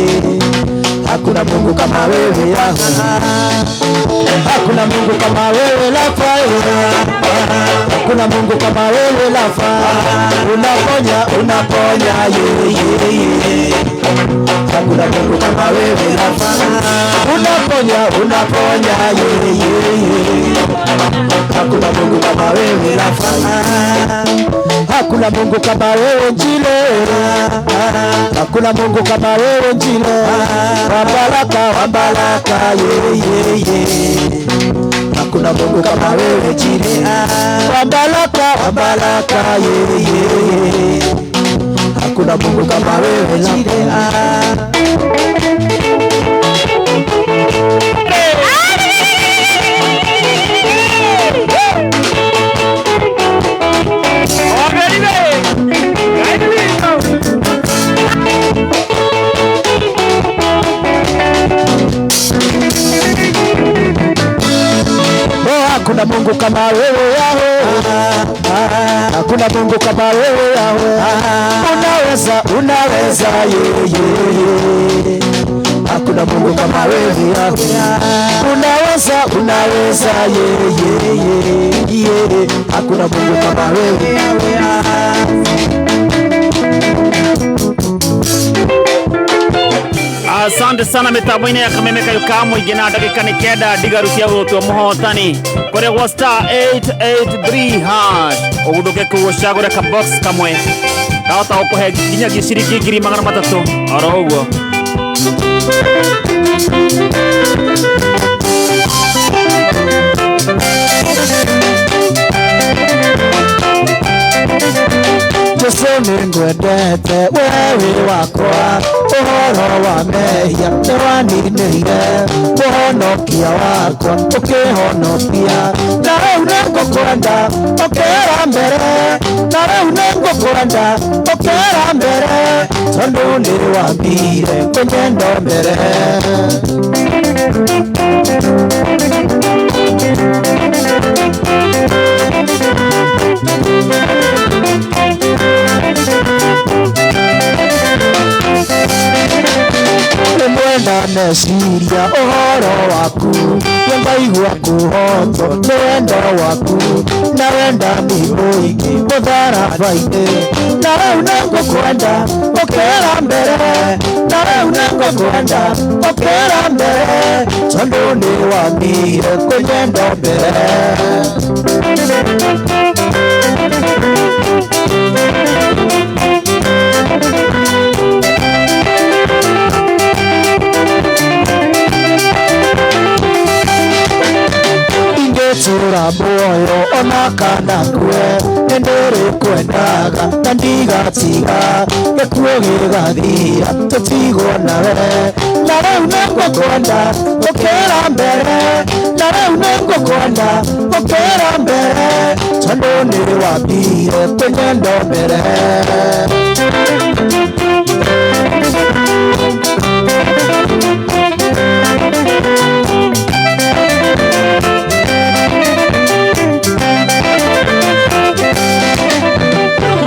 hakuna Mungu kama wewe hakuna Mungu kama wewe Lafa hakuna Mungu kama wewe Lafa unaponya yeye hakuna Mungu kama wewe Lafa unaponya yeye hakuna Mungu kama wewe Lafa hakuna Mungu kama wewe Njile hakuna Mungu kama wewe Njile wa baraka yeye hakuna Mungu kama wewe Njile wa baraka yeye hakuna Mungu kama wewe Njile Hakuna Mungu kama wewe hakuna Mungu kama wewe unaweza yeye hakuna Mungu kama wewe unaweza yeye hakuna Mungu kama wewe Asante sana mitambo-inĩ ya kameme kayuka mũingĩ na ndagĩka nĩ kenda ndigaru cia gũtua mũhotani kũrĩa gwa star 883 hash ũgũthũke kũu ũcagũre ka box kamwe kahota gũkũhe nginyagia ciringi 300 oro ũguo. Jesu nĩngwendete wewe wakwa ũhoro wa mehia nĩwaninĩire mũhonokia wakwa ũkĩhonokia na rĩu nĩngũkwenda ũkĩra mbere na rĩu nĩngũkwenda ũkĩra mbere tondũ nĩwambire kũnyenda mbere. Nĩmwenda meciria ũhoro waku nĩngaigua kũhotwo nĩ wendo waku na wenda nĩ mũingĩ mũtharaba-inĩ na rĩu nĩngũkwenda ũkĩra mbere na rĩu nĩngũkwenda ũkĩra mbere tondũ nĩwambire kũnyenda mbere. Tura muoyo ona kana kue nĩndĩrĩkwendaga na ndigatiga gĩkuũ gĩgathira tũtigwo nawe na rĩu nĩngũkwenda ũkĩra mbere na rĩu nĩngũkwenda ũkĩra mbere tondũ nĩwambire kũnyenda mbere.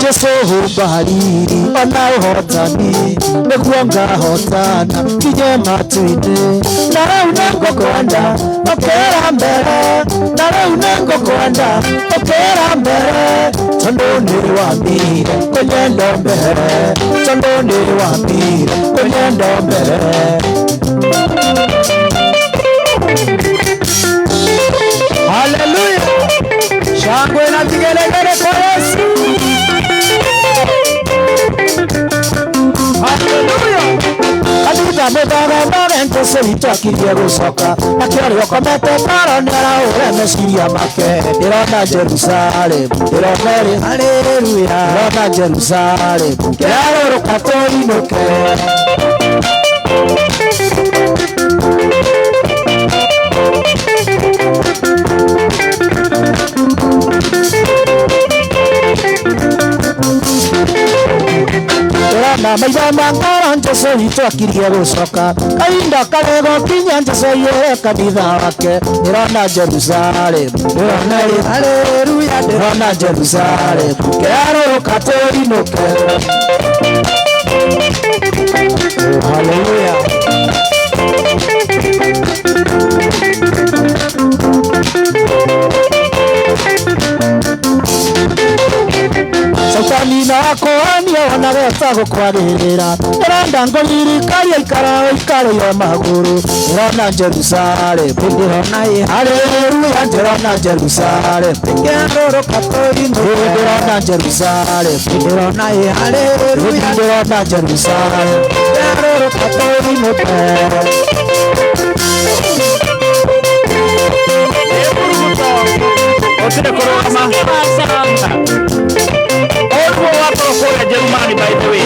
Jesu humbariri ona ũhotani nĩguo ngahotana nginye matu-inĩ na rĩu nĩngũkwenda ũkĩra mbere na rĩu nĩngũkwenda ũkĩra mbere tondũ nĩwambire kũnyenda mbere tondũ nĩwambire kũnyenda mbere. Haleluya, shangwe na vigelegele kwa Yesu. Haleluya. Kanitha mũthaga ndarente cĩitwakirie gũcoka nakĩo rĩo komete karo nĩaraũre meciria make ndĩrona Jerusalemu ndĩrona ĩrĩ haleluya ndĩrona Jerusalemu kĩrarũrũka tũinũke. Na maitho makora Jesu itwakirie gũcoka kahinda karego kinya Jesu yere kanitha wake ndĩrona Jerusalemu ndĩrona ĩrĩ haleluya ndĩrona Jerusalemu kĩrarũrũka tũinũke. Haleluya. Satani na akoania wanageta gũkwarĩrĩra ndĩrenda ngũririkaria ikare yo magũrũ ndĩrona Jerusalemu ndĩrona ĩ haleluya ndĩrona Jerusalemu ngĩarũrũka tũinũke ndĩrona Jerusalemu ndĩrona ĩ haleluya ndĩrona Jerusalemu ngĩarũrũka tũinũke. Otire koroma Olwo wapo kũrĩa Jerumani by the way.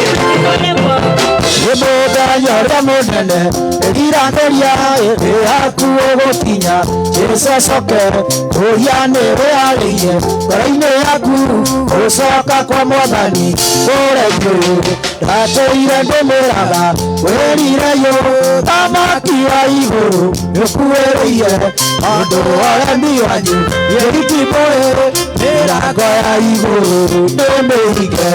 Mũndanya ũrĩa mũnene ĩriratheria ĩrĩ yaku ũgũkinya Jesu acoke kũria nĩ wĩharĩirie ngoro-inĩ yaku gũcoka kwa Mwathani kũrĩa igũrũ ndatũire ndĩmwĩraga wĩrire yo thamaki wa igũrũ nĩũkuĩrĩire andũ ũremi wanyu yĩriki mũrĩ mĩrango ya igũrũ nĩmĩhinge.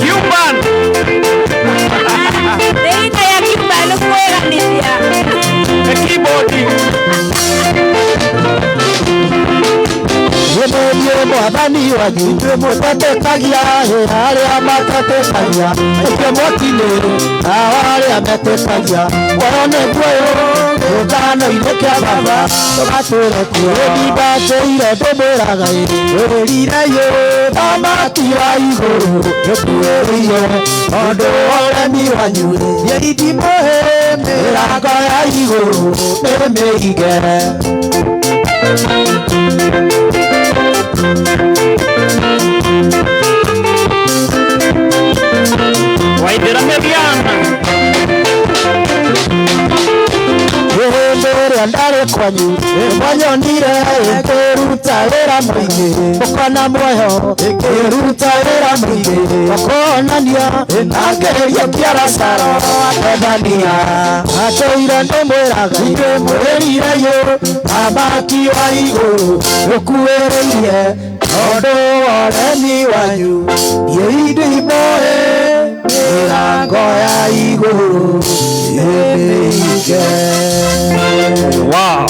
Cuban Reina ya Cuban no juega ni día. The keyboard. Yemeye wathani wanyu itwe mutetekagia aria matetekagia itwe mwakine aria metekagia wone guoyo rugano-inĩ kĩa baba tũgatũre kuo ndimbatĩire ndũmwĩraga rĩrĩire thamaki wa igũrũ rĩkuĩrĩire tondũ ũremi wanyu nĩithimũhĩ mĩrango ya igũrũ nĩmĩige. Waithĩra Mediana rĩrĩa ndarĩ kwanyu mwanyonire ngĩruta wĩra mũingĩ mũkona muoyo ngĩruta wĩra mũingĩ gakuonania na ngĩrĩria kĩaracaro atendania atũire ndĩmwĩraga ithuĩ mwĩrĩire thamaki wa igũrũ rũkuĩrĩire tondũ ũremi wanyu ndimũĩ mĩrango ya igũrũ nĩmĩige. Wow.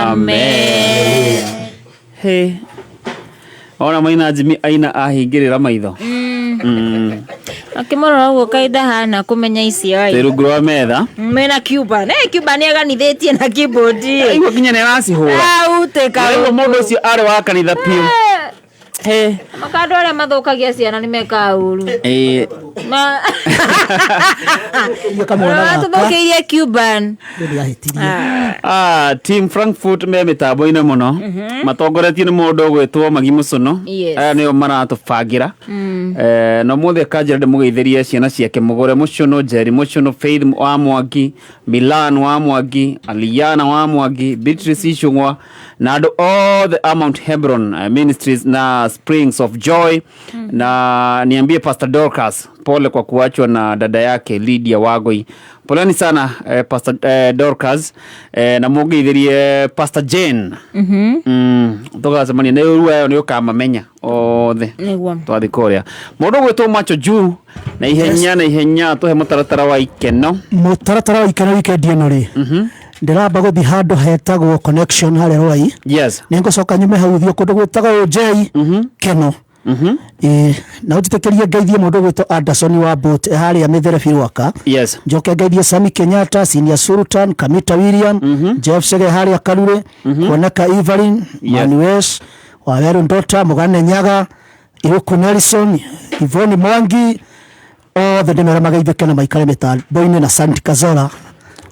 Amen. Hey. Ona maina Jimmy aina ahingĩrĩra maitho. Akimorora uguo kaida hana kumenya icio ai. Rungu rwa metha. Mena Cuban. Cuban aganithĩtie na keyboard. Igua kinya nĩ aracihũra. Uteka. Mũndũ ũcio arĩ wa kanitha piũ. Hey. Makando arĩa mathokagia ciana nĩ meka ũru. Tũthũkĩirie Cuban. Team Frankfurt me mĩtambo-inĩ mũno matongoretio nĩ mũndũ ũgwĩtwo Magi Mũcono. Aya nĩo maratũbangĩra na mũthĩ kanjĩra ndĩmũgeithĩrie ciana ciake Mũgore Mũcono, Jerry Mũcono, Faith wa Mwangi, Milan wa Mwangi, Aliana wa Mwangi, Beatrice Icũng'wa na andũ othe Mount Hebron Ministries na Springs of Joy na niambie Pastor Dorcas pole kwa kuachwa na dada yake Lydia Wagoi. Poleni sana Pastor Dorcas na mugeithirie Pastor Jane. Tũgacemania nĩ ũruayo nĩ ũkamamenya othe twathikoria mũndũ gwĩtwo Macho Juu na ihenya tũhe mũtaratara wa ikeno weekend ĩno rĩ ndiramba guthi handu hetagwo connection hare rwai. Yes. Ningucoka nyume hau thio kundu gwitagwo J Keno. Na utitekerie ngeithie mundu gwitwo Anderson wa boat haria Mithere Firwaka. Yes. Njoke ngeithie Sami Kenyatta, Senior Sultan, Kamita William, Jeff Sege haria Karure, Kuoneka Evelyn, Manuel, Waweru Ndota, Mugane Nyaga, Iruku Nelson, Ivoni Mwangi, othe ndimera magaithike na maikare mitambo-ini na Santi Kazola.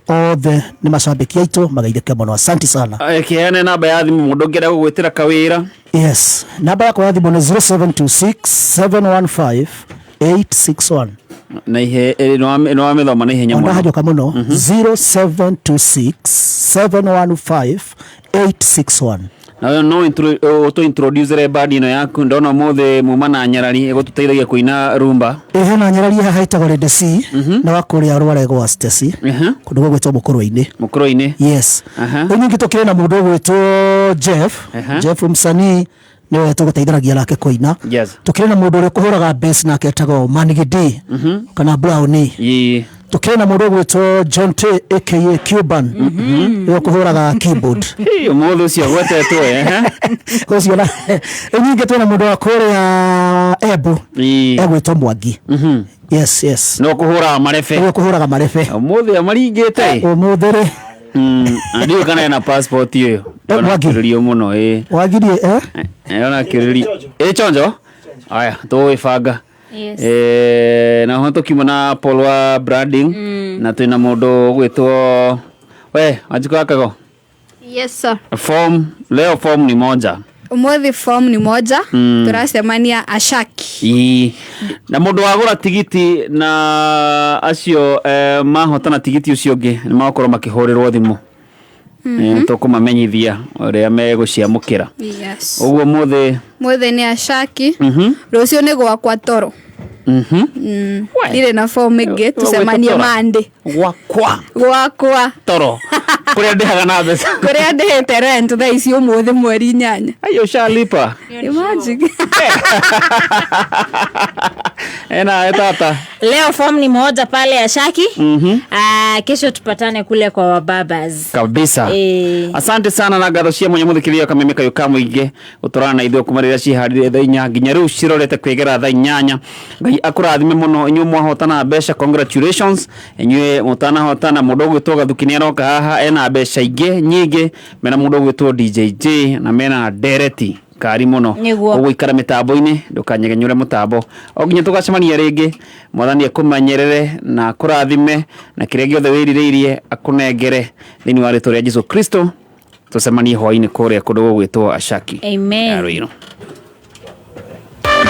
Othe ni macambiki aitu magaithike muno. Asante sana. Kiane namba ya thimu mundu ngera gugwitira kawira. Yes, namba yako ya thimu ni 0726715861 na ihe no amethoma na ihenya muno hajoka muno 0726715861 na no to introduce rebadi no yaku ndona mothe muma na nyarari egotuteithagia kuina rumba na nyarari haitagwo Red Sea na wakuria rware gwa Stacy kundu gwetwo Mũkũrũ-inĩ. Yes. Unyingi tukire na mundu gwetwo Jeff msanii niwe tuguteithanagia nake kuina. Tukire na mundu uri kuhuraga bass nake etagwo Manigidi kana Brown. Tukire na mundu gwetwo John T aka Cuban niwe kuhuraga keyboard. Mundu ucio gwetetwo ucio na unyingi twina mundu wa kuria Ebu egwetwo Mwangi. Yes. No kuhuraga marebe. No kuhuraga marebe. Muthe amaringite. Muthere. Ndio kana na passport hiyo. Wagirio muno Wagirie ona kiriri chonjo. Aya tuwifanga. Yes. Na hoto kimona polwa branding na twina mundu gwitwo we ajiko akago. Yes sir. Leo form ni moja. Umuthi form ni moja. Turacemania Ashaki. Na mundu wagura tigiti na acio mahotana tigiti ucio ngi ni makorwo makihurirwo thimu. Tukumamenyithia uria meguciamukira. Yes. Uguo muthi ni Ashaki. Rucio ni gwakwa Toro. Ile na form ingi tucemanie Mande. gwakwa toro kuria ndihaga na mbeca kuria ndihite rent thaa ici umuthi mweri 8 ayo shalipa imagine ena tata leo form ni moja pale Ashaki. Kesho tupatane kule kwa wababas kabisa. Asante sana na gathocia mwenye muthikiria kamemeka yuka muinge uturana na ithuo kumarira ciharire thaa 4 nginya riu cirorete kwegera thaa 8. Ngai akurathime muno inyu mwahotana mbeca, congratulations inyue mutana hotana mundu gwitwo Gathuki aroka haha ena mbeca inge nyingi, mena mundu gwitwo DJJ na mena Dereti kari muno uguikara mitambo-ini ndukanyegenyure mutambo oginya tugacemania ringi mwathani akumanyerere na kurathime na kiria giothe wiririirie akunengere thini wa ritwa ria Jesu Kristo tucemanie hwaini kuria kundu gwitwo Ashaki. Amen.